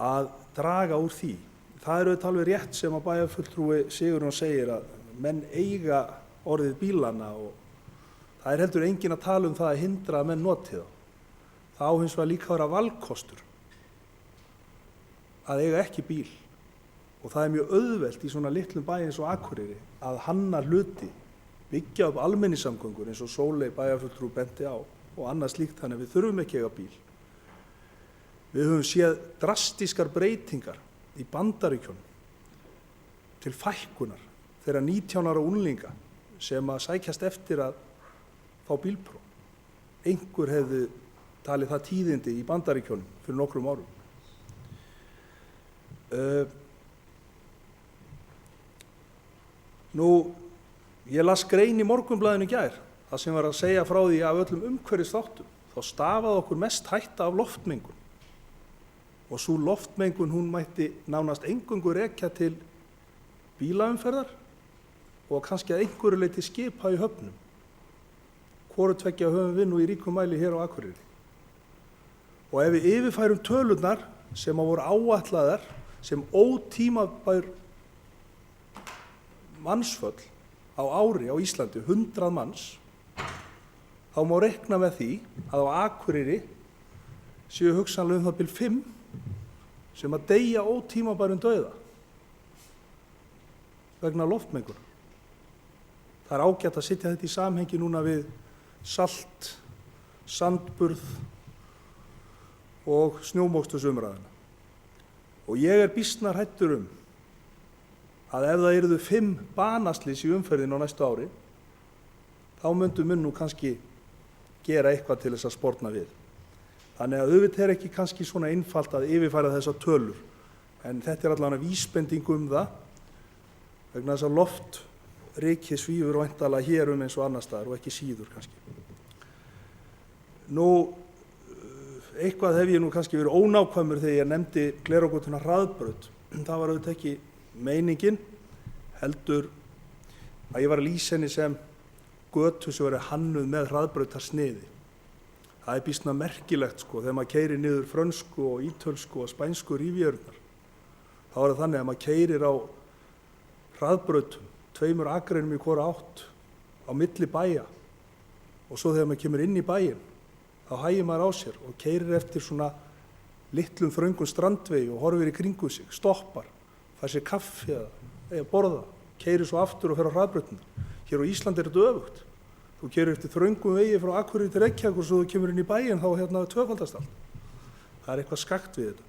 að draga úr því. Það er auðvitað alveg rétt sem að bæjarfulltrúi Sigurjón segir að menn eiga orðið bílana og það er heldur enginn að tala um það að hindra að menn noti þá. Það á hins vegar líka að vera valkostur að eiga ekki bíl. Og það er mjög auðvelt í svona litlum bæ eins og Akureyri að hanna hluti, byggja upp almenningssamgöngur eins og Sóley bæjarfulltrúi benti á og annað slíkt, þannig að við þurfum ekki að eiga bíl. Við höfum séð drastískar breytingar í Bandaríkjunum til fækkunar þeirra 19 ára unglinga sem að sækjast eftir að fá bílpróf. Einhver hefði talið það tíðindi í Bandaríkjunum fyrir nokkrum árum. Ég las grein í Morgunblaðinu í gær, það sem var að segja frá því af öllum umhverfisþáttum, þá stafaði okkur mest hætta af loftmengun. Og sú loftmengun hún mætti nánast eingöngu rekja til bílaumferðar og kannski að einhverju leyti skipa í höfnum. Hvoru tveggja höfum við nú í ríkum mæli hér á Akureyri. Og ef við yfirfærum tölurnar sem að voru áætlaðar sem ótímabær mannsföll á ári á Íslandi, 100 manns, þá má reikna með því að á Akureyri séu hugsanlega það bil 5 sem að deyja ótímabærum dauða vegna loftmengunar. Það er ágætt að setja þetta í samhengi núna við salt, sandburð og snjómokstusumræðuna. Og ég er býsna hræddur að ef það yrðu 5 banaslys í umferðin á næstu ári, þá myndu menn nú kannski gera eitthvað til þess að sporna við. Þannig að auðvitað er ekki kannski svona einfalt að yfirfæra þessar tölur, en þetta er allavega vísbending það, vegna þess að loftrykið svífur væntanlega hér eins og annars staðar og ekki síður kannski. Eitthvað hef ég nú kannski verið ónákvæmur þegar ég nefndi Glerárgötuna hraðbraut. Það var auðvitað ekki meiningin, heldur að ég var að lýsa henni sem götu sem verið hannuð með hraðbrautarsniði. Það er býsna merkilegt sko, þegar maður keyrir niður frönsku og ítölsku og spænsku rívjörnar. Þá er það þannig að maður keyrir á hraðbrautum, 2 akreinum í hvora átt, á milli bæja. Og svo þegar maður kemur inn í bæinn, þá hægir maður á sér og keyrir eftir svona litlum þröngum strandvegi og horfir í kringu sig, stoppar, fær sér kaffi eða borða, keyrir svo aftur og fer á hraðbrautuna. Hér á Íslandi er þetta öfugt. Þú keyrir eftir þröngum vegi frá Akureyri til Reykjavíkur og svo þú kemur inn í bæinn þá hérna tvöfaldast allt. Það er eitthvað skakt við þetta.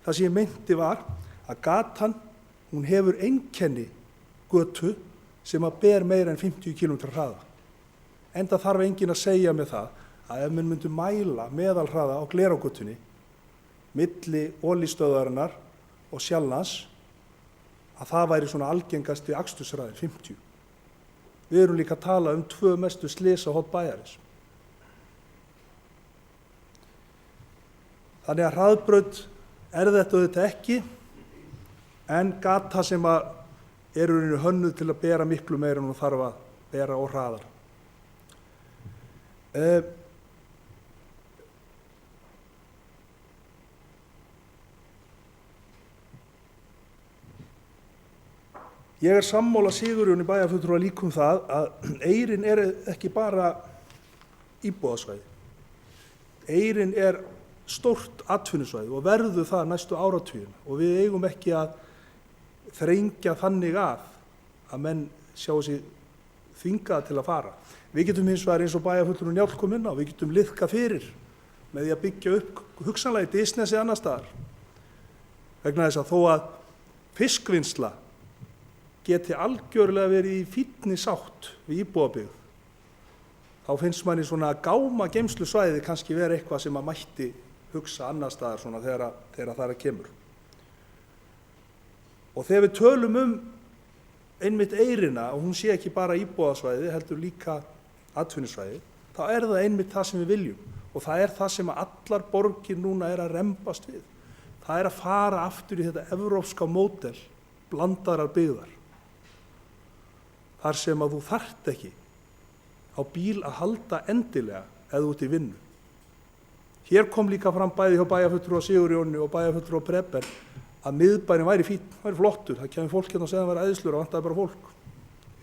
Það sem ég meinti var að gatan, hún hefur einkenni götu sem að ber meira en 50 km hraða. Enda þarf enginn að segja með það að ef menn myndu mæla meðalhraða á Glerárgötunni milli Olístöðvarinnar og Sjallands að það væri svona algengasti akstursraðin 50. Við erum líka að tala 2 mestu slysahot bæjarins. Þannig að hraðbraut er þetta auðvitað ekki, en gata sem eru hönnuð til að bera miklu meira en hún þarf að bera og hraðar. Ég er sammála Sigurjóni bæjarfulltrúa líka það að Eyrin er ekki bara íbúðasvæði. Eyrin er stórt atvinnusvæði og verður það næstu áratugina og við eigum ekki að þrengja þannig að menn sjá sig þvingaða til að fara. Við getum hins vegar eins og bæjarfulltrúi Njáll kom inn á, við getum liðkað fyrir með því að byggja upp hugsanlega í Disneysi annars staðar. Vegna þess að þó að fiskvinnsla geti algjörlega verið í fínni sátt við íbúðabyggð, þá finnst manni svona að gáma geymslusvæði kannski vera eitthvað sem að mætti hugsa annars staðar svona þegar það kemur. Og þegar við tölum einmitt Eyrina og hún sé ekki bara íbúðasvæði, heldur líka atvinnusvæði, þá er það einmitt það sem við viljum og það er það sem allar borgir núna er að rembast við. Það er að fara aftur í þetta evrópska módel blandaðrar byggðar. Þar sem að þú þarft ekki á bíl að halda endilega ef þú ert í vinnu. Hér kom líka fram bæði hjá bæjarfulltrúa Sigurjóni og bæjarfulltrúa Preben að miðbærinn væri fínn, væri flottur, það kemur fólk hérna og segja að það væri æðislur og vantaði bara fólk.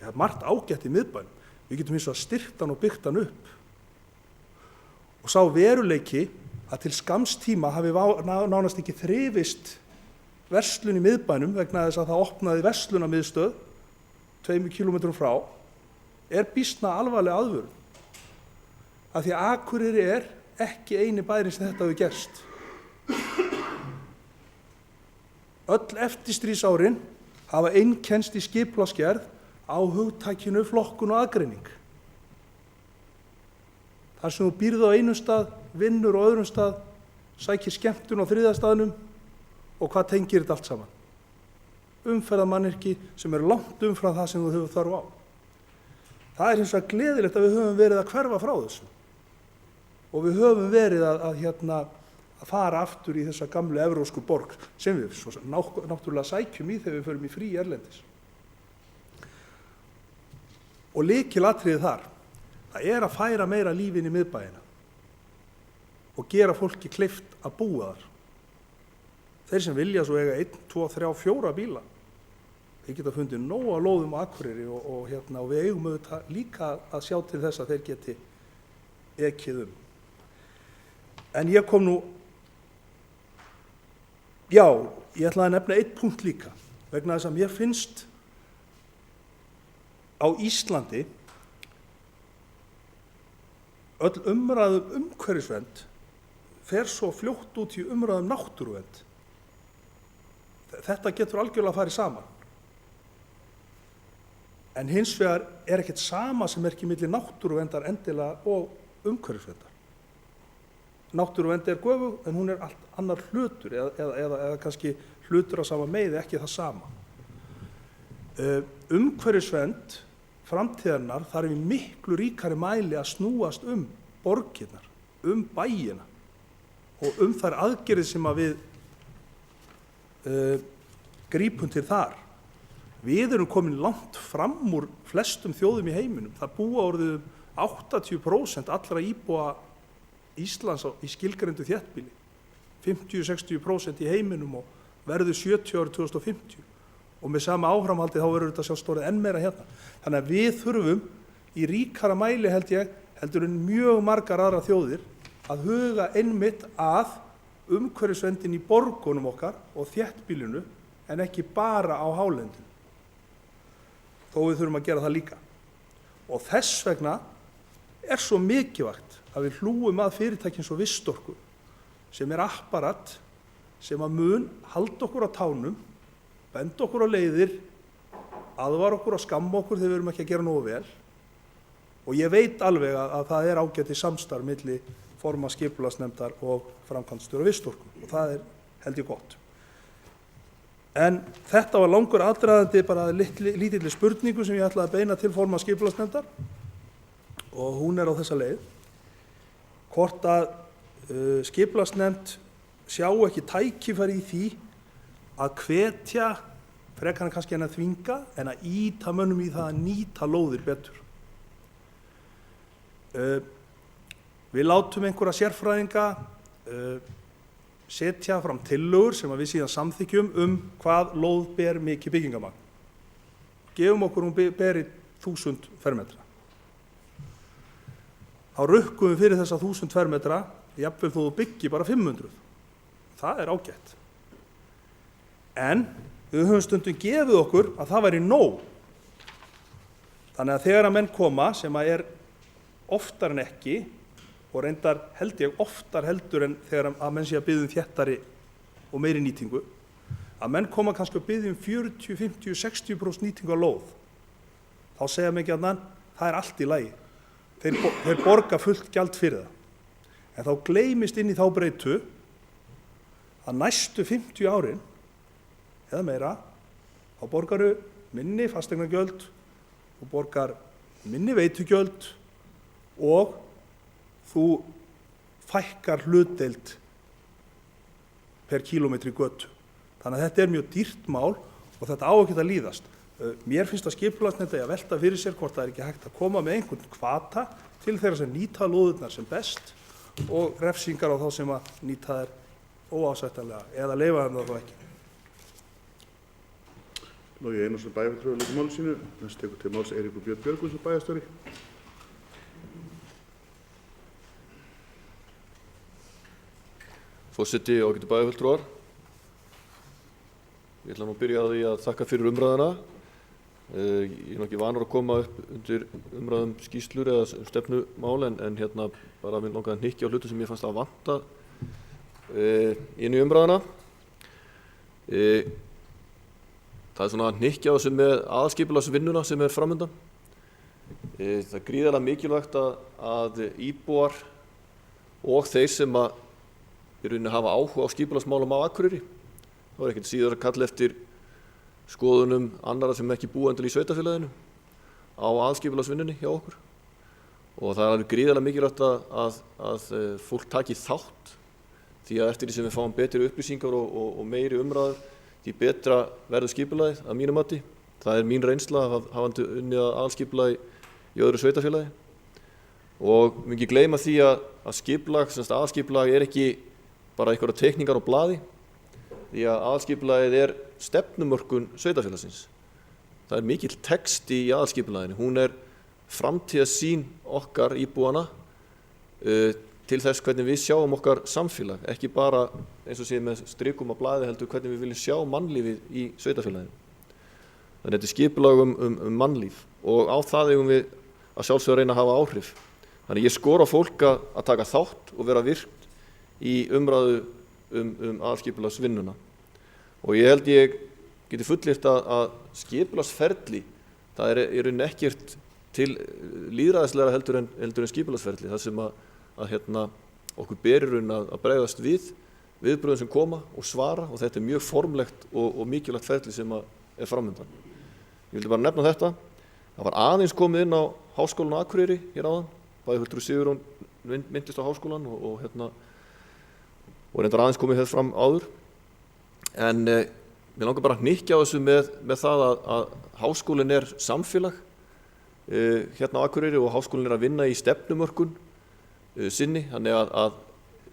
Það er margt ágætt í miðbænum, við getum hins vegar styrkt hann og byggt hann upp. Og sá veruleiki að til skamms tíma hafi nánast ekki þrifist verslun í miðbænum vegna þess að það opnaði verslunarmiðstöð 2 kílómetrum frá, er býsna alvarleg aðvörun. Af því að Akureyri er ekki eini bærinn sem þetta hefur gerst. Öll eftirstríðsárin hafa einkennst í skipulagsgerð á hugtakinu flokkun og aðgreining. Þar sem þú býrð á einum stað, vinnur á öðrum stað, sækir skemmtun á 3. staðnum og hvað tengir þetta allt saman? Umferðarmannvirki sem eru langt umfram það sem þú hefur þörf á. Það er hins vegar gleðilegt að við höfum verið að hverfa frá þessu og við höfum verið að fara aftur í þessa gamlu evrópsku borg sem við svo náttúrulega sækjum í þegar við förum í frí erlendis. Og lykilatriðið þar, það er að færa meira líf inn í miðbæina og gera fólki kleift að búa þar. Þeir sem vilja svo eiga 1, 2, 3, 4 bíla, þeir geta fundið nóg á lóðum á Akureyri og við eigum auðvitað líka að sjá til þess að þeir geti ekið En ég kom nú, já, ég ætlaði að nefna 1 punkt líka, vegna þess að mér finnst á Íslandi öll umræðum umhverfisvernd fer svo fljótt út í umræðum náttúruvernd. Þetta getur algjörlega að fara saman. En hins vegar er ekkert sama sem er ekki milli náttúruverndar endilega og umhverfisverndar. Náttúruvernd er göfug en hún er allt annar hlutur eða kannski hlutur á sama meiði, ekki það sama. Umhverfisvernd framtíðarinnar þarf í miklu ríkari mæli að snúast borgirnar, bæina og þær aðgerðir sem að við grípum til þar. Við erum komin langt fram úr flestum þjóðum í heiminum. Það búa orðið 80% allra íbúa Íslands í skilgreindu þéttbýli, 50-60% í heiminum og verður 70 árið 2050 og með sama áframhaldi þá verður þetta sjálfst orðið enn meira hérna. Þannig að við þurfum í ríkara mæli heldur en mjög margar aðra þjóðir að huga einmitt að umhverfisverndinni í borgunum okkar og þéttbýlinu en ekki bara á hálendinu. Þó við þurfum að gera það líka. Og þess vegna svo mikilvægt að við hlúum að fyrirtækjum svo Vistorku sem apparat sem að mun halda okkur á tánum, benda okkur á leiðir, aðvara okkur og skamma okkur þegar við erum ekki að gera nógu vel. Og ég veit alveg að það ágætis samstarf milli formanns skipulagsnefndar og framkvæmdastjóra Vistorku og það held ég gott. En þetta var langur aðdragandi bara lítilli spurningu sem ég ætlaði að beina til formanns skipulagsnefndar og hún á þessa leið. Hvort að skipulagsnefnd sjá ekki tækifæri í því að hvetja, frekar en kannski en að þvinga, en að ýta mönnum í það að nýta lóðir betur. Við látum einhverja sérfræðinga setja fram tillögur sem við síðan samþykkjum hvað lóð ber mikið byggingamagn. Gefum okkur hún beri 1000 fermetra. Þá rukkum við fyrir þessa 1000 fermetra, jafnvel þó þú byggi bara 500. Það ágætt. En við höfum stundum gefið okkur að það væri nóg. Þannig að þegar að menn koma, sem að oftar en ekki, og reyndar held ég oftar heldur en þegar að menn sé að biðja þéttari og meiri nýtingu, að menn koma kannski að biðja 40, 50, 60% nýtingu á lóð. Þá segja mig gjarnan, það allt í lagi. Þeir borga fullt gjald fyrir það. En þá gleymist inn í þá breytu að næstu 50 árin, eða meira, þá borgaru minni fasteignagjöld, þú borgar minni veitugjöld og þú fækkar hlutdeild per kílómetri götu. Þannig að þetta mjög dýrt mál og þetta á ekki að líðast. Mér finnst að skipulagsnefnd að velta fyrir sér hvort það ekki hægt að koma með einhvern hvata til þeirra sem nýta lóðirnar sem best og refsingar á þá sem að nýta þær óásættanlega eða leyfa þeim það þá ekki. Logi Einarsson bæjarfulltrúi lýkur máli sínu. Næst tekur til máls Eiríkur Björn Björgvinsson bæjarstjóri. Forseti og ágætu bæjarfulltrúar. Ég ætla nú að byrja á því að þakka fyrir umræðuna. Ég ekki vanur að koma upp undir umræðum skýrslur eða stefnumál en hérna bara mér langaði að hnykkja á hlutum sem ég fannst að vanta inn í umræðuna. Það svona að hnykkja á þessu með aðalskipulagsvinnuna sem framundan. Það gríðarlega mikilvægt að íbúar og þeir sem að í rauninni hafa áhuga á skipulagsmálum á Akureyri. Það ekkert síður að kalla eftir skoðunum annarra sem ekki búa endilega í sveitarfélaginu á aðalskipulagsvinnunni hjá okkur. Og það alveg gríðarlega mikilvægt að fólk taki þátt því að eftir því sem við fáum betri upplýsingar og meiri umræður, því betra verður skipulagið að mínu mati. Það mín reynsla hafandi unnið að aðalskipulagi í öðru sveitarfélagi. Og við ekki gleyma því að aðalskipulag ekki bara einhverjar teikningar á blaði, því að aðalskipulagið stefnumörkun sveitarfélagsins. Það mikill texti í aðalskipulaginu. Hún framtíðarsýn okkar íbúana til þess hvernig við sjáum okkar samfélag, ekki bara eins og sé með strikum á blaði heldur hvernig við viljum sjá mannlífið í sveitarfélaginu. Þannig þetta skipulag mannlíf og á það eigum við að sjálfsögðu reyna að hafa áhrif. Þannig ég skora fólk að taka þátt og vera virkt í umræðu aðalskipulagsvinnuna. Og ég held ég geti fullyrt að skipulagsferli, það í rauninni ekkert til lýðræðislegra heldur en skipulagsferli, það sem að okkur ber í rauninni að bregðast við viðbrögðum sem koma og svara og þetta mjög formlegt og mikilvægt ferli sem framundan. Ég vildi bara nefna þetta. Það var aðeins komið inn á Háskólann á Akureyri hér áðan, bæjarfulltrúi Sigurjón minntist á háskólann og og reyndar aðeins komið hér fram áður. En mér langar bara að hnykkja á þessu með það að háskólinn er samfélag hérna á Akureyri og háskólinn er að vinna í stefnumörkun sinni, þannig að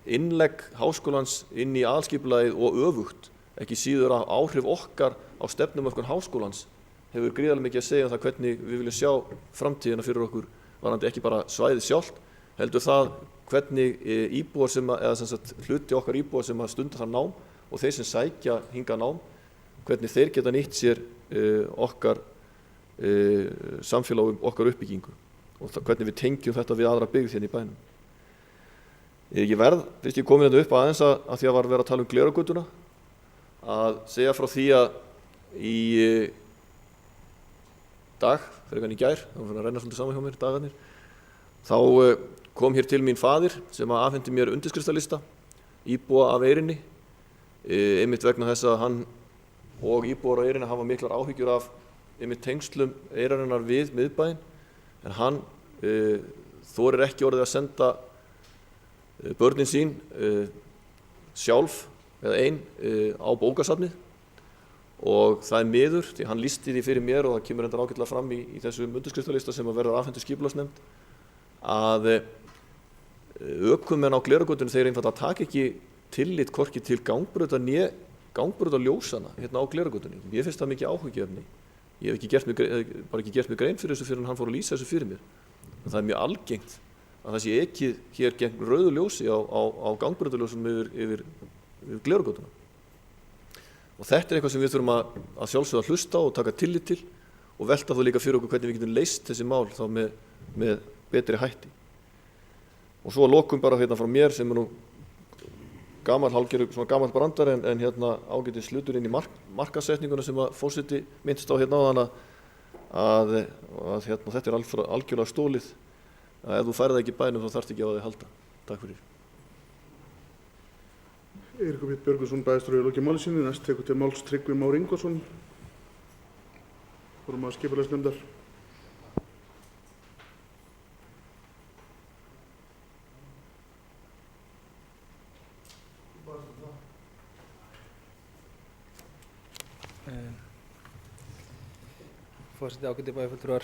innlegg háskólans inn í aðalskipulagið og öfugt, ekki síður að áhrif okkar á stefnumörkun háskólans hefur gríðarlega mikið að segja um það hvernig við viljum sjá framtíðina fyrir okkur varðandi ekki bara svæðið sjálft, heldur það hvernig íbúar eða sem sagt hluti okkar íbúar sem að stunda það nám og þeir sem sækja hingað nám, hvernig þeir geta nýtt sér okkar samfélag og okkar uppbyggingu og hvernig við tengjum þetta við aðra byggð hérna í bænum. Ég verð, fyrst ég komin þetta upp aðeins að því að var verið að tala um Glerárgötuna, að segja frá því að í dag, fyrir en í gær, það var að renna svolítið saman hjá mér dagarnir, þá kom hér til mín faðir sem að afhendi mér undirskriftalista íbúa af Eyrinni, einmitt vegna þess að hann og íbúar á Eyrinni hafa miklar áhyggjur af einmitt tengslum Eyrarinnar við miðbæinn, en hann þorir ekki orðið að senda börnin sín sjálf eða ein á bókasafnið og það er miður því hann lýsti því fyrir mér og það kemur reyndar ágætlega fram í þessum undirskriftalista sem að verður afhentur skipulagsnefnd að ökumenn á Glerárgötunni þeir einfaldlega taka ekki tillit hvorki til gangbrautarljósana hérna á Glerárgötunni. Mér finnst það mikið áhyggjuefni. Ég hef ekki gert mig grein fyrir þessu fyrir en hann fór að lýsa þessu fyrir mér. En það er mjög algengt að það sé ekið hér gegn rauðu ljósi á gangbrautarljósum yfir Glerárgötuna. Og þetta er eitthvað sem við þurfum að sjálfsögða að hlusta og taka tillit til og velta þá líka fyrir okkur hvernig við getum leyst þessi mál þá með betri hætti. Og svo að lokum bara hérna frá mér sem er nú gamall brandar en hérna ágætis hlutur inn í markaðssetninguna sem að forseti minntist á hérna áðan að hérna, þetta er algjörlega stólið að ef þú færð ekki bænum þá þarft ekki á því að halda. Takk fyrir. Eiríkur Pétur Björgvinsson bæjarstjóri lokið máli sínu. Næst tekur til máls Tryggvi Már Ingvarsson, formaður skipulagsnefndar. Forseti, ágæti bæjarfulltrúar.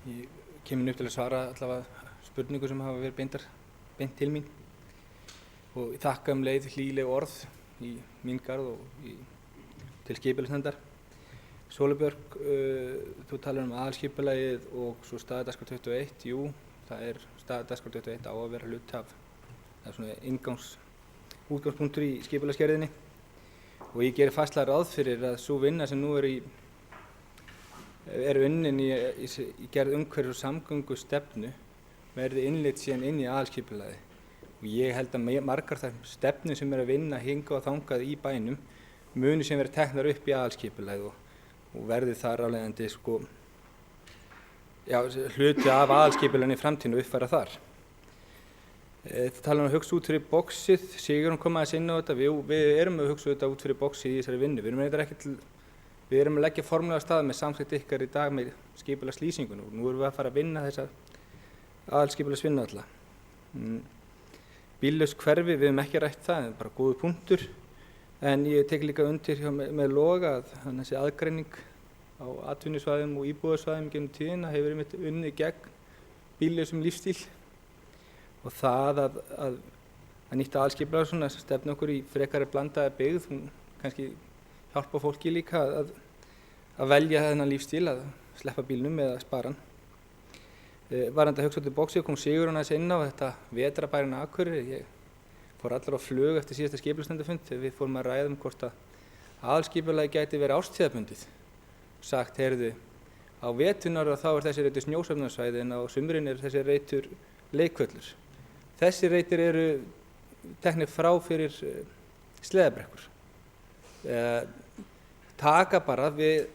Ég kemur upp til að svara allavega spurningu sem hafa verið beint til mín og ég þakka leið hlýleg orð í mín garð og til skipulagsnefndar. Sóla Björk, þú talar aðalskipulagið og svo staðadagskrá 21. Jú, það er staðadagskrá 21 á að vera hluti af, það er svona útgangspunktur í skipulagsgerðinni og ég gerir fastlega ráð fyrir að sú vinna sem nú er unnin í gerð umhverfis- og samgöngustefnu verði innleidd síðan inn í aðalskipulagið. Og ég held að margar þær stefnur sem að vinna hingað og þangað í bænum muni sem verið teknar upp í aðalskipulagið og verði þar afleiðandi hluti af aðalskipulaginu í framtíðinu og uppfæra þar. Það tala um að hugsa út fyrir boxið, Sigurjón kom aðeins inn á þetta, við erum að hugsa þetta út fyrir boxið í þessari vinnu. Við erum að leggja formulega stað með samskipti ykkar í dag með skipulagslýsingun og nú erum við að fara að vinna þessa aðalskipulagsvinnu alla. Bíllaust hverfi, við hefum ekki rætt það, en bara góður punktur. En ég tek líka undir með Loga að þessi aðgreining á atvinnusvæðum og íbúðarsvæðum gegnum tíðina hefur einmitt unnið gegn bíllausum lífstíl. Og það að nýta aðalskipulag svona stefna okkur í frekari blandaða byggð, hún kannski hjálpa fólki líka að velja þennan lífstíl, að sleppa bílnum eða spara hann. Varðandi að hugsa út í boxið kom Sigurjón aðeins inn á þetta vetrarbærin Akureyri. Ég fór allar á flug eftir síðasta skipulagsnefndarfund þegar við fórum að ræða hvort að aðalskipulagið gæti verið árstíðabundið. Sagt, heyrðu, á vetunar þá er þessi reitur snjósöfnunarsvæði en á sumrin er þessi reitur leikvöllur. Þessi reitir eru teknir frá fyrir sleðabrekkur. Taka bara við,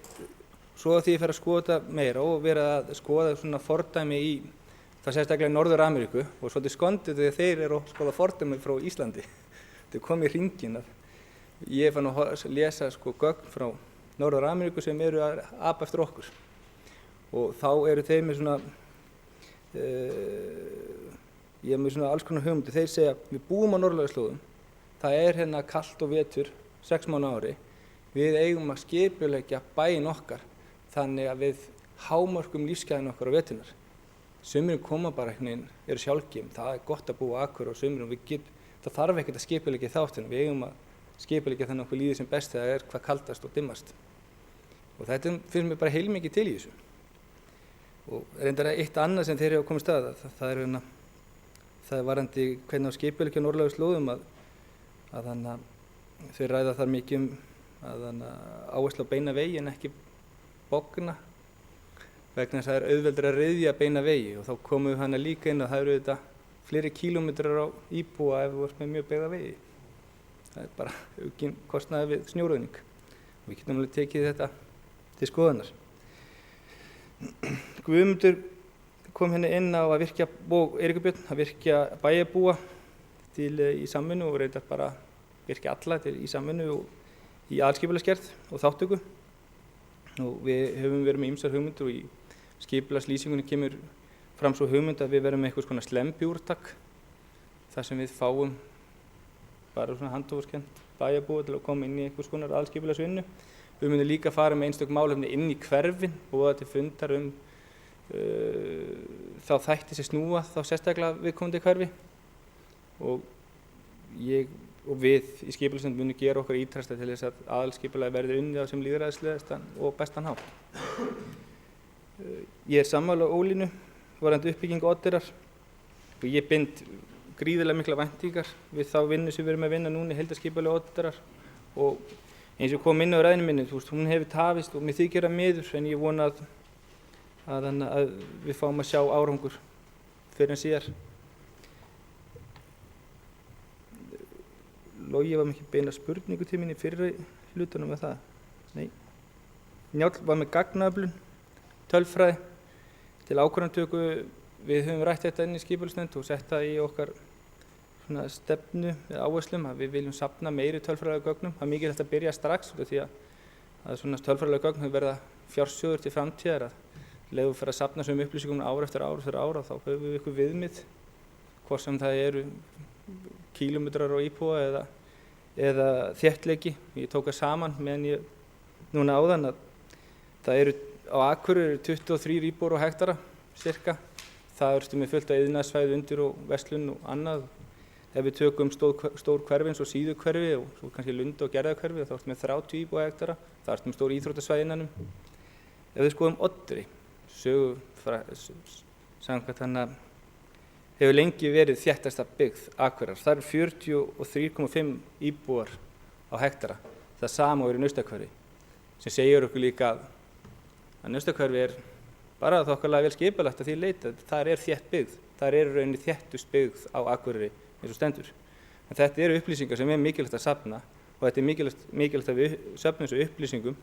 svo að því ég fer að skoða þetta meira og vera að skoða svona fordæmi í, það sérstaklega í Norður-Ameríku og svolítið skondið þegar þeir eru að skoða fordæmi frá Íslandi. Þetta kom í hringinn að ég fann að lesa gögn frá Norður-Ameríku sem eru að apa eftir okkur og þá eru þeir með svona, ég er með svona alls konar hugmyndir. Þeir segja við búum á norðlægu slóðum, það hérna kalt og vetur 6 mánuði á ári, við eigum að skipuleggja bæinn okkar þannig að við hámörkum lífsgæðin okkar á veturnar. Sumrin koma bara einhvern veginn, eru sjálfgefin, það er gott að búa á Akureyri á sumrin, það þarf ekkert að skipuleggja þáttinn, við eigum að skipuleggja þannig að okkur líði sem best þegar það er hvað kaldast og dimmast. Og þetta finnst mér bara heilmikið til í þessu. Og reyndar eitt annað sem þeir hafa komist að, það er varðandi hvernig á skipuleggja norðlægu slóðum að þannig að þau ræða þar mikið að áherslu á beina vegi en ekki bogna, vegna þess að það er auðveldur að ryðja beina vegi og þá komum við hana líka inn að það eru þetta fleiri kílómetrar á íbúa ef við erum með mjög beygða vegi. Það er bara aukinn kostnaður við snjóruðning og við getum alveg tekið þetta til skoðunar. Guðmundur kom hérna inn á að virkja, og Eiríkur Björn, að virkja bæjarbúa í samvinnu og reyndar bara virkja alla í samvinnu og í aðalskipulagsgerð og þáttöku. Og við höfum verið með ýmsar hugmyndir og í skipulagslýsingunni kemur fram svo hugmynd að við verðum með eitthvað svona slembjúrtak þar sem við fáum bara svona handófarskennt bæjarbúa til að koma inn í eitthvað svona aðalskipulagsvinnu. Við munum líka fara með einstök málefni inn í hverfin, boða til fundar þá þætti sem snúa þá sérstaklega viðkomandi hverfi og við í skipulagsnefnd munum gera okkar ýtrasta til þess að aðalskipulagið verði unnið á sem lýðræðislegastan og bestan hátt. Ég er sammála Ólínu varðandi uppbyggingu Oddeyrar og ég bind gríðarlega mikla væntingar við þá vinnu sem við erum að vinna núna í heildarskipulagi Oddeyrar og eins og kom inn á ræðinu minni, hún hefur tafist og mér þykir það miður en ég vona að við fáum að sjá árangur fyrir en síðar. Logi var með ekki beina spurningu til mín í fyrri hlutunum með það. Nei. Njáll var með gagnaöflun, tölfræði til ákvarðanatöku. Við höfum rætt þetta inn í skipulagsnefnd og sett það í okkar stefnu eða áherslum að við viljum safna meiri tölfræðilegum gögnum. Það er mikilvægt að byrja strax því að svona tölfræðileg gögn hefur verið fjársjóður til framtíðar að leiðu fyrir að safna sömu upplýsingum ár eftir ár þá höfum við ykkur viðmið hvort sem það eru kílómetrar á íbúa eða þéttleiki. Ég tók það saman meðan ég núna áðan að það eru á Akureyri 23 íbúar á hektara cirka. Það ertu með fullt af iðnaðarsvæði undir og verslun og annað. Ef við tökum stór hverfi eins og síðuhverfi og svo kannski Lunda og Gerðarhverfi þá ertu með 30 íbúa hektara. Það ertu með stór íþróttasvæði innanum. Ef við skoðum Oddeyri, samkvæmt þannig hefur lengi verið þéttasta byggð Akureyrar. Það eru 43,5 íbúar á hektara. Það sama og er í Naustahverfi sem segir okkur líka að Naustahverfi er bara þokkalega vel skipulagt að því leyti að það er þétt byggð. Það er rauninni þéttust byggð á Akureyri eins og stendur. En þetta eru upplýsingar sem er mikilvægt að safna og þetta er mikilvægt að við söfnum þessu upplýsingum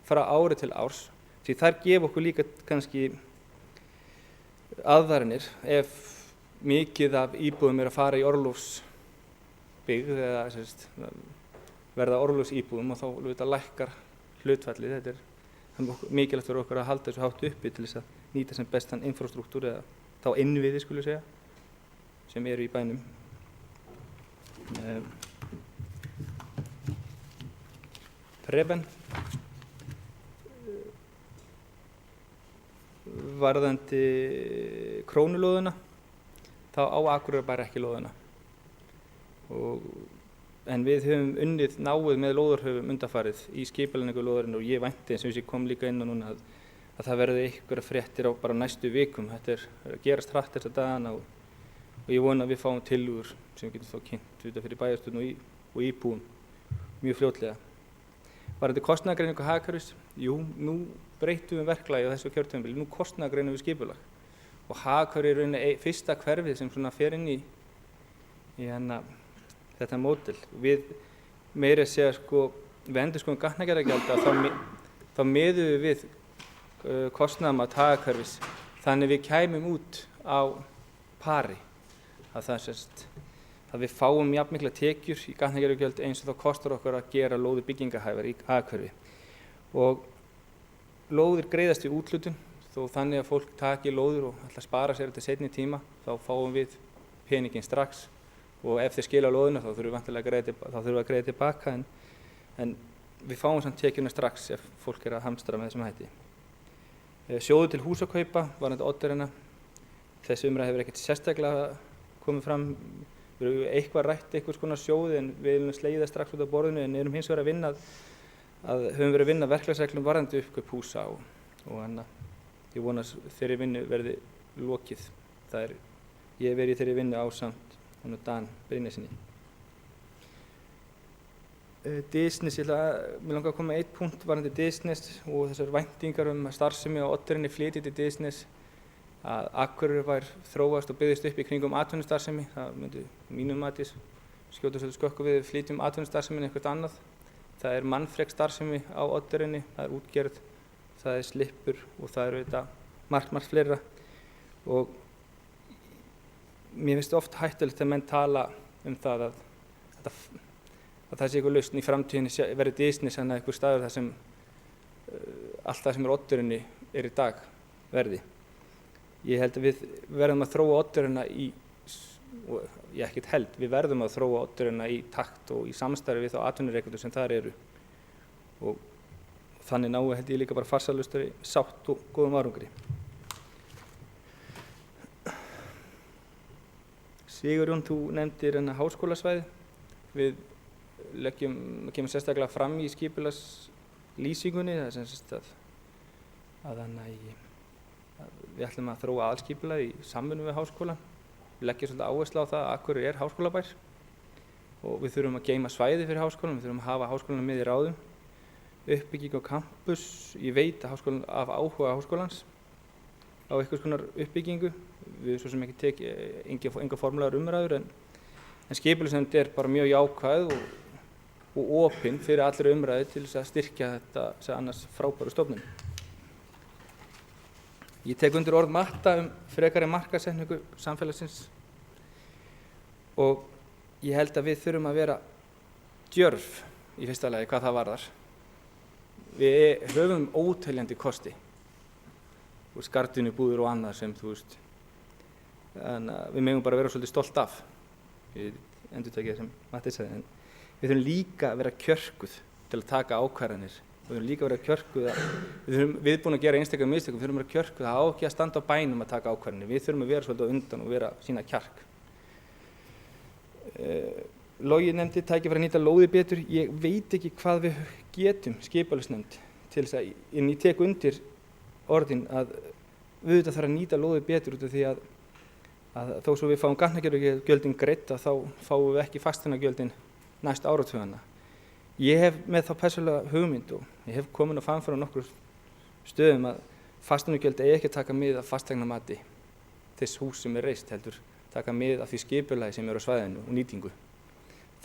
frá ári til árs því þar gefa okkur líka kannski aðvaranir ef mikið af íbúðum er að fara í orlofsbyggð eða verða orlofsíbúðum og þá auðvitað lækkar hlutfallið. Þetta er mikilvægt fyrir okkur að halda þessu hátt uppi til þess að nýta sem bestan infrastruktúr eða þá innviði skulum segja sem eru í bænum. Preben varðandi krónulóðuna þá á Akureyrar bara ekki lóðuna en við höfum unnið náið með lóðarhöfum undanfarið í skipulagningu lóðarinnar og ég vænti eins og ég kom líka inn á núna að það verði einhverjar fréttir á bara næstu vikum. Þetta er að gerast hratt þessa dagana og ég vona að við fáum tillögur sem við getum þá kynnt fyrir bæjarstjórn og íbúum mjög fljótlega. Varðandi kostnaðargreiningu hagkerfis, nú breytum við verklagi á þessu kjörtímabili, nú kostnaðargreinum við skipulag og hagkerfi er rauninni fyrsta hverfið sem svona fer inn í þetta módel. Við meira að segja við endurskoðun gatnagerðargjalda þá miðum við kostnaðarmat hagkerfis þannig við kæmum út á pari að við fáum jafn mikla tekjur í gatnagerðargjöld eins og þá kostar okkur að gera lóðir byggingahæfar í hagkerfi og lóðir greiðast við úthlutun þó þannig að fólk taki lóðir og ætla að spara sér þetta seinni tíma þá fáum við peninginn strax og ef þeir skila lóðina þá þurfum við að greiða tilbaka en við fáum samt tekjuna strax ef fólk er að hamstra með þessum hætti. Sjóður til húsakaupa varðandi Oddeyrina. Þessi umræða hefur ekkert sérstaklega komið fram. Við erum eitthvað rætt einhvers konar sjóði en við viljum slegið það strax út af borðinu en erum hins vegar höfum verið að vinna verklagsreglum varðandi uppkaup húsa og annað. Ég vona að þeirri vinnu verði lokið. Ég hef verið í þeirri vinnu ásamt Dan Brynjarsyni. Disney, mér langar að koma með einn punkt varðandi Disney og þessar væntingar að starfsemi á Oddeyrinni flytji til Disney, að Akureyri var þróast og byggðist upp í kringum atvinnustarfsemi. Það myndi mínum mati skjóta svolítið skökku við flytjum atvinnustarfsemin eitthvað annað. Það er mannfrek starfsemi á Oddeyrinni, það er útgerð, það er slippur og það eru þetta margt fleira. Og mér finnst oft hættulegt að menn tala það að það sé eitthvað lausn í framtíðinni verði Disney þannig eitthvað staður þar sem allt það sem er Oddeyrinni er í dag verði. Ég held að við verðum að þróa Oddeyrinna við verðum að þróa Oddeyrinna í takt og í samstarfi við þá atvinnurekendur sem þar eru. Og þannig held ég líka bara farsælustari sátt og góðum árangri. Sigurjón, þú nefndir háskólasvæði. Við kemur sérstaklega fram í skipulagslýsingunni, það er sem sagt að við ætlum að þróa aðalskipulag í samvinnu við háskólann. Við leggjum svolítið áherslu á það að Akureyri er háskólabær og við þurfum að geyma svæði fyrir háskólann, við þurfum að hafa háskólann með í ráðum. Uppbygging á campus, ég veit að af áhuga háskólans á einhvers konar uppbyggingu. Við svo sem ekki tekið enga formulegar umræður en skipulagsnefnd er bara mjög jákvæð og opin fyrir allri umræðu til þess að styrkja þetta annars frábæru stofnun. Ég tek undir orð Matta frekari markaðssetningu samfélagsins og ég held að við þurfum að vera djörf í fyrsta lagi hvað það varðar. Við höfum óteljandi kosti og skardinubúðir og annað sem en við megum bara vera svolítið stolt af. Ég endurtaki það sem Matti sagði, en við þurfum líka að vera kjörkuð til að taka ákvarðanir. Við þurfum líka að vera kjörkuð við erum viðbúin að gera einstaklega mistökum, við þurfum að vera kjörkuð, það á ekki að standa á bænum að taka ákvarðanir. Við þurfum að vera svolítið á undan og sýna kjark. Logi nefndi tækifæri að nýta lóðir betur. Ég veit ekki hvað við getum skipulagsnefnd til þess að, en ég tek undir orðin að við þarf að nýta lóðir betur út af því að þó svo við fáum gatnagerðargjöldin greidd þá fáum við ekki fasteignagjöldin næstu áratugana. Ég hef með þá persónulega hugmynd og ég hef komin að framfæra á nokkrum stöðum að fasteignagjöld eigi ekki að taka mið af fasteignamati þess hús sem er reist, heldur taka mið af því skipulagi sem er á svæðinu og nýtingu.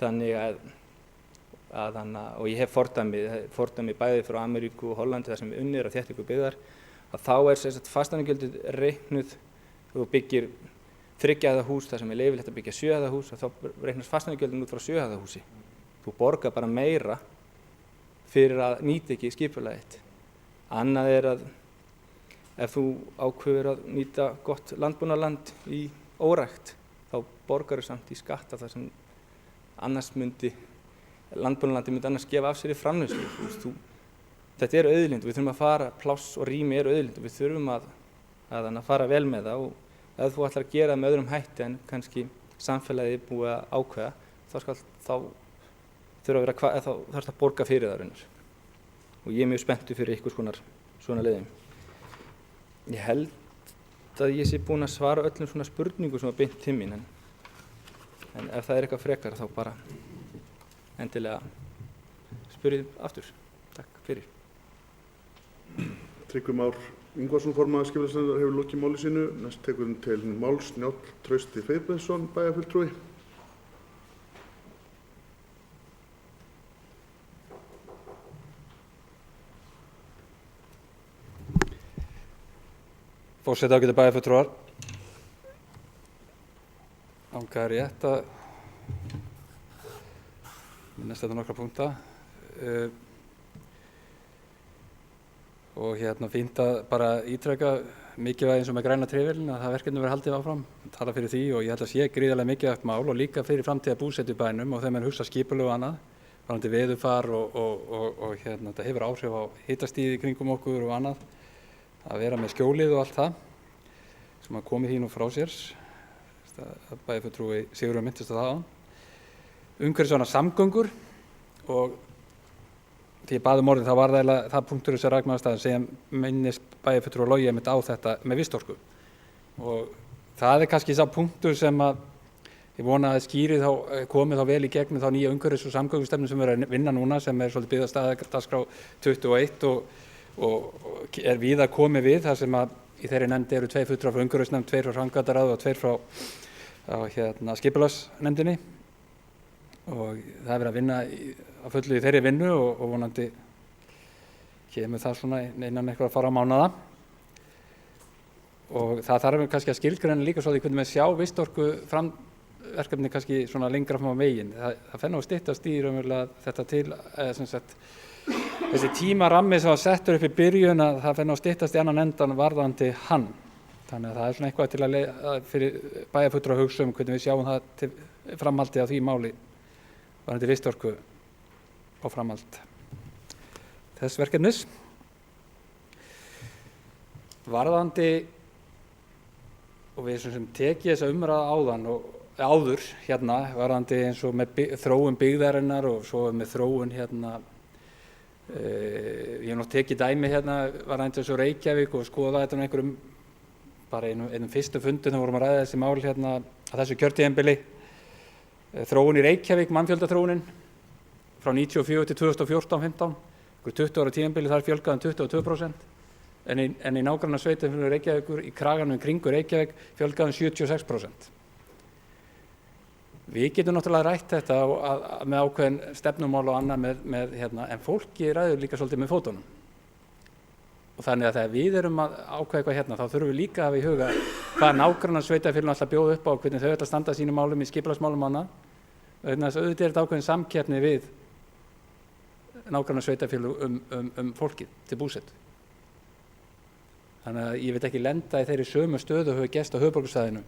Þannig og ég hef fordæmi bæði frá Ameríku og Hollandi þar sem unnið er á þéttingu byggðar, að þá er sem sagt fasteignagjöldin reiknuð og byggir 3 hæða hús þar sem er leyfilegt að byggja 7 hæða hús, og þá reiknast fasteignagjöldin út frá 7 hæða húsi. Þú borgar bara meira fyrir að nýta ekki skipulagið. Annað er að ef þú ákveður að nýta gott landbúnaðarland í órækt, þá borgar þú samt í skatta þar sem landbúnaðarlandi myndi annars gefa af sér í framleiðslu. Þetta er auðlind og við þurfum að fara, pláss og rými er auðlind og við þurfum að fara vel með það, og ef þú ætlar að gera það með öðrum hætti en kannski samfélagið er búið að ákveða, þá þarf það að borga fyrir það raunar. Og ég er mjög spenntur fyrir einhvers konar svona leiðum. Ég held að ég sé búinn að svara öllum svona spurningum sem var beint til mín, en ef það er eitthvað frekar þá bara endilega spyrjið aftur. Takk fyrir. Tryggvi Már Ingvarsson, formaður skipulagsnefndar, hefur lokið máli sínu. Næst tekur hann til máls Njáll Trausti Feybjörnsson, bæjarfulltrúi. Forseti, ágætu bæjarfulltrúar. Langar rétt að minnast þetta nokkra punkta. og fínt að bara ítreka mikilvægi eins og með græna trefilin að það verkefni verið haldið áfram, tala fyrir því og ég held að sé gríðarlega mikilvægt mál og líka fyrir framtíða búsetu í bænum og þegar mann hugsa skipulag og annað, varðandi veðurfar og þetta hefur áhrif á hitastigið í kringum okkur og annað, að vera með skjólið og allt það sem að komi því nú frá sér, bæjarfulltrúi Sigurður minntist á það. Umhverfisvænar samgöngur og því ég bað orðið þá var það punktur sem Ragnarstaðan sem minnist bæjarfulltrúi Logi einmitt á þetta með vistorku og það kannski sá punktur sem að ég vona að skýrið komið þá vel í gegnum þá nýja umhverfis- og samgöngustefnu sem við erum að vinna núna sem svolítið byggð á dagskrá 21 og víða komið við þar sem að í þeirri nefnd eru 2 fulltrúar frá umhverfisnefnd, 2 frá framkvæmdaráði og 2 frá skipulagsnefndinni og það verið að vinna á fullu í þeirri vinnu og vonandi kemur það svona innan eitthvað fárra mánaða og það þarf kannski að skilgreina líka svo því hvernig við sjá vistorku verkefni kannski svona lengra fram á veginn. Það fer nú að styttast í þetta til sem sagt þessi tímarammi sem var settur upp í byrjun að það fer nú að styttast í annan endan varðandi hann. Þannig að það svona eitthvað til að fyrir bæjarfulltrúa að hugsa hvernig við sjáum það til framhaldi á því máli varðandi vistorku og framhald þess verkefnis. Varðandi og við sem tekið þessa umræða áðan og áður varðandi eins og með þróun byggðarinnar og svo með þróun ég hef nú tekið dæmi varðandi eins og Reykjavík og skoða þetta með einhverjum bara einum fyrstu fundum þegar vorum að ræða þessi mál á þessu kjörtímabili þróun í Reykjavík, mannfjöldaþróunin frá 1994 til 2014-15 einhver 20 ára tímabili þar fjölgaði 22% en í nágrannasveitarfélögum Reykjavíkur í kraganum kringur Reykjavík fjölgaði 76%. Við getum náttúrulega rætt þetta með ákveðin stefnumál og annað en fólki ræður líka svolítið með fótunum. Og þannig að þegar við erum að ákveða eitthvað þá þurfum við líka að hafa í huga hvað nágrannasveitarfélögum ætla að bjóða upp á, hvernig þau ætla að standa sínum málum í skipulagsmálum og annað. Þannig að auðvitað er þetta ákveðin samkeppni við nágrannasveitarfélögum um fólkið til búsetu. Þannig að ég veit ekki lenda í þeirri sömu stöðu höfðu gerst á höfuðborgarsvæðinu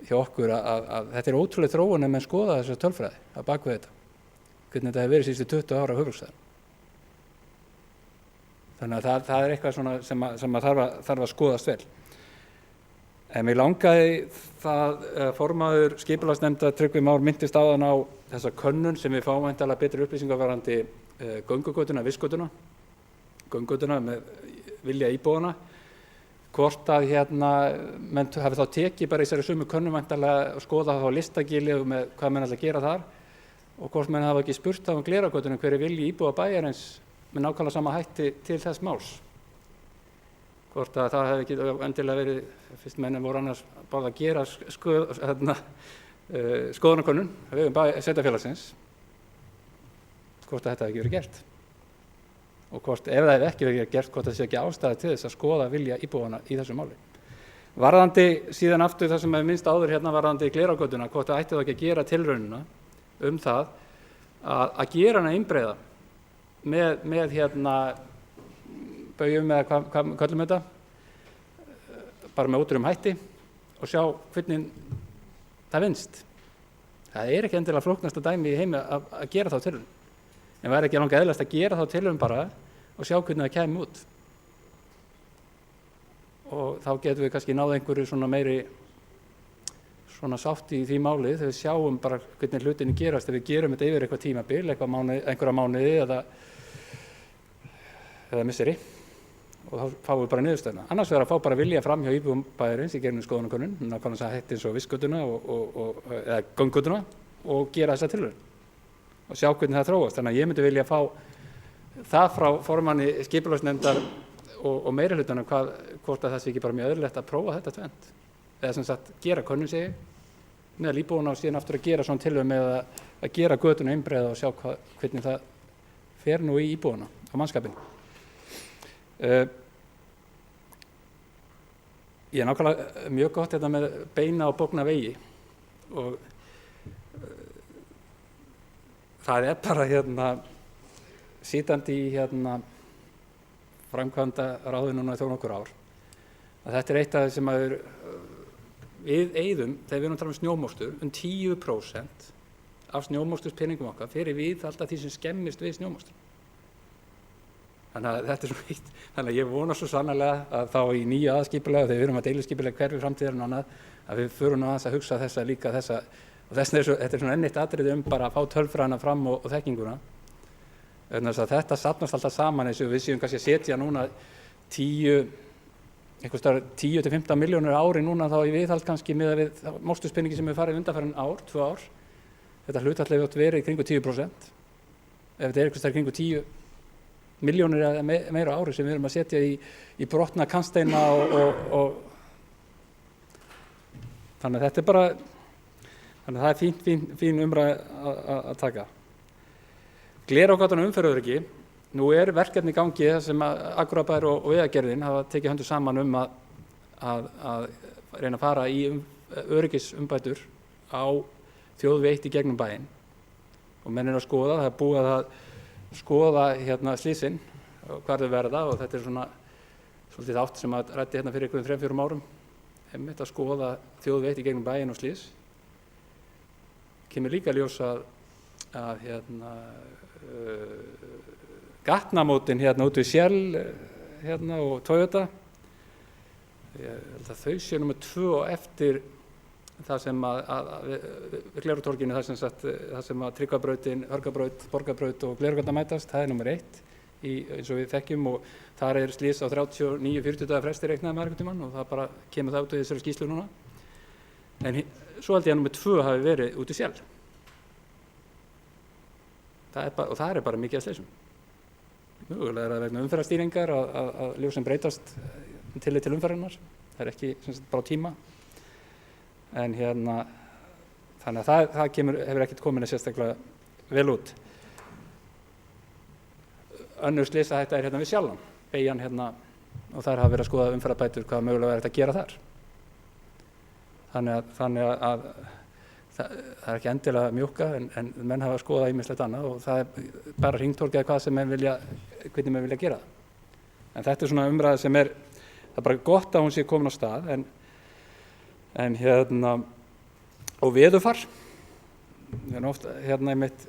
hjá okkur að þetta er ótrúlega þróun ef menn skoða þessa tölfræði að bak við þetta. Hvernig þetta hefur verið síðustu 20 ára á höfuðborgarsvæðinu. Þannig að það er eitthvað svona sem þarf að skoðast vel. En mig langaði það formaður skipulagsnefndar Tryggvi Már minntist áðan á þessa könnun sem við fáum væntanlega betri upplýsingar varðandi göngugötuna, vistgötuna, göngugötuna með vilja íbúanna. Hvort að menn hafi þá tekið bara í þessari sömu könnun væntanlega og skoða þá listagilið með hvað menn ætla að gera þar og hvort menn hafa ekki spurt á Glerárgötunum hver er vilji íbúa bæjarins með nákvæmlega sama hætti til þess máls. Hvort að það hefði ekki endilega verið, fyrst mennum voru annars bara að gera skoðanakönnun á vegum sveitarfélagsins, hvort að þetta hefði ekki verið gert. Og hvort, ef það hefði ekki verið gert, hvort það sé ekki ástæða til þess að skoða vilja íbúanna í þessu máli. Varðandi síðan aftur það sem hefur minnst áður varðandi Glerárgötuna, hvort það ætti þá ekki að gera tilraunina það að gera hana einbreiða með baugjum eða hvað köllum þetta, bara með ótrúlegum hætti og sjá hvernig það vinnst. Það er ekki endilega flóknasta dæmi í heimi að gera þá tilraun. En væri ekki langað eðlast að gera þá tilraun bara og sjá hvernig það kæmi út. Og þá getum við kannski náð einhverju svona meiri svona sátt í því máli þegar við sjáum bara hvernig hlutinni gerast ef við gerum þetta yfir eitthvað tímabil, einhverja mánuði eða misseri og þá fáum við bara niðurstöðuna. Annars verður að fá bara vilja fram hjá íbúum bæjarins í gegnum skoðanakönnun, nákvæmlega það hætti eins og vistgötuna eða göngutuna og gera þessa tilraun og sjá hvernig það þróast. Þannig að ég myndi vilja fá það frá formanni skipulagsnefndar og meirihlutana hvort að það sé ekki bara mjög eðlilegt að prófa þetta tvennt. Eða sem sagt gera könnun sig meðal íbúanna og síðan aftur að gera svona tilraun með að gera götuna einbreiða og sjá hvernig það fer nú í íbúanna á mannskapinn. Ég er nákvæmlega mjög gott þetta með beina og bogna vegi og það er bara sitandi í framkvæmda ráði núna þó nokkur ár. Að þetta eitt af það sem við eyðum, þegar við erum að tala snjómokstur, 10% af snjómoksturspeningum okkar fyrir viðhald af því sem skemmist við snjómokstur. Þannig að þetta svo eitt, þannig að ég vona svo sannarlega að þá í nýja aðskipulega, þegar við erum að deiliskipulega hverfi framtíðar og annað, að við förum að hugsa þessa líka þessa, og þetta svona enn eitt atriði bara að fá tölfræðina fram og þekkinguna. Þannig að þetta safnast alltaf saman eins og við séum kannski að setja núna 10 til 15 milljónir ári núna þá í viðhald kannski með við mokstuspenningi sem við farið undanfarin 2 ár. Þetta hlutfall hefur verið í kringu 10%. Ef þetta einhvers staðar kringu 10 milljónir eða meira ári sem við erum að setja í brotna kantsteina og þannig að þetta bara, þannig að það er fín umræða að taka. Glerárgatan og umferðaröryggi, nú er verkefni í gangi þar sem Akureyrarbær og Vegagerðin hafa tekið höndum saman að reyna að fara í öryggisumbætur á þjóðvegi 1 í gegnum bæinn og menn er að skoða, það er búið að skoða slysinn hvar þau verða og þetta er svona svolítið átt sem að ræddi fyrir ykkur 3-4 árum einmitt að skoða þjóðvegi 1 í gegnum bæinn og slys. Kemur líka ljós að gatnamótin út við Shell og Toyota, ég held að þau séu númer 2 og eftir það sem við Glerártorginu, það sem að Tryggvabrautin, Hörgabraut, Borgarbraut og Glerárgata mætast, það er númer 1 eins og við þekkjum og þar er slys á 39-40 daga fresti reiknaði með einhvern tímann og það bara kemur það út í þessari skýrslu núna. En svo held ég að númer 2 hafi verið út í Shell. Og það er bara mikið að slysum. Mögulega er það vegna umferðarstýringar að ljósin breytast tillit til umferðarinnar. Það er ekki bara á tíma. En þannig að það hefur ekkert komin sérstaklega vel út. Önnur slysahætta er við Sjallan, beygjan og þar hafa verið að skoða umferðarbætur hvað mögulega er hægt að gera þar. Þannig að það er ekki endilega mjúka en menn hafa að skoða ýmislegt annað og það er bara hringtorg eða hvernig menn vilja gera það. En þetta er svona umræða sem það er bara gott að hún sé komin á stað en og veðurfar, við erum ofta einmitt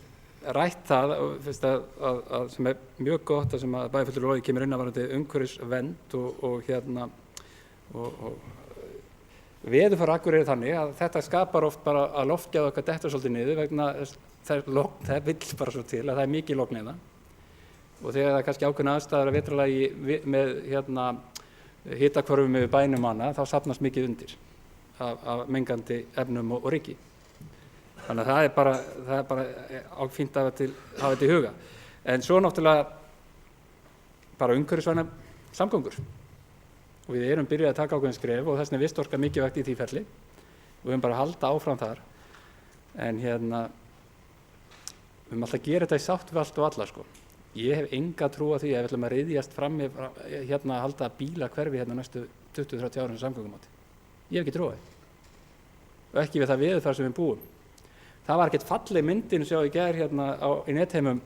rætt það að sem er mjög gott að sem að bæjarfulltrúi Logi kemur inn að varðandi umhverfisvernd og veðurfar Akureyri þannig að þetta skapar oft bara að loftgæða okkar dettur svolítið niður vegna það vill bara svo til að það er mikið logn hérna og þegar það er kannski ákveðna aðstæður að vetrarlagi með hitakvörfum yfir bænum annað þá safnast mikið undir af mengandi efnum og ryki. Þannig að það er bara áfínt að hafa þetta í huga. En svo náttúrulega bara umhverfisvænar samgöngur. Og við erum byrjað að taka ákveðin skref og þess vegna vistorka mikilvægt í því ferli. Við höfum bara að halda áfram þar. En við höfum alltaf að gera þetta í sátt við allt og alla sko. Ég hef enga trú á því að við ætlum að ryðjast fram að halda bíla hverfi næstu 20-30 árum samgöngumáti. Ég hef ekki trú á því. Og ekki við það veðurfar sem við búum. Það var ekkert falleg myndin sjá í gær í netheimum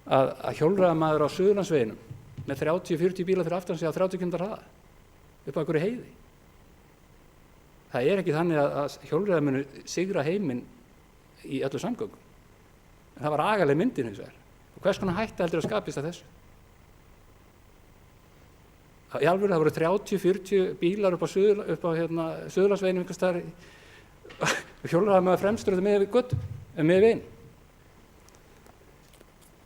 að hjólreiðamaður á Suðurlandsveginum með 30-40 bíla fyrir aftan sig á 30 km hraða upp á einhverju heiði. Það er ekki þannig að hjólreiðar munu sigra heiminn í öllu samgöngum. En það var agaleg myndin hins vegar. Og hvers konar hætta heldur að skapist af þessu? Í alvöru það voru 30-40 bílar upp á Suðurlandsveginum einhvers staðar hjólreiðamaður fremstur með veginn.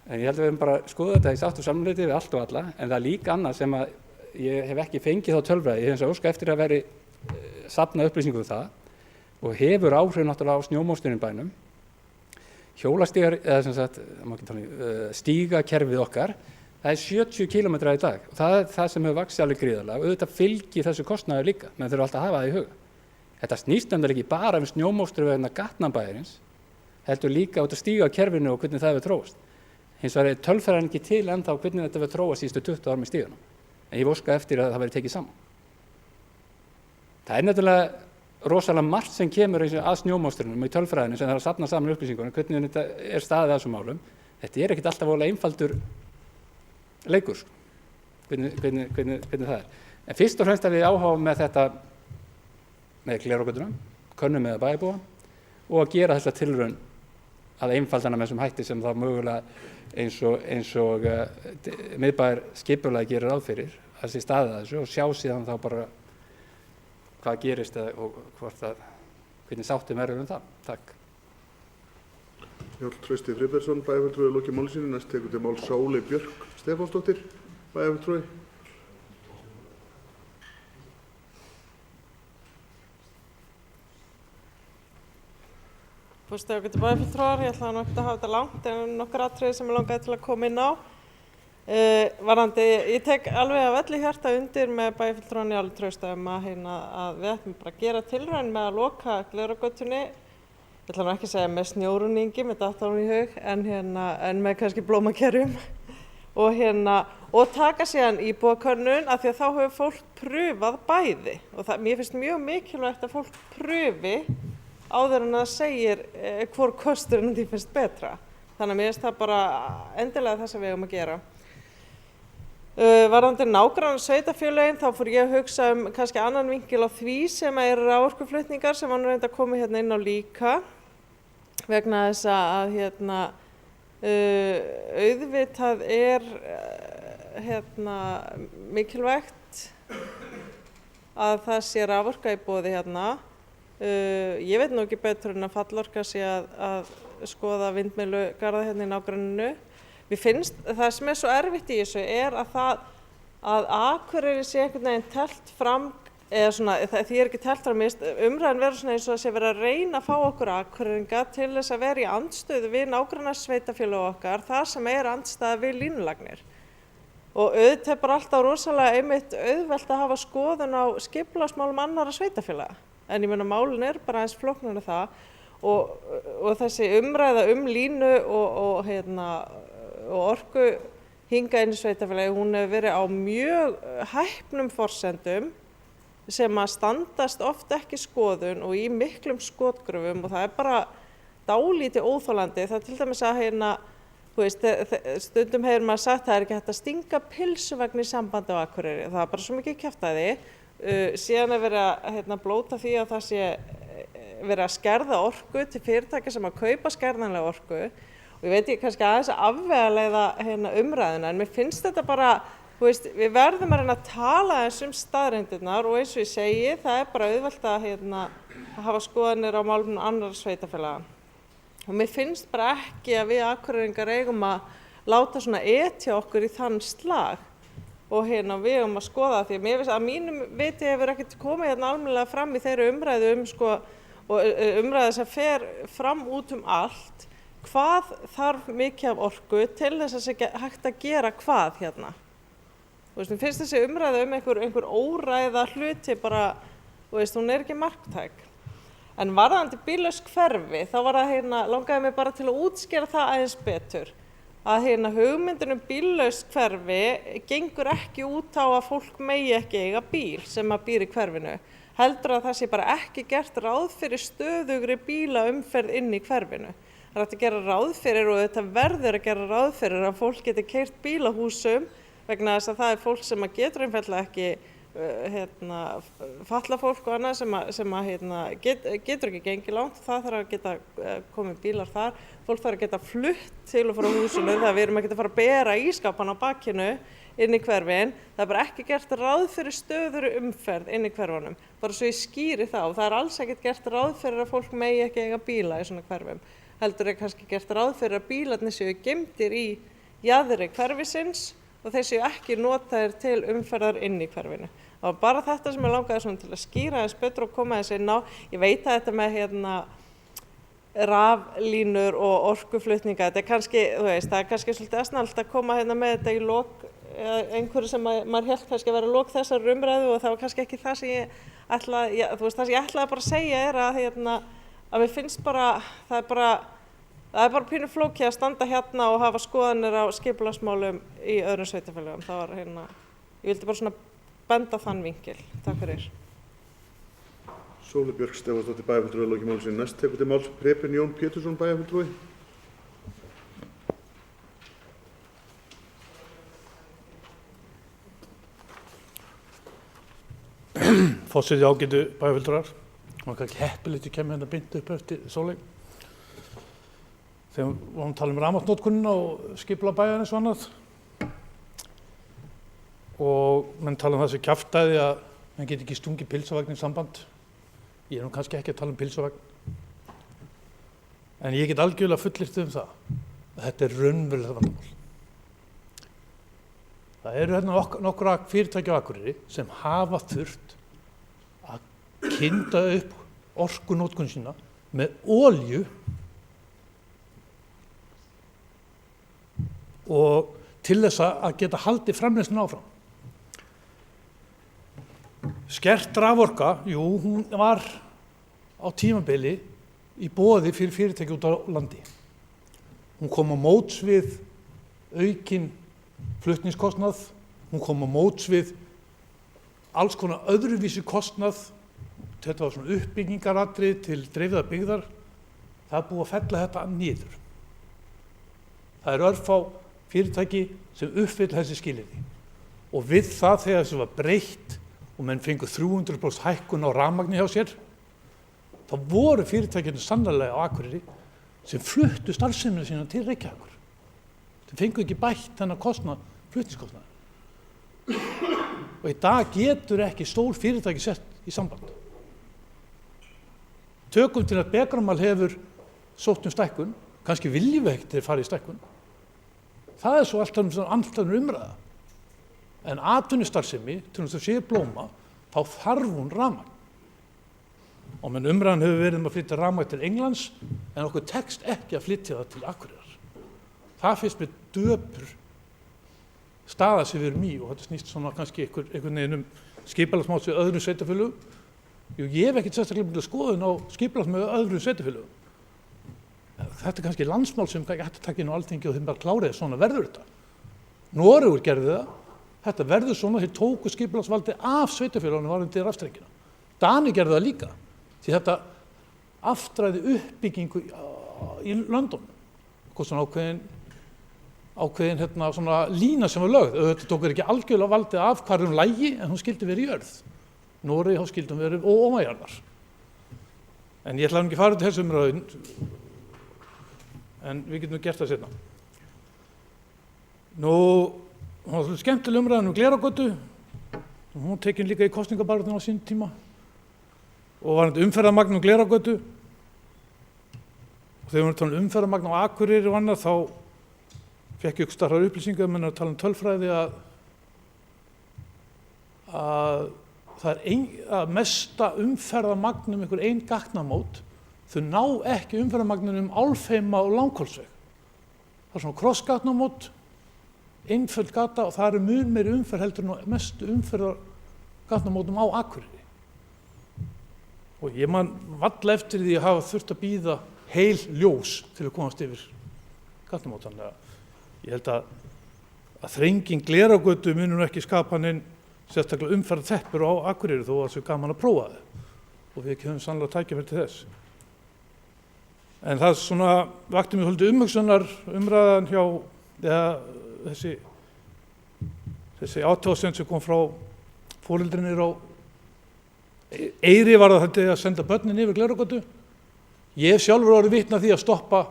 En ég held að við höfum bara skoðað þetta í sátt og samleiti við allt og alla, en það er líka annað sem að ég hef ekki fengið þá tölfræði. Ég hef eins og óska eftir að veri safnað upplýsingum um það og hefur áhrif náttúrulega á snjómokstunin bænum. Hjólastígar, eða stígakerfið okkar, það er 70 km í dag og það er það sem hefur vaxið alveg gríðarlega og auðvitað fylgir þessu kostnaður líka, menn þurfa alltaf að hafa það í huga. Þetta snýst ekki bara snjómokstur vegna gatnabæjarins, heldur líka út að stíga kerfinu og hvernig það hefur þróast. Hins vegar er tölfræðin ekki til ennþá hvernig þetta hefur þróast síðustu 20 ár með stíganum. En ég óska eftir að það verði tekið saman. Það er nefnilega rosalega margt sem kemur að snjómokstrinum í tölfræðinu sem það er að safna saman upplýsingunum, hvernig þetta er staðið að þessum málum. Þetta er ekkert alltaf voðalega einfaldur leikur. hvernig það er. En fyrst og fremst að við áhuga með þetta með glerárgötuna, könnum með bæjarbúa og að gera þessa tilraun að einfalda hana með þessum hætti sem það mögulega eins og miðbæjar skipulagi gerir ráð fyrir að sé staðið að þessu og sjá síðan þá bara hvað gerist og hvernig sáttum verður það. Takk. Njáll Trausti Friðbertsson, bæjarfulltrúi, lokið máli sínu. Næst tekur til máls Sóley Björk Stefánsdóttir, bæjarfulltrúi. Fórstu okkur til bæjarfulltrúar, ég ætlaði nokkuð að hafa þetta langt en nokkur atriði sem ég langaði til að koma inn á. Ég tek alveg af öllu hjarta undir með bæjarfulltrúan Njáli Trausta að við ætlum bara að gera tilraun með að loka Glerárgötunni. Ég ætla nú ekki að segja með snjóruningi, með datt á hún í hug, en með kannski blómakerjum og taka síðan íbúakönnun af því að þá hefur fólk prufað bæði og mér finnst mjög mikilvægt að fólk prufi áður en það segir hvor kosturinn því finnst betra. Þannig að mér finnst það bara endilega það sem við eigum að gera. Varðandi nágranna sveitarfélögin þá fór ég að hugsa kannski annan vinkil á því sem eru raforkuflutningar sem var nú reyndar að koma hérna inn á líka vegna þess að auðvitað er mikilvægt að það sé raforka í boði hérna. Ég veit nú ekki betur en að Fallorka sé að skoða vindmyllugarða hérna í nágranninu. Mér finnst það sem er svo erfitt í þessu er að Akureyri sé einhvern veginn teflt fram, eða svona, því ekki teflt fram, umræðan verður svona eins og það sé verið að reyna að fá okkur Akureyringa til þess að vera í andstöðu við nágrannasveitarfélög okkar, þar sem er andstæða við línulagnir. Og auðvitað er bara alltaf rosalega einmitt auðvelt að hafa skoðun á skipulagsmálum annarra sveitarfélaga. En ég meina málin er bara eins flóknari það og þessi umræða línu og orku hingað inn í sveitarfélagi, hún hefur verið á mjög hæpnum forsendum sem að standast oft ekki skoðun og í miklum skotgröfum og það er bara dálítið óþolandi. Það til dæmis að stundum hefur maður sagt að það er ekki hægt að stinga pylsuvagn í sambandi á Akureyri. Það er bara svo mikið kjaftaði. Síðan er verið að blóta því að það sé verið að skerða orku til fyrirtækja sem að kaupa skerðanlega orku. Og ég veit ekki kannski aðeins að afvegaleiða umræðuna, en mér finnst þetta bara, við verðum að reyna að tala eins staðreyndirnar og eins og ég segi, það er bara auðvelt að hafa skoðanir á málefnum annarra sveitarfélaga. Og mér finnst bara ekki að við Akureyringar eigum að láta svona etja okkur í þann slag og við eigum að skoða því að mér finnst að mínum viti hefur ekkert komið almennilega fram í þeirri umræðu og umræðu sem fer fram út allt. Hvað þarf mikið af orku til þess að sé hægt að gera hvað hérna? Mér finnst þessi umræða einhver óræða hluti bara, hún er ekki marktæk. En varðandi bíllaust hverfi, þá var það langaði mig bara til að útskýra það aðeins betur. Að hugmyndin bíllaust hverfi gengur ekki út á að fólk megi ekki eiga bíl sem að býr í hverfinu. Heldur að það sé bara ekki gert ráð fyrir stöðugri bílaumferð inn í hverfinu. Það er hægt að gera ráð fyrir og þetta verður að gera ráð fyrir að fólk geti keyrt bíl á húsum vegna þess að það er fólk sem getur einfaldlega ekki, fatlað fólk og annað sem getur ekki gengið langt. Það þarf að geta komið bílar þar. Fólk þarf að geta flutt til og frá húsinu, það við erum ekki að fara að bera ískápan á bakinu inn í hverfin. Það er bara ekki gert ráð fyrir stöðugri umferð inn í hverfunum. Bara svo ég skýri það og það er alls ekkert gert ráð fyrir að fólk megi ekki eiga bíla í svona hverfum. Heldur er kannski gert ráð fyrir að bílarnir séu geymdir í jaðri hverfisins og þeir séu ekki notaðir til umferðar inn í hverfinu. Það var bara þetta sem ég langaði til að skýra þess betur og koma þess inn á. Ég veit að þetta með raflínur og orkuflutninga, þetta er kannski, það er kannski svolítið asnalt að koma með þetta í lok einhverju sem maður hélt kannski að vera lok þessar umræðu og það var kannski ekki það sem ég ætlaði, það sem ég ætlaði bara að segja er að mér finnst bara, það er bara pínu flókið að standa hérna og hafa skoðanir á skipulagsmálum í öðrum sveitarfélögum. Það var ég vildi bara svona benda þann vinkil. Takk fyrir. Sóley Björk Stefánsdóttir, bæjarfulltrúi, lokið máli sínu. Næst tekur til máls Preben Jón Pétursson, bæjarfulltrúi. Forseti ágætu bæjarfulltrúar. Það var kannski heppilegt að kemja hérna beint upp eftir Sóley. Þegar við vorum að tala rafmagnsnotkunina og skipulag bæjarins og annað. Og menn tala þessi kjaftæði að menn geti ekki stungið pylsuvagn í samband. Ég nú kannski ekki að tala pylsuvagn. En ég get algjörlega fullyrt það að þetta raunverulegt vandamál. Það eru hérna nokkra fyrirtæki á Akureyri sem hafa þurft að kynda upp orkunotkun sína með olíu og til þess að geta haldið framleiðsluna áfram. Skert raforka, hún var á tímabili í boði fyrir fyrirtæki út á landi. Hún kom á móts við aukinn flutningskostnað, hún kom á móts við alls konar öðruvísi kostnað, þetta var svona uppbyggingaratriði til dreifða byggðar, það er búið að fella þetta niður. Það eru örfá fyrirtæki sem uppfylla þessi skilyrði og við það þegar þessu var breytt og menn fengu 300% hækkun á rafmagni hjá sér, þá voru fyrirtækinu sannarlega á Akureyri sem fluttu starfsemina sína til Reykjavíkur. Þeir fengu ekki bætt þennan kostnað, flutningskostnað. Og í dag getur ekki stór fyrirtæki sett í samband. Tökum til að Bekramal hefur sótt stækkun, kannski viljum við ekkert þeir fara í stækkun. Það er svo alltaf umræða. En atvinnustarfsemi, til þess að sé blóma, þá þarf hún rafmagn. Og menn umræðan hefur verið að flytja rafmagn til Englands, en okkur tekst ekki að flytja það til Akureyrar. Það finnst mér döpur staða sem við erum í og þetta snýst svona kannski einhvern veginn skipulagsmál við öðrum sveitarfélögum. Ég hef ekkert sérstaklega mikla skoðun á skipulags með öðrum sveitarfélögum. Þetta er kannski landsmál sem ekki hægt að taka inn á Alþingi og þeim bara klárið, svona verður þetta. Noregur gerði það, þetta verður svona, þeir tóku skipulagsvaldið af sveitarfélögunum varðandi rafstrengina. Dani gerði það líka, því þetta aftræði uppbyggingu í London. Hvað svona ákveðin svona lína sem var lögð. Þetta tók ekki algjörlega valdið af hvar lægi, en hún skildi verið í jörð. Noregi þá skildi hún verið ómajarðar. En ég ætla ekki að fara til þessu umræðu, en við getum gert það seinna. Nú, hún var skemmtileg umræðan Glerárgötu, hún tekin líka í kosningabaráttunni á sínum tíma og var umferðarmagn Glerárgötu. Og þegar við erum talað umferðarmagn á Akureyri og annað, þá fékk ég starfar upplýsingar, menn að tala tölfræði að það að mesta umferðarmagnum einhver ein gatnamót, þau ná ekki umferðarmagnunum Álfheima og Langholtsveg. Það er svona krossgatnamót, einföld gata og það eru mun meiri umferð heldur en mestu umferðargatnamótum á Akureyri. Og ég man valla eftir því að hafa þurft að bíða heil ljós til að komast yfir gatnamót. Þannig að ég held að þrenging Glerárgötu munur ekki skapa neinn sérstaklega umferðarteppur á Akureyri þó að það sé gaman að prófa það. Og við höfum sannlega tækifæri til þess. En það svona vakti mig svolítið umhugsunar umræðan hjá þessi athugasemd sem kom frá foreldrinir á Eyri var þetta að senda börnin yfir Glerárgötu. Ég hef sjálfur orðið vitni að því að stoppa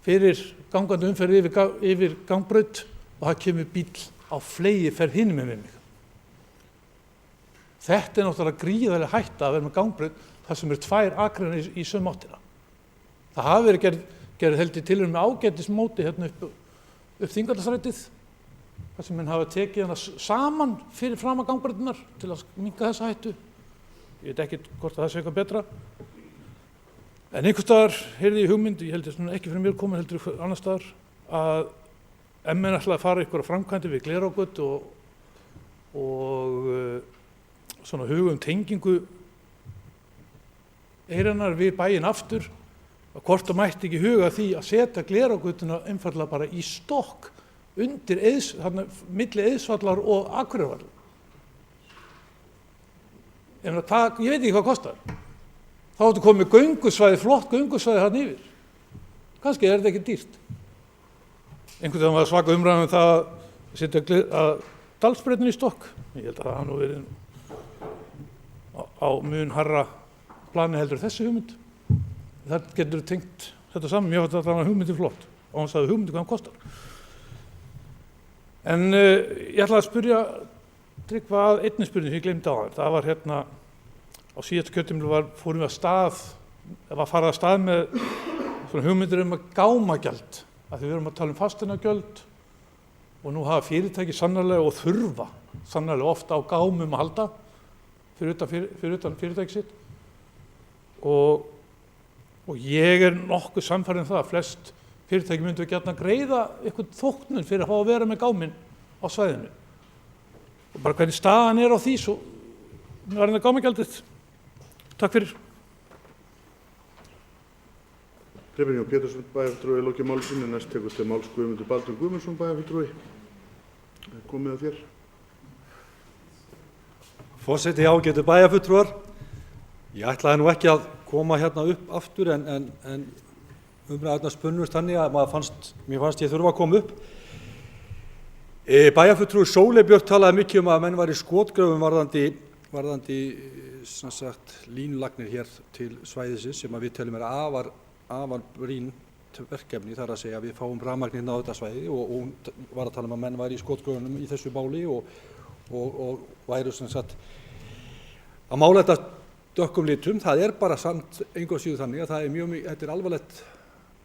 fyrir gangandi umferð yfir gangbraut og það kemur bíll á fleygiferð hinum með mig. Þetta er náttúrulega gríðarlega hætta að vera með gangbraut þar sem eru tvær akreinar í sömu áttina. Það hafi verið gerð held ég tilraun með ágætismóti hérna upp Þingvallastrætið, þar sem menn hafa tekið hana saman fyrir fram að gangbrautirnar til að minnka þessa hættu. Ég veit ekki hvort það sé eitthvað betra. En einhvers staðar heyrði ég hugmynd, ég held að ekki fyrir mér komin heldur annars staðar, að ef menn ætlaði að fara ykkur á framkvæmdi við Glerárgötu og svona hugum tengingu Eyrannar við bæinn aftur, að hvort það mætti ekki huga því að setja Glerárgötuna einfaldlega bara í stokk undir milli Eiðsvallar og Akureyrarvallar. Ég veit ekki hvað kostar. Þá áttu komið göngusvæði, flott göngusvæði þarna yfir. Kannski er þetta ekki dýrt. Einhvern veginn var svaka umræðan það að setja Dalsbrautina í stokk. Ég held að það hafi nú verið á mun hærra plani heldur þessi hugmynd. Það getur tengt þetta saman. Mér finnst þetta hugmyndin flott og hann sagði hugmyndin hvað hann kostar. En ég ætla að spyrja Tryggva að einni spurning sem ég gleymdi á það. Það var hérna á síðasta kjörtímabili fórum við að fara af stað með svona hugmyndir að gámagjald. Af því við erum að tala fasteignagjöld og nú hafa fyrirtæki sannarlega og þurfa sannarlega ofta á gámum að halda fyrir utan fyrirtæki sitt. Og ég nokkuð sannfærður það að flest fyrirtæki myndu gjarnan greiða eitthvað þóknun fyrir að fá að vera með gáminn á svæðinu. Og bara hvernig staðan á því, svo var þetta gámagjaldið. Takk fyrir. Preben Jón Pétursson, bæjarfulltrúi, lokið máli sínu. Næst tekur til máls Guðmundur Baldvin Guðmundsson, bæjarfulltrúi. Komið að þér. Forseti, ágætu bæjarfulltrúar. Ég ætlaði nú ekki að koma hérna upp aftur en umræðurnar spunnust þannig að mér fannst ég þurfa að koma upp. Bæjarfulltrúi Sóley Björk talaði mikið að menn var í skotgröfum varðandi sem sagt, línulagnir hér til svæðisins sem við teljum afar brýnt verkefni, þar að segja að við fáum rafmagnið á þetta svæði og hún var að tala að menn væri í skotgröfunum í þessu máli og væru sem sagt að mála þetta dökkum litum. Það bara samt engu að síður þannig að þetta alvarlegt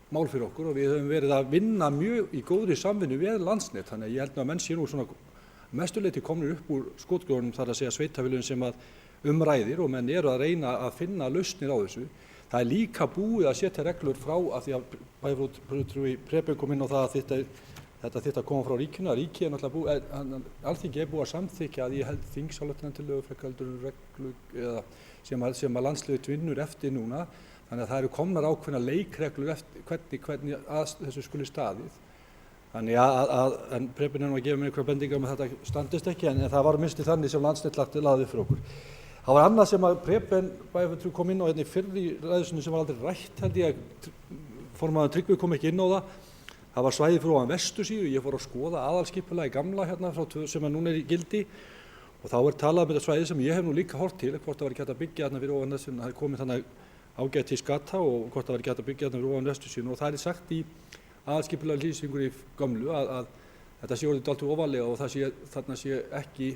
mál fyrir okkur og við höfum verið að vinna mjög í góðri samvinnu við Landsnet, þannig að ég held að menn sé nú svona mestuleyti komnir upp úr skotgröfunum, þar að segja sveitarfélögin sem að ræðir og menn eru að reyna að finna lausnir á þessu. Það líka búið að setja reglur frá að því að bæjarfulltrúi Preben kom inn á það að þetta þyrfti að koma frá ríkinu, að ríkið náttúrulega Alþingi búið að samþykkja að ég held þingsályktunartillögu frekar heldur reglu eða sem að landsliðið vinnur eftir núna. Þannig að það eru komnar ákveðnar leikreglur eftir hvernig að þessu skuli staðið. Þannig en Preben nú að gefa mér einhverja bendingar að þetta standist ekki, en það var minnst þannig sem Landsnet lagði fyrir okkur. Það var annað sem að Preben bæjarfulltrúi kom inn á hérna í fyrri ræðusinni sem var aldrei rætt, held ég, formaður Tryggvi kom ekki inn á það. Það var svæði fyrir ofan vestursíðu. Ég fór að skoða aðalskipulagið gamla hérna sem núna í gildi og þá talað um þetta svæði sem ég hef nú líka horft til, hvort það var ekki hægt að byggja hérna fyrir ofan þessu, það er komið þannig ágætis gata og hvort það var ekki hægt að byggja hérna fyrir ofan vestursíðuna og það sagt í aðalskipulagið lýsingur í gamlu að þetta sé orðið dálítið ofarlega og þarna sé ekki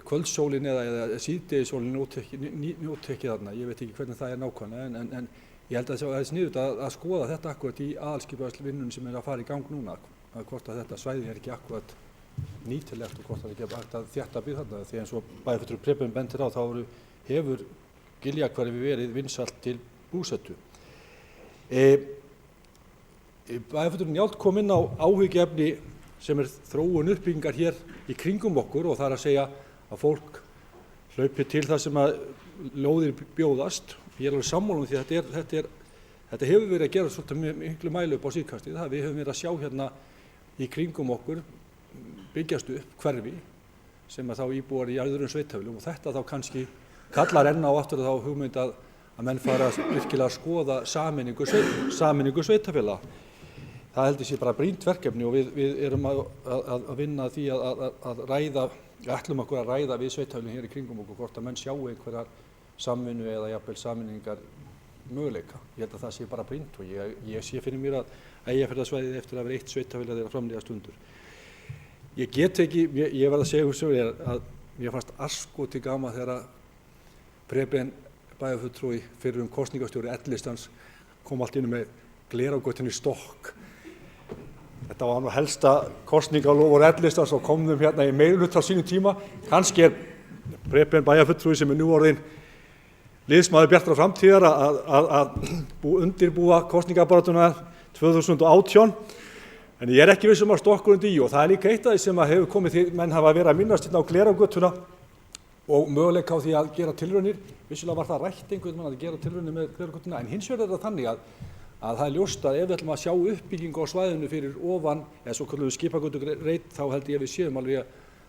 kvöldsólin eða síðdegissólin nóttekið þarna. Ég veit ekki hvernig það nákvæmlega en ég held að það er sniðugt að skoða þetta akkurat í aðalskipulagsvinnunni sem að fara í gang núna, að hvort að þetta svæði ekki akkurat nýtilegt og hvort það ekki hægt að þétta byggð þarna, því eins og bæjarfulltrúi Preben bendir á þá hefur Giljahverfi verið vinsælt til búsetu. Bæjarfulltrúi Njáll kom inn á áhyggjuefni sem þróun uppbyggingar hér í kringum okkur og það að segja að fólk hlaupi til það sem að lóðir bjóðast. Ég alveg sammála því að þetta hefur verið að gera svolítið miklu mæli upp á síðkastið. Við höfum verið að sjá hérna í kringum okkur byggjast upp hverfi sem að þá íbúar í öðrum sveitarfélögum og þetta þá kannski kallar enn á aftur þá hugmynd að menn fara virkilega að skoða sameiningu sveitarfélaga. Það heldur sé bara brýnt verkefni og við erum að vinna því að ræða, ætlum okkur að ræða við sveitarfélögin hér í kringum okkur hvort að menn sjáu einhverjar samvinnu eða jafnvel sameiningar möguleika. Ég held að það sé bara brýnt og ég sé fyrir mér að Eyjafjarðarsvæðið eftir að vera eitt sveitarfélag þeirra framlíða stundur. Ég verð að segja að mér fannst asskoti gaman þegar Preben bæjarfulltrúi fyrrum kosningastjóri L-listans kom allt inn með glerauggötun í stokk. Þetta var nú helsta kosningaloforð L-listans og komum hérna í meirihluta á sínum tíma. Kannski Preben bæjarfulltrúi sem nú orðinn liðsmaður Bjartrar framtíðar að undirbúa kosningabaráttuna 2018. En ég ekki viss að stokkur undir í og það líka eitt af því sem hefur komið því menn hafa verið að minnast hérna á glerauggötuna og möguleika á því að gera tilraunir. Vissulega var það rætt einhvern veginn að gera tilraunir með glerauggötuna en hins vegar það þannig að það er ljóst að ef við ætlum að sjá uppbyggingu á svæðinu fyrir ofan eða svo kallað skipagötureit þá held ég að við séum alveg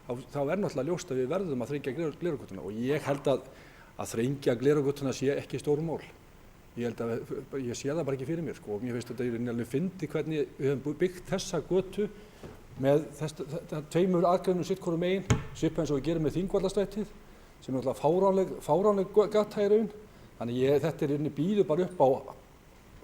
þá náttúrulega ljóst að við verðum að þrengja glerauggötuna og ég held að þrengja glerauggötuna sé ekki stóru mál. Ég sé það bara ekki fyrir mér sko og mér finnst þetta alveg fyndið hvernig við höfum byggt þessa götu með tveimur aðgreinum sitt hvoru megin, svipað eins og við gerum með Þingvallastrætið. sem er náttúrulega fáránleg gata í raun. Þannig þetta býður bara upp á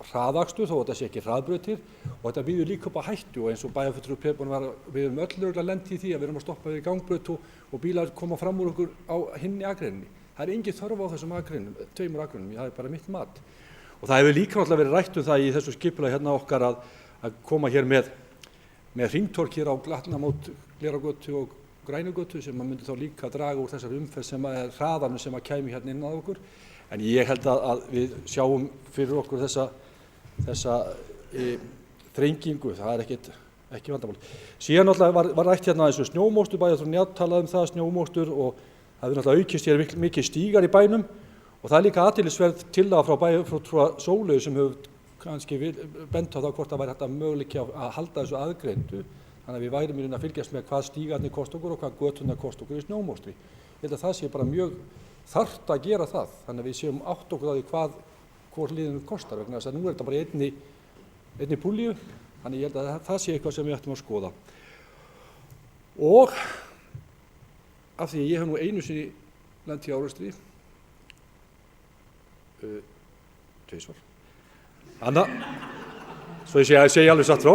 hraðakstur þó þetta sé ekki hraðbrautir og þetta býður líka upp á hættu og eins og bæjarfulltrúi Pébón var, við erum öll örugglega lent í því að við erum að stoppa við gangbraut og bílar koma fram úr okkur á hinni akreininni. Það er engin þörf á þessum akreinum, 2 akreinum, það er bara mitt mat. Og það hefur líka náttúrulega verið rætt það í þessu skipulagi hérna okkar að koma hér með hringtorg hér á Gatnamót, Glerárgötu og Grænugötu sem myndi þá líka draga úr þessari umferð sem er hraðanum sem kæmi hérna inn að okkur. En ég held að við sjáum fyrir okkur þessa þrengingu, það er ekki vandamál. Síðan náttúrulega var rætt hérna eins og snjómókstur, bæjarstjórinn Njáll talaði um það, snjómókstur og það hefur náttúrulega aukist hér mikið stígar í bænum og það er líka athyglisverð tillaga frá bæjarfulltrúa Sóleyju sem hefur kannski bent á það hvort það væri hægt að möguleika að halda þessu aðgreindu. Þannig að við værum í raun að fylgjast með hvað stígarnir kosta okkur og hvað göturnar kosta okkur í snjómókstri. Ég held að það sé bara mjög þarft að gera það, þannig að við séum átt okkur á því hvor liðinu kostar vegna þess að nú er þetta bara í einni púlíu, þannig ég held að það sé eitthvað sem við ættum að skoða. Og af því að ég hef nú einu sinni lent í árekstri, 2 svar. Svo ég segi alveg satt frá.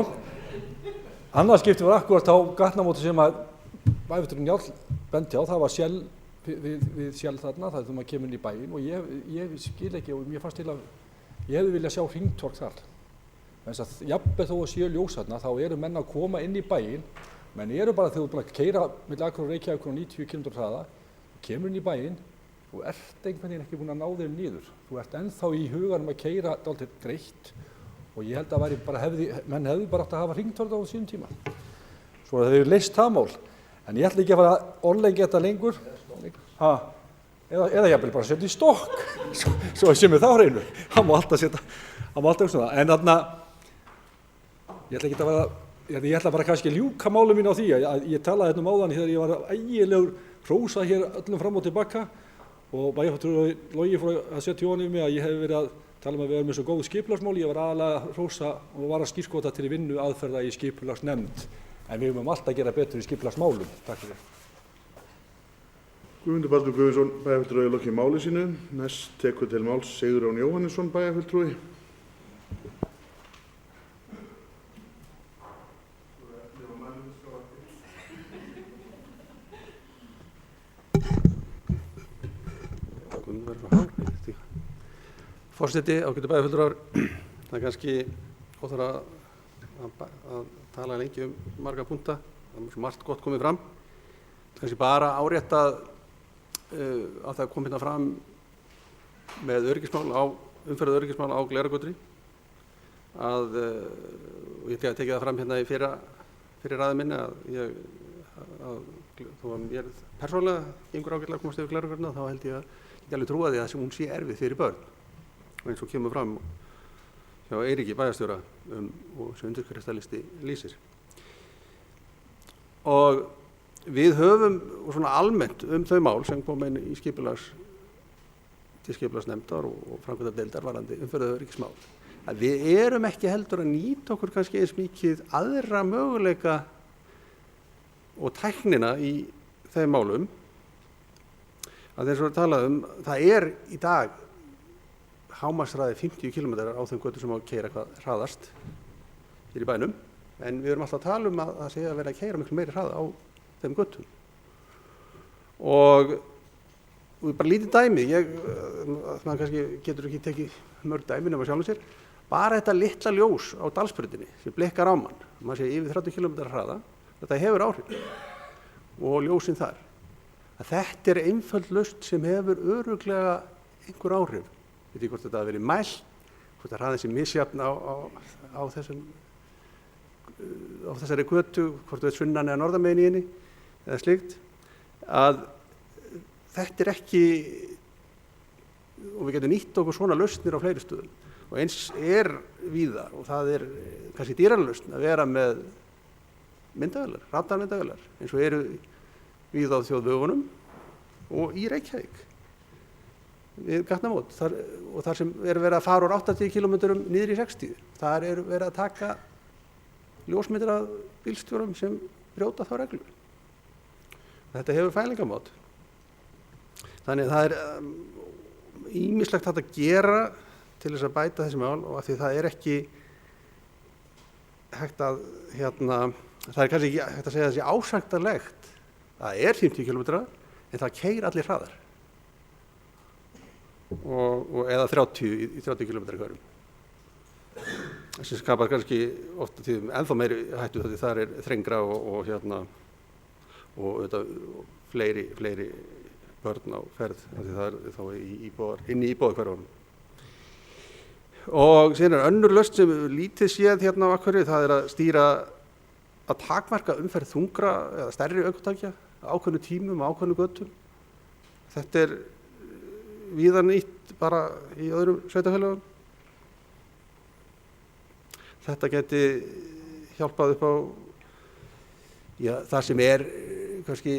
Annað skipti var akkúrat á gatnamóti sem að bæjarfulltrúinn Njáll benti á, það var Shell við Shell þarna, það er þegar maður kemur inn í bæinn og ég skil ekki og mér fannst til að ég hefði viljað sjá hringtorg þar. Þess að jafnvel þó að séu ljós þarna þá eru menn að koma inn í bæinn, menn eru bara þegar þú ert búin að keyra milli Akureyrar og Reykjavíkur á 90 km hraða, kemur inn í bæinn, þú ert einhvern veginn ekki búin að ná þér niður. Þú ert ennþá í huganum að keyra dálítið greitt og ég held að menn hefðu bara átt að hafa hringtorg á sínum tíma. Svo það hefur leyst það mál. En ég ætla ekki að fara að orðlengja þetta lengur. Eða jafnvel bara setja í stokk, svo sem er þá hreinu. Það má alltaf hugsa það. En þarna, ég ætla bara kannski að ljúka máli mín á því að ég talaði hérna áðan þegar ég var ægilegur hrósað hér öllum fram og tilbaka og bæjarfulltrúi Logi fór að setja ofan í mig að ég hef verið að tala um að við erum með svo góð skipulagsmál. Ég var aðalega að hrósa og var að skírskota til vinnu aðferða í skipulagsnefnd. En við höfum alltaf að gera betur í skipulagsmálum. Takk fyrir. Guðmundur Baldur Guðmundsson, bæjarfulltrúi, lokið máli sínu. Næst tekur til máls Sigurjón Jóhannesson, bæjarfulltrúi. Forseti, ágætu bæjarfulltrúar, það er kannski óþarfa að tala lengi marga punkta, það er svo margt gott komið fram. Kannski bara árétta að það kom hérna fram með umferðaröryggismál á Glerárgötunni og ég ætla að tekið það fram hérna í fyrir ræðu minni að þó að mér persónulega gengur ágætlega að komast yfir Glerárgötuna þá held ég að ég alveg trúa því að hún sé erfið fyrir börn og eins og kemur fram hjá Eiríki bæjarstjóra og sem undirskriftalisti lýsir. Og við höfum svona almennt þau mál sem koma inn í til skipulagsnefndar og framkvæmdadeildar varðandi umferðaröryggismál. Að við erum ekki heldur að nýta okkur kannski eins mikið aðra möguleika og tæknina í þeim málum. Að eins og við talaðum, það er í dag hámarkshraði 50 km á þeim götum sem á að keyra hvað hraðast hér í bænum, en við erum alltaf að tala um að það sé að vera að keyra miklu meiri hraða á þeim götum. Og bara lítið dæmi, maður kannski getur ekki tekið mörg dæmi nema sjálfum sér, bara þetta litla ljós á Dalsbrautinni sem blikkar á mann, maður sé yfir 30 km hraða, þetta hefur áhrif og ljósin þar. Að þetta er einföld lausn sem hefur örugglega einhver áhrif. Ég veit ekki hvort þetta hafi verið mælt, hvort það hraðinn sé misjafn á þessari götu, hvort það er sunnan eða norðanmegin í henni eða slíkt, að þetta er ekki, og við getum nýtt okkur svona lausnir á fleiri stöðum. Og eins er víðar, og það er kannski dýrari lausn að vera með myndavélar, radarmyndavélar, eins og eru víða á þjóðvegunum og í Reykjavík. Við gatnamót og þar sem er verið að fara úr 80 km niður í 60. Þar er verið að taka ljósmyndir af bílstjórum sem brjóta þá reglu. Þetta hefur fælingamátt Þannig það er ýmislegt hægt að gera til þess að bæta þessi mál og af því það er ekki hægt að, það er kannski ekki hægt að segja þessi ásættanlegt. Það er 50 km en það keyra allir hraðar og eða 30 km hverjum. Þessi skapar kannski ofta tíðum ennþá meiri hættu því það er þrengra og fleiri börn á ferð því það er þá inn í íbúðahverfunum. Og síðan er önnur lausn sem lítið séð hérna á Akureyri, það er að takmarka umferð þungra eða stærri ökutækja á ákveðnu tímum og ákveðnu götum. Þetta er víða nýtt bara í öðrum sveitarfélögum. Þetta geti hjálpað upp á það sem er kannski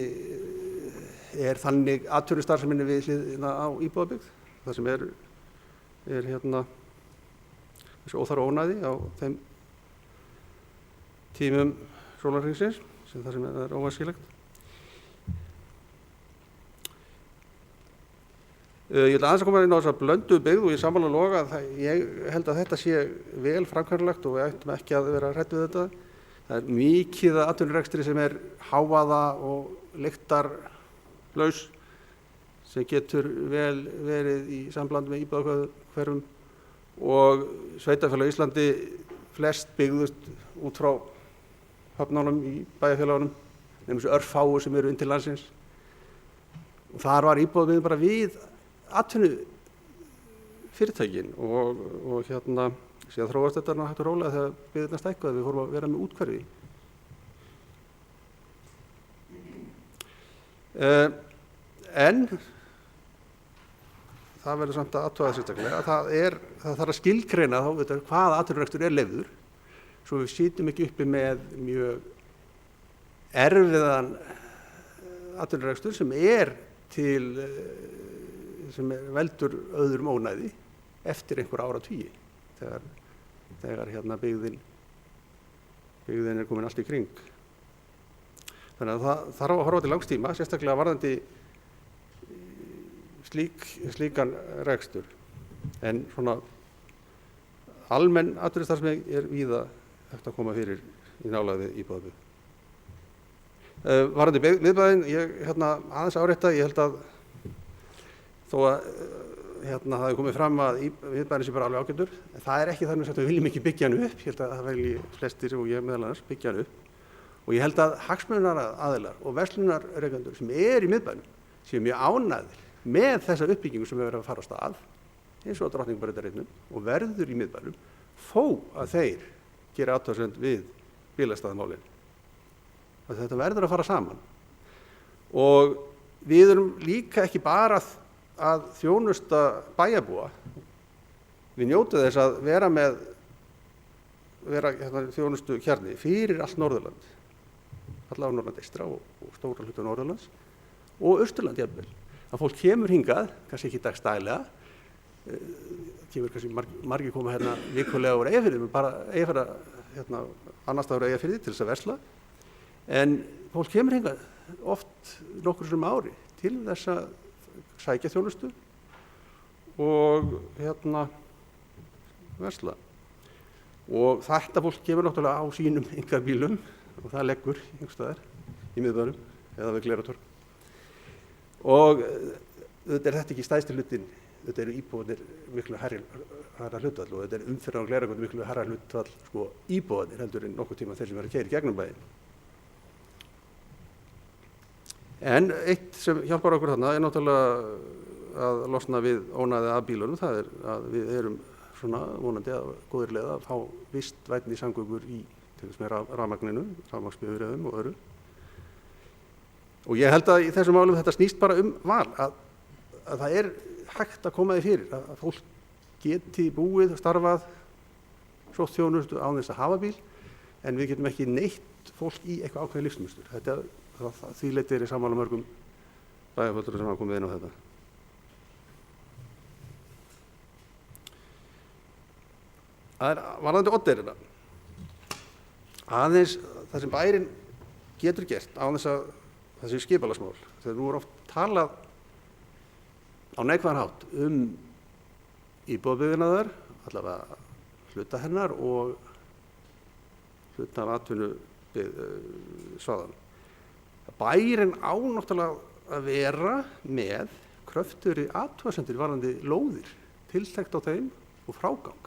er þannig atvinnustarfseminni við hliðina á íbúðabyggð. Það sem er þessi óþarfa ónæði á þeim tímum sólarhringsins sem það sem er óæskilegt. Ég ætla aðeins að koma inn á þessa blöndu byggð og ég sammála Loga að ég held að þetta sé vel framkvæmanlegt og við ættum ekki að vera hrædd við þetta. Það er mikið af atvinnurekstri sem er hávaða og lyktarlaus sem getur vel verið í sambland með íbúðahverfum og sveitarfélög í Íslandi flest byggðust út frá höfnunum í bæjarfélögunum nema þessu örfáu sem eru inn til landsins og þar var íbúðabyggðin bara við atvinnufyrirtækin og síðan þróast þetta hægt og rólega þegar byggðirnar stækkuðu við fórum að vera með úthverfi. En það verður samt að athuga sérstaklega að það þarf að skilgreina þá hvaða atvinnurekstur er leyfður svo við sitjum ekki uppi með mjög erfiðan atvinnurekstur sem veldur öðrum ónæði eftir einhver áratugi þegar byggðin er komin allt í kring. Þannig að það þarf að horfa til langs tíma, sérstaklega varðandi slíkan rekstur. En svona almenn atvinnustarfsemi er víða hægt að koma fyrir í nálægð við íbúðabyggð. Varðandi miðbæinn, ég aðeins árétta, ég held að þó að það hefur komið fram að miðbæinn sé bara alveg ágætur, en það er ekki þannig að við viljum ekki byggja hann upp, ég held að það velji flestir og ég meðal annars byggja hann upp. Og ég held að hagsmunaaðilar og verslunarrekendur sem í miðbænum séu mjög ánægðir með þessa uppbyggingu sem hefur verið að fara af stað, eins og á Drottningarbrautarreitnum og verður í miðbænum, þó að þeir gera athugasemd við bílastæðamálin. Þetta verður að fara saman. Og við erum líka ekki bara að þjónusta bæjarbúa. Við njótum þess að vera þjónustu kjarni fyrir allt Norðurland. Allavega Norðurland eystra og stóra hluta Norðurlands og Austurland jafnvel. Að fólk kemur hingað, kannski ekki dagstælega, kemur kannski margir koma vikulega úr Eyjafirði, bara Eyjafirði, annars staðar úr Eyjafirði til þess að versla. En fólk kemur hingað oft nokkur sem ári til þess að sækja þjónustu og versla. Og þetta fólk kemur náttúrulega á sínum einkabílum og það leggur einhvers staðar í miðbænum eða við Glerártorg. Og þetta er ekki stærsti hlutin, þetta eru íbúðarnir miklu hærra hlutfall og þetta er umferð á Glerártorgi miklu hærra hlutfall íbúðarnir heldur en nokkuð tíma þeir sem eru að keyra í gegnum bæinn. En eitt sem hjálpar okkur þarna er náttúrulega að losna við ónæði af bílunum, það er að við erum svona vonandi að góðir leið að fá vistvænni samgöngur í til þess með rafmagninu, rafmagnsbifreiðum og öðru. Og ég held að í þessum málum þetta snýst bara val, að það er hægt að koma því fyrir, að fólk geti búið, starfað, sótt þjónustu án þess að hafa bíl, en við getum ekki neytt fólk í eitthvað ákveðið lífsmunstur. Því leyti er sammála mörgum bæjarfulltrúum sem hafa komið inn á þetta. Það er varðandi Oddeyrina. Aðeins það sem bærinn getur gert án þess að það séu skipulagsmál. Þegar nú er oft talað á neikvæðan hátt íbúðabyggðina þar, allavega hluta hennar og hluta af atvinnusvæðanum. Bærinn á náttúrulega að vera með kröftugri athugasemdir varðandi lóðir, tiltekt á þeim og frágang.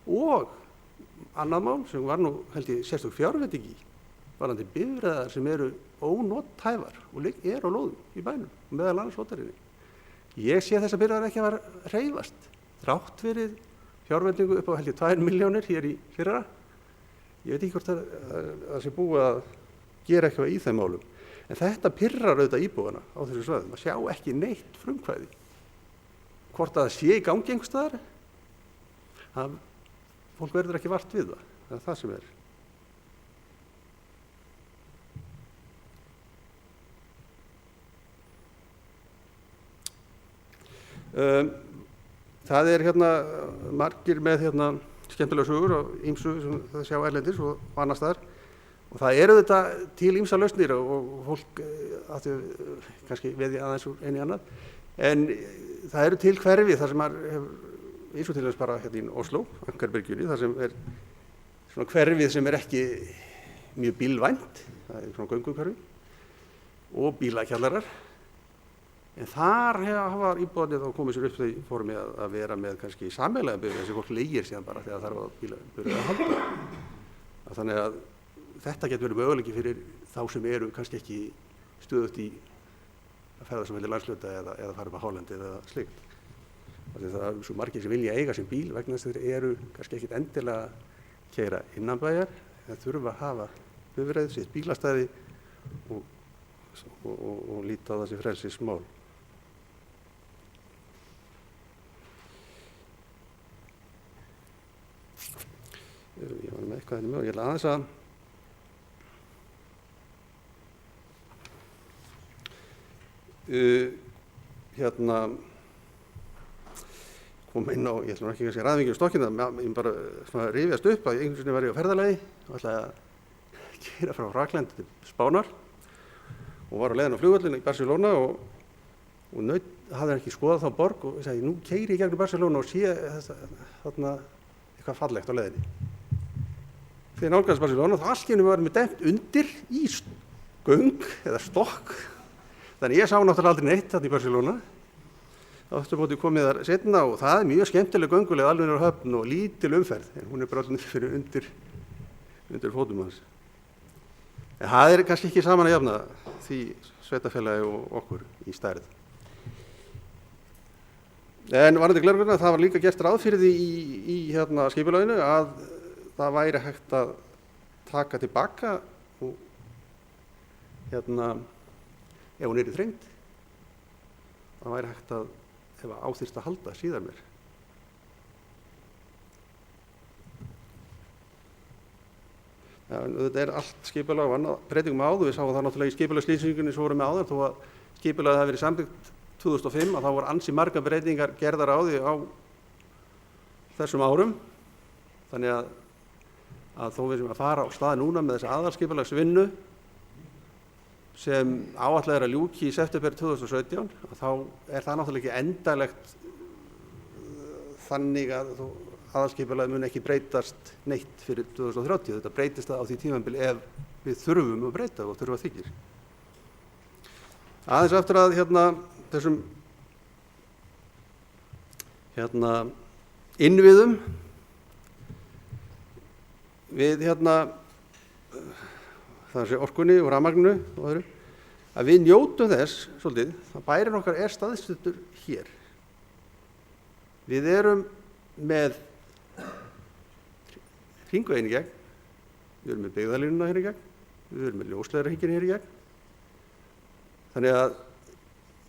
Og annað mál sem var nú held ég sérstök fjárveiting í varðandi bifreiðar sem eru ónothæfar og eru á lóðum í bænum, meðal annars Ottarinni. Ég sé þessar bifreiðar ekki að hreyfast, þrátt fyrir fjárveitingu upp á held ég 2 milljónir hér í fyrra. Ég veit ekki hvort það sé búið að gera eitthvað í þeim málum. En þetta pirrar auðvitað íbúana á þessu svæðum að sjá ekki neitt frumkvæði. Hvort að það sé í gangi einhvers staðar, fólk verður ekki vart við það. Það er það sem er. Það er margir með skemmtilega sögur og ýmsu sem það sjá erlendis og annars staðar. Og það eru þetta til ýmsar lausnir og fólk kannski veðja aðeins úr einu í annað. En það eru til hverfi þar sem maður hefur, eins og til þess bara í Oslo, Ankerbyrgjunni, þar sem er svona hverfið sem er ekki mjög bílvænt, það er svona göngukverfi og bílakjallarar. En þar hafa íbúarnir þá komið sér upp þau formi að vera með kannski sameiginlega bifreið sem fólk leigir síðan bara þegar þarf að bílabifreið að halda. Þannig að þetta getur verið möguleiki fyrir þá sem eru kannski ekki stöðugt í að ferðast á milli landshluta eða fara upp á hálendið eða slíkt. Það er svo margir sem vilja eiga sem bíl vegna þess að þeir eru kannski ekkit endilega keyra innanbæjar en þurfa að hafa bifreið, sitt bílastæði og líta á þessi frelsismál. Ég var með eitthvað henni mjög, ég ætla aðeins að kom inn á, ég ætla ekki kannski ræðingi um stokkina, ég bara rifjast upp að einhvern veginn var ég á ferðalagi og ætlaði að keyra frá Frakland til Spánar og var á leiðin á flugvöllin í Barcelona og hafði ekki skoðað þá borg og sagði, nú keyri ég gegnum Barcelona og sé þarna eitthvað fallegt á leiðinni. Þegar nálgast Barcelona, þá allt í einu var með dæmt undir í göng eða stokk. Þannig ég sá náttúrulega aldrei neitt þarna í Barcelona. Aftur móti komið þar seinna og það er mjög skemmtileg gönguleið alveg á höfn og lítil umferð, en hún er bara alveg fyrir undir fótum hans. En það er kannski ekki saman að jafna því sveitarfélagi og okkur í stærð. En varðandi gleraugnirnar, það var líka gert ráð fyrir því í skipulaginu að það væri hægt að taka tilbaka og ef hún er í þrengd, það væri hægt að ef á þyrfti að halda síðar meir. Þetta er allt skipulag og annað breytingum áður, við sáum það náttúrulega í skipulagslýsingunni sem voru með áður, þó að skipulagið hafi verið samþykkt 2005 að þá voru ansi margar breytingar gerðar á því á þessum árum. Þannig að þó við sem að fara á stað núna með þessa aðalskipulagsvinnu sem áætlað er að ljúki í september 2017, þá er það náttúrulega ekki endalegt þannig að aðalskipulagið mun ekki breytast neitt fyrir 2030. Þetta breytist það á því tímabili ef við þurfum að breyta og þurfa þykir. Aðeins eftir að þessum innviðum við það sé orkunni og rafmagninu og öðru, að við njótum þess svolítið að bærinn okkar er staðsettur hér. Við erum með hringveginn í gegn, við erum með byggðalínuna hér í gegn, við erum með ljósleiðarahringinn hér í gegn. Þannig að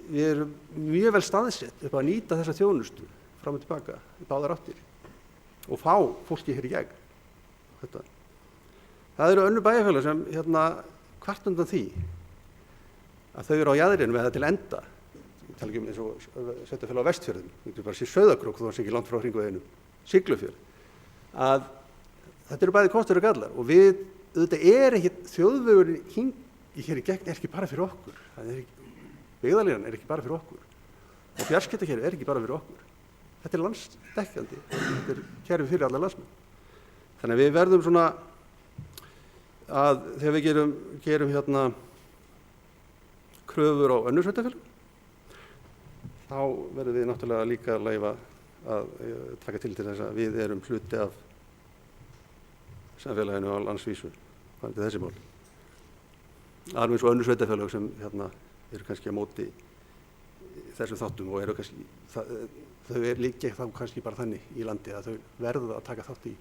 við erum mjög vel staðsett upp að nýta þessa þjónustu fram og tilbaka í báðar áttir og fá fólki hér í gegn. Þetta. Það eru önnur bæjarfélög sem kvart undan því að þau eru á jaðrinum eða til enda. Ég tala ekki eins og sveitarfélag á Vestfjörðum, við getum bara séð Sauðárkrók þó það sé ekki langt frá hringveginum, Siglufjörð. Að þetta eru bæði kostir og gallar og þetta er ekki þjóðvegurinn hér í gegn er ekki bara fyrir okkur. Byggðalínan er ekki bara fyrir okkur. Og fjarskiptakerfi er ekki bara fyrir okkur. Þetta er landsdekkjandi. Þetta er kerfi fyrir alla landsmenn. Þannig að við verðum svona að þegar við gerum hérna kröfur á önnur sveitarfélög, þá verðum við náttúrulega líka að leyfa að taka til þess að við erum hluti af samfélaginu á landsvísu varðandi þessi mál. Alveg eins og önnur sveitarfélög sem hérna eru kannski á móti þessum þáttum og eru kannski, þau er líka þá kannski bara þannig í landi að þau verða að taka þátt í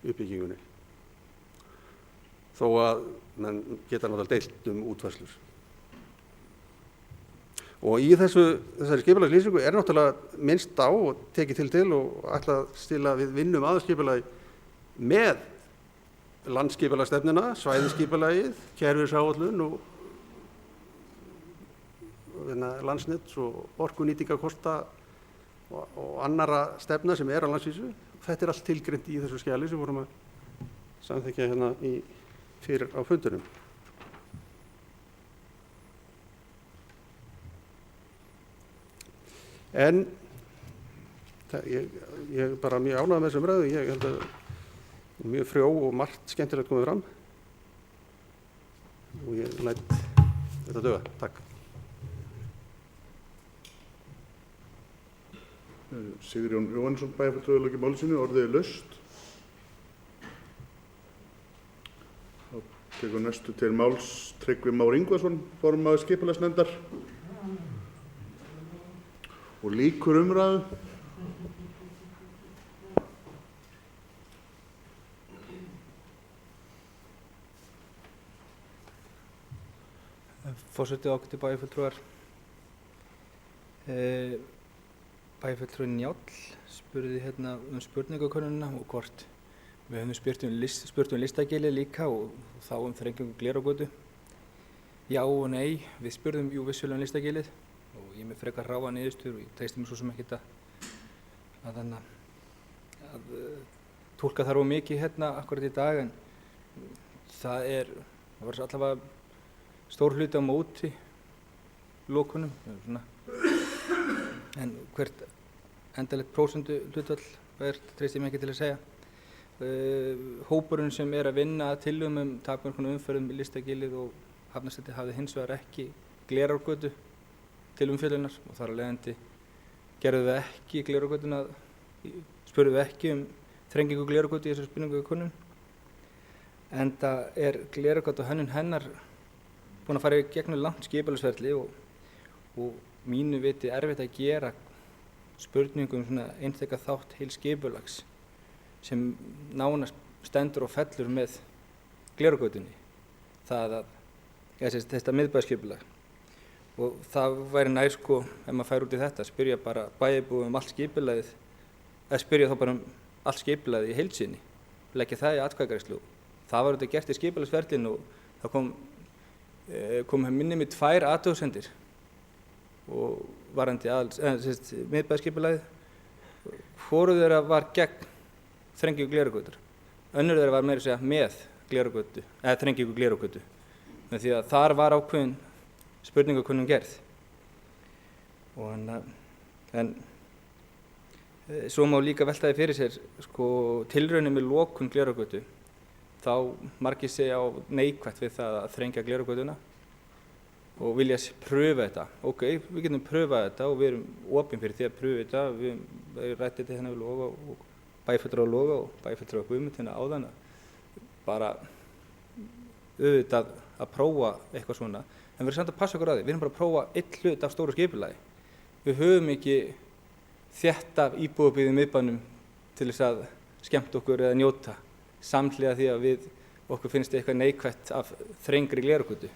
uppbyggingunni. Þó að menn geta náttúrulega deilt útfærslur. Og í þessari skipulagslýsingu er náttúrulega minnst á og tekið til og ætlað stila við vinnum aðalskipulagi með landsskipulagsstefnuna, svæðisskipulagið, kerfisáætlun og landsnets og orkunýtingarkosta og annarra stefna sem er á landsvísu. Þetta er allt tilgreint í þessu skjali sem vorum að samþykkja hérna fyrir á fundunum. En ég er bara mjög ánægður með þessu umræðu. Ég held að mjög frjó og margt skemmtilegt komið fram og ég læt þetta duga. Takk. Sigurjón Jóhannesson, bæjarfulltrúi, lokið máli sínu, orðið er laust. Þá tekur næstu til máls Tryggvi Már Ingvason, formaður skipulagsnefndar. Og lýkur umræðu. Forseti, ágætu bæjarfulltrúar. Bæjarfulltrúi Njáll spurði hérna spurningakönnunina og hvort við höfum spurt Listagilið líka og þá þrengingu Glerárgötu. Já og nei, við spurðum vissulega Listagilið og ég með frekar ráða niðurstöður og ég treysti mér svo sem ekkert að túlka þar of mikið hérna akkurat í dag, en það var allavega stór hluti á móti lokunum, en hvert endalegt prósentu hlutfall treysti ég mig ekki til að segja. Hópurinn sem er að vinna að tillögum takmörkun umferðum í Listagilið og Hafnarstræti hafði hins vegar ekki Glerárgötu til umfjöllunar og þar af leiðandi gerðum við ekki Glerárgötuna, spurðum við ekki þrengingu Glerárgötu í þessari spurningakönnun, enda Glerárgötu og hönnun hennar búin að fara í gegnum langt skipulagsferli og mínu viti erfitt að gera spurningum svona einstaka þátt heil skipulags sem nánast stendur og fellur með Glerárgötunni, þetta miðbæjarskipulag. Og það væri nær ef maður fær út í þetta, spyrja bara bæjarbúa allt skipulagið, eða spyrja þá bara allt skipulagið í heild sinni, leggja það í atkvæðagreiðslu. Það var þetta gert í skipulagsferlinu og það kom minni með 2 athugasemdir og varðandi miðbæjarskipulagið. Hvoru þeirra var gegn þrengingu Glerárgötu, önnur þeirra var meira að segja með Glerárgötu, eða þrengingu Glerárgötu, með því að þar var ákveðin spurningakönnun gerð. En svo má líka velta því fyrir sér tilraunir með lokun Glerárgötu, þá margir segja á neikvætt við það að þrengja Glerárgötuna og vilja pröfa þetta. Ok, við getum pröfað þetta og við erum opin fyrir því að pröfa þetta. Við rætti þetta hérna við Loga og bæjarfulltrúa Loga og bæjarfulltrúa Guðmund hérna áðan að bara auðvitað að prófa eitthvað svona. En við erum samt að passa okkur á því. Við erum bara að prófa einn hlut af stóru skipulagi. Við höfum ekki þétta íbúðabyggð í miðbænum til þess að skemmta okkur eða njóta, samhliða því að okkur finnst eitthvað neikvætt af þrengri Glerárgötu.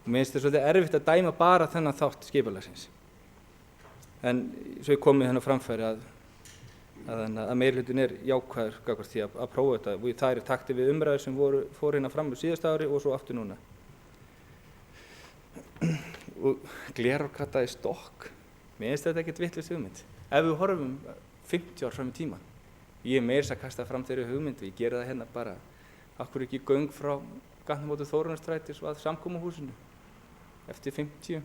Og mér finnst þetta svolítið erfitt að dæma bara þennan þátt skipulagsins. En svo er komið hérna framfæri að meirihlutin er jákvæður gagnvart því að prófa þetta. Og það er í takti við umræður sem fór hérna fram á síðasta ári og svo aftur núna. Og Glerárgata í stokk, mér finnst þetta ekkert vitlaus hugmynd. Ef við horfum 50 ár fram í tímann, ég er meira að kasta fram þeirri hugmynd og ég gera það hérna bara, af hverju ekki göng frá gatnamóti Þórunnarstrætis og að samkomuhúsinu eftir 50,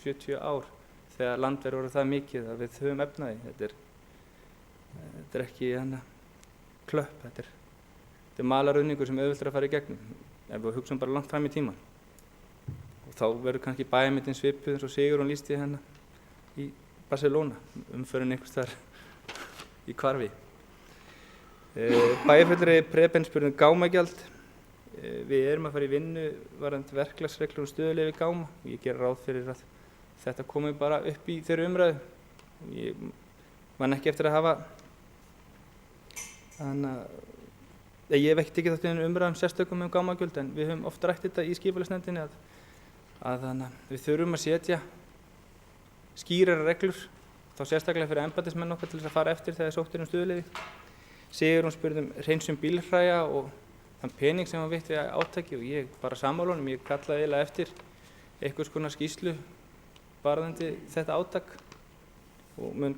70 ár, þegar landverð voru það mikið að við höfum efnaði. Þetta er ekki klöpp, þetta er malarunningur sem auðvelt að fara í gegnum ef við hugsaum bara langt fram í tíman. Og þá verður kannski bæjarmyndin svipuð eins og Sigurjón lýsti í Barcelona, umferðin einhvers þar í hvarfi. Bæjarfulltrúi Preben spurði gámagjald. Við erum að fara í vinnu varðandi verklagsreglur og stöðuleyfi gáma og ég geri ráð fyrir að þetta komi bara upp í þeirri umræðu. Ég man ekki eftir að hafa ég hef ekki tekið þátt í umræðum sérstökum gámagjöld, en við höfum oft rætt þetta í skipulagsnefndinni að við þurfum að setja skýrara reglur, þá sérstaklega fyrir embættismenn okkar til þess að fara eftir þegar sótt stöðuleyfi. Sigurjón spurði hreinsun bílhræja og þann pening sem hann veitt við átaki og ég bara sammála honum. Ég kallaði eiginlega eftir einhvers konar skýrslu varðandi þetta átak og mun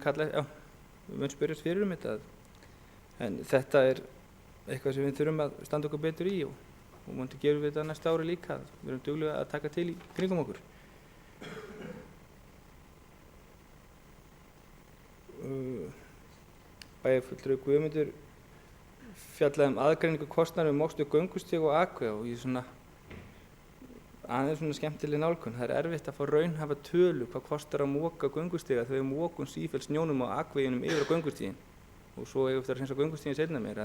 spyrjast fyrir þetta. En þetta eitthvað sem við þurfum að standa okkur betur í og vonandi gerum við þetta næsta ári líka. Við erum duglega að taka til í kringum okkur. Bæjarfulltrúi Guðmundur fjallaði aðgreiningu kostnaðar við mokstur göngustíg og akveg og ég aðeins skemmtileg nálgun. Það erfitt að fá raunhæfa tölu hvað kostar að moka göngustíga þegar við mokum sífellt snjónum á akveginum yfir á göngustígin og svo eigum við að hreinsa göngustígin seinna meir.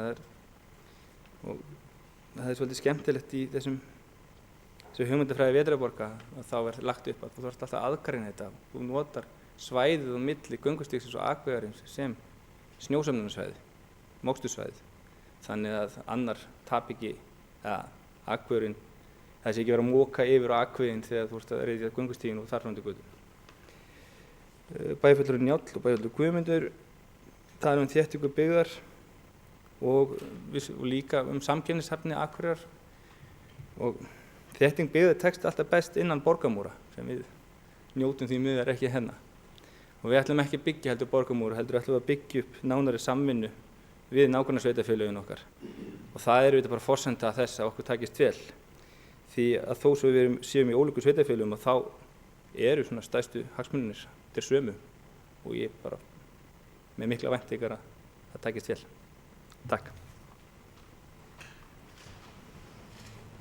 Það svolítið skemmtilegt í þessu hugmyndafræði Vetrarborga að þá lagt upp að þú þarft alltaf aðgreina þetta. Þú notar svæðið á milli göngustígsins og akvegarins sem snjósöfnunarsvæði, mókstursvæði. Þannig að annar tap ekki akvegurinn, það sé ekki verið að moka yfir á akveginn þegar þú ert að reiðja göngustíginn og þar fram til götu. Bæjarfulltrúi Njáll og bæjarfulltrúi Guðmundur tala þéttingu byggðar og líka samkeppnishæfni Akureyrar. Og þétting byggðar tekst alltaf best innan borgarmúra sem við njótum því miður ekki hérna. Og við ætlum ekki að byggja heldur borgarmúra, heldur ætlum við að byggja upp nánari samvinnu við nágrannasveitarfélögin okkar. Og það auðvitað bara forsenda þess að okkur takist vel. Því að þó svo við séum í ólíkum sveitarfélögum og þá eru svona stærstu hagsmunirnir til sömu og ég bara með mikla væntingar að það takist vel. Takk.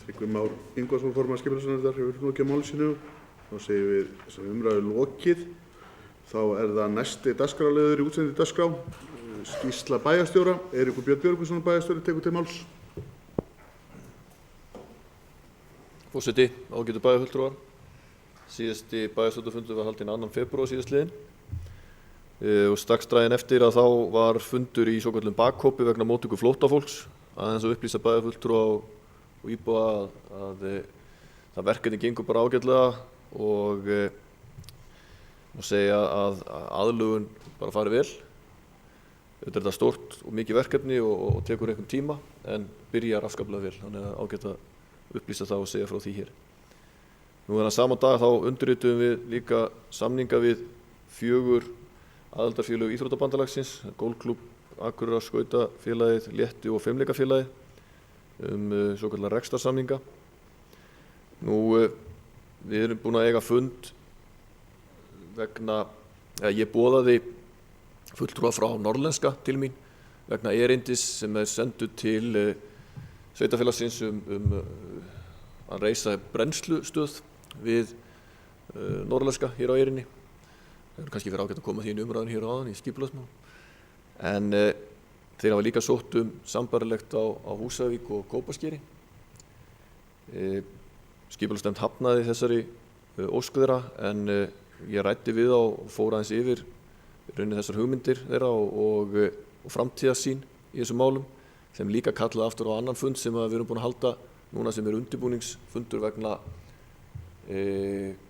Tryggvi Már Ingvarsson, formaður skipulagsnefndar, hefur lokið máli sínu. Þá segjum við þessari umræðu lokið. Þá það næsti dagskrárliður í útsendingu dagskrá. Skýrsla bæjarstjóra. Eiríkur Björn Björgvinsson bæjarstjóri tekur til máls. Forseti, ágætu bæjarfulltrúar. Síðasti bæjarstjórnarfundur var haldinn 2. febrúar síðastliðinn. Og strax daginn eftir að þá var fundur í svokölluðum bakhópi vegna móttöku flóttafólks. Aðeins að upplýsa bæjarfulltrúa og íbúa að það verkefni gengur bara ágætlega og má segja að aðlögun bara fari vel. Þetta þetta stórt og mikið verkefni og tekur einhvern tíma en byrjar afskaplega vel, þannig að ágætt að upplýsa það og segja frá því hér. Nú þennan sama dag þá undirrituðum við líka samninga við 4 aðildarfélög Íþróttabandalagsins, Golfklúbb Akureyrar, Skautafélagið, Létti og Fimleikafélagið svokallar rekstrarsamninga. Nú við erum búin að eiga fund vegna, ég boðaði fulltrúa frá Norðlenska til mín vegna erindis sem sendur til sveitarfélagsins að reisa brennslustöð við Norðlenska hér á eyrinni. Það er kannski verið ágætt að koma því inn í umræðan hér á áðan í skipulagsmál. En þeir hafa líka sótt sambarilegt á Húsavík og Kópaskeri. Skipulagsnefnd hafnaði þessari ósk þeirra en ég ræddi við þá og fór aðeins yfir rauninni þessar hugmyndir þeirra og framtíðarsýn í þessum málum. Þeim líka kallaði aftur á annan fund sem við erum búin að halda núna sem undirbúningsfundur vegna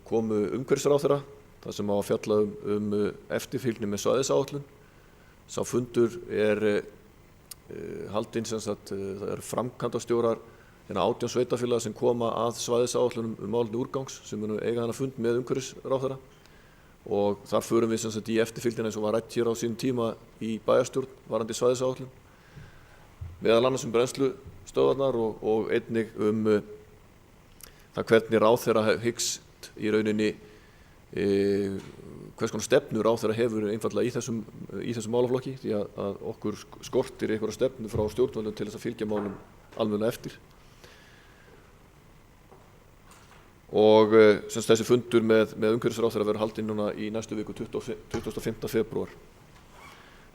komu umhverfisráðherra, þar sem á að fjalla eftirfylgni með svæðisáætlun. Sá fundur haldinn sem sagt, það framkvæmdastjórar 18 sveitarfélaga sem koma að svæðisáætlunum málefni úrgangs sem munu eiga þennan fund með umhverfisráðherra. Og þar förum við sem sagt í eftirfylgdina eins og var rætt hér á sínum tíma í bæjarstjórn varðandi svæðisáætlun. Meðal annars brennslustöðvarnar og einnig það hvernig ráðherra hyggst í rauninni hvers konar stefnu ráðherra hefur einfaldlega í þessum málaflokki, því að okkur skortir einhverja stefnu frá stjórnvöldum til þess að fylgja málum almennilega eftir. Og þessi fundur með umhverfisráðherra verður haldinn núna í næstu viku 25. febrúar.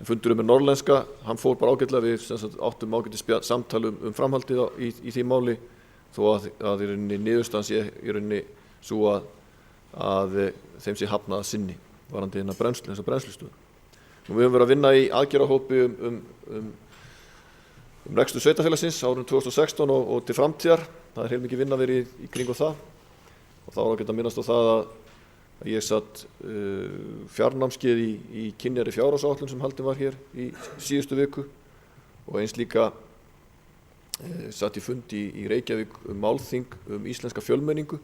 En fundurinn með Norðlenska, hann fór bara ágætlega, við áttum ágætis samtal framhaldið í því máli, þó að í rauninni niðurstaðan sé í rauninni svo að þeim sé hafnað að sinni varðandi þessa brennslustöð. Við höfum verið að vinna í aðgerðahópi rekstur sveitarfélagsins árið 2016 og til framtíðar. Það er heilmikið vinna verið í kringum það. Og þá er ágætt að minnast á það að ég satt fjarnámskeið í kynjari fjárhagsáætlun sem haldin var hér í síðustu viku og eins líka satt í fundi í Reykjavík málþing íslenska fjölmenningu,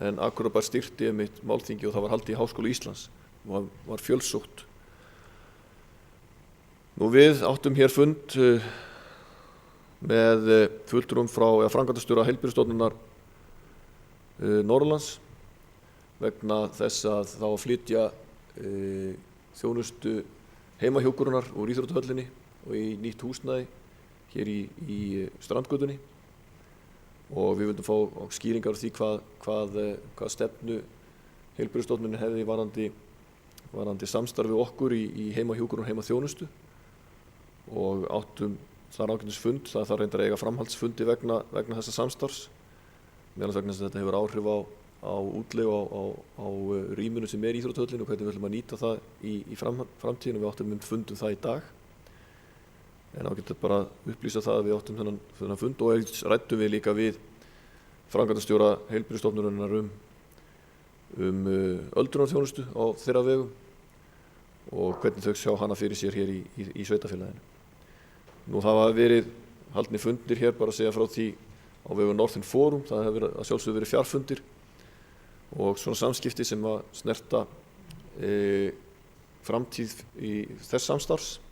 en Akureyrarbær styrkti einmitt málþingi og það var haldið í Háskóla Íslands og var fjölsótt. Við áttum hér fund með fulltrúum frá framkvæmdastjóra Heilbrigðisstofnunar Norðurlands vegna þess að þá að flytja þjónustu heimahjúkrunar úr íþróttahöllinni og í nýtt húsnæði hér í Strandgötunni, og við vildum fá skýringar á því hvað stefnu Heilbrigðisstofnunin hefði varðandi samstarfi okkur í heimahjúkrun og heimaþjónustu, og áttum þar ágætisfund. Það þarf reyndar að eiga framhaldsfundi vegna þessa samstarfs, meðal vegna þess að þetta hefur áhrif á útleigu á rýminu sem í íþróttahöllinu og hvernig við ætlum að nýta það í framtíðinu. Við áttum fund það í dag, en þá getur bara upplýsa það að við áttum þennan fund, og ræddum við líka við framkvæmdastjóra Heilbrigðisstofnunarinnar öldrunarþjónustu á þeirra vegum og hvernig þau sjá hana fyrir sér hér í sveitarfélaginu. Það hafa verið haldnir fundir hér, bara að segja frá því, á vegum Northern Forum. Það hefur að sjálfsögðu verið fjarfundir og svona samskipti sem að snerta framtíð í þess samstarfs.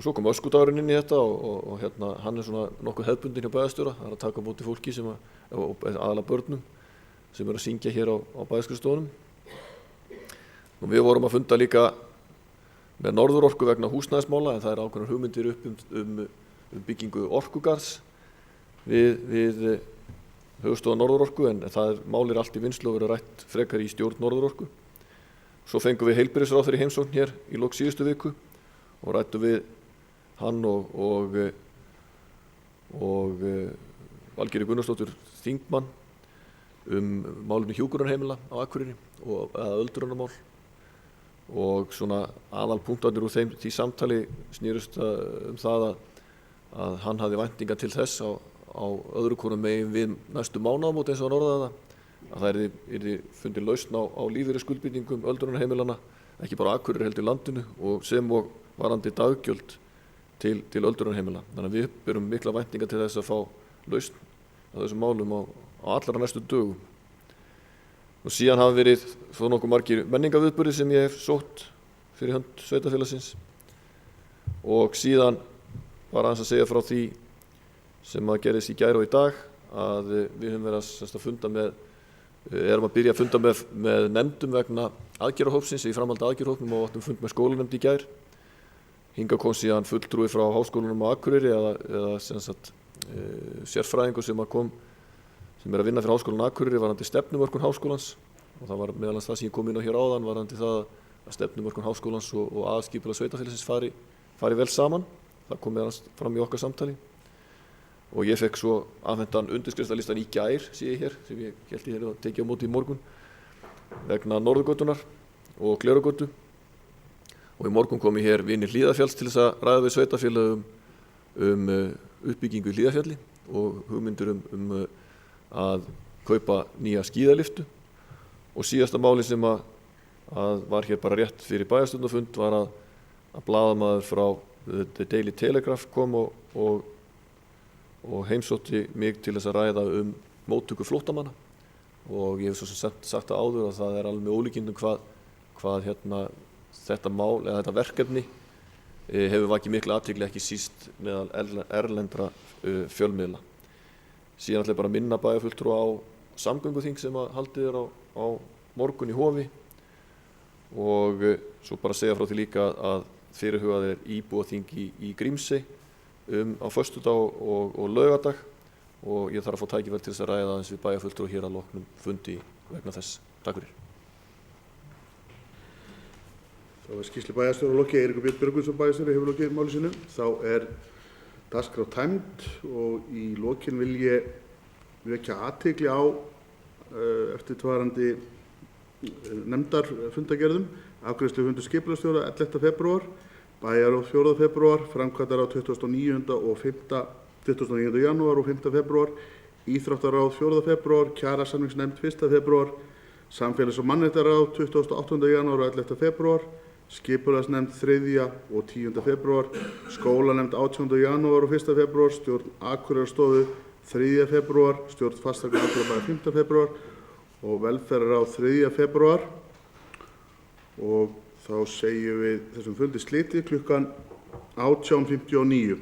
Svo kom öskudagurinn inn í þetta og hann er svona nokkuð hefðbundinn hjá bæjarstjóra. Það er að taka á móti fólki aðalega börnum sem að syngja hér á bæjarskrifstofunum. Við vorum að funda líka með Norðurorku vegna húsnæðismála, en það er ákveðnar hugmyndir upp byggingu orkugarðs við höfuðstofa Norðurorku, en mál er allt í vinnslu og verður rætt frekar í stjórn Norðurorku. Svo fengum við heilbrigðisráðherra í heimsókn hér í lok síðustu viku og rættum við hann og Valgerði Gunnarsdóttur þingmann málefni hjúkrunarheimila á Akureyri eða öldrunarmál, og svona aðalpunktarnir úr því samtali snýrust það að hann hafði væntingar til þess á öðru hvorum megin við næstu mánaðamót, eins og hann orðaði það, að það yrði fundin lausn á lífeyrisskuldbindingum öldrunarheimilana, ekki bara Akureyri heldur í landinu, og sem og varðandi daggjöld til öldrunarheimila. Þannig að við berum mikla væntingar til þess að fá lausn á þessum málum á allra næstu dögum. Og síðan hafa verið þó nokkuð margir menningarviðburðir sem ég hef sótt fyrir hönd sveitarfélagsins, og síðan bara aðeins að segja frá því sem að gerðist í gær og í dag, að við höfum verið að funda erum að byrja að funda með nefndum vegna aðgerðahópsins í framhaldi aðgerðahópnum, og áttum fund með skólanefnd í gær. Hingað kom síðan fulltrúi frá Háskólanum á Akureyri eða sérfræðingur sem er að vinna fyrir Háskólanum á Akureyri varðandi stefnumörkun háskólans, og það var meðal annars það sem ég kom inn á hér áðan varðandi það að stefnumörkun háskólans og aðskipulag sveitarfélagsins fari vel saman. Það kom meðal annars fram í okkar samtali, og ég fekk svo afhentan undirskriftalistan í gær, sé ég hér, sem ég held ég að tekið á móti í morgun vegna Norðurgötunnar og Glerárgötu, og í morgun kom ég hér vinir Hlíðarfjalls til þess að ræða við sveitarfélögum uppbyggingu í Hlíðarfjalli og hugmyndir að kaupa nýja skíðalyftu. Og síðasta máli sem að var hér bara rétt fyrir bæjarstjórnarfund var að blaðamaður frá The Daily Telegraph kom og heimsótti mig til þess að ræða móttöku flóttamanna, og ég hef svo sem sagt það áður að það er alveg með ólíkindum hvað þetta mál eða þetta verkefni hefur vakið mikla athygli, ekki síst meðal erlendra fjölmiðla. Síðan ætla ég bara að minna bæjarfulltrúa á samgönguþing sem haldið er á morgun í Hofi, og svo bara segja frá því líka að fyrirhugað íbúaþing í Grímsey á föstudag og laugardag og ég þarf að fá tækifæri til þess að ræða aðeins við bæjarfulltrúa hér að loknum fundi vegna þess. Takk fyrir. Þá skýrslu bæjarstjóra lokið. Eiríkur Björn Björgvinsson bæjarstjóri hefur lokið máli sínu. Þá dagskrá tæmd og í lokin vil ég vekja athygli á eftirfarandi nefndarfundagerðum. Afgreiðslufundur skipulagsstjóra 11. febrúar, bæjarráð 4. febrúar, framkvæmdaráð 29. janúar og 5. febrúar, íþróttaráð 4. febrúar, kjarasamningsnefnd 1. febrúar, samfélags- og mannréttindaráð 28. janúar og 11. febrúar, skipulagsnefnd 3. og 10. febrúar, skólanefnd 18. janúar og 1. febrúar, stjórn Akureyrarstofu 3. febrúar, stjórn fasteigna Akureyrarbæjar 5. febrúar og velferðarráð 3. febrúar. Og þá segjum við þessum fundi slitið klukkan 18:59.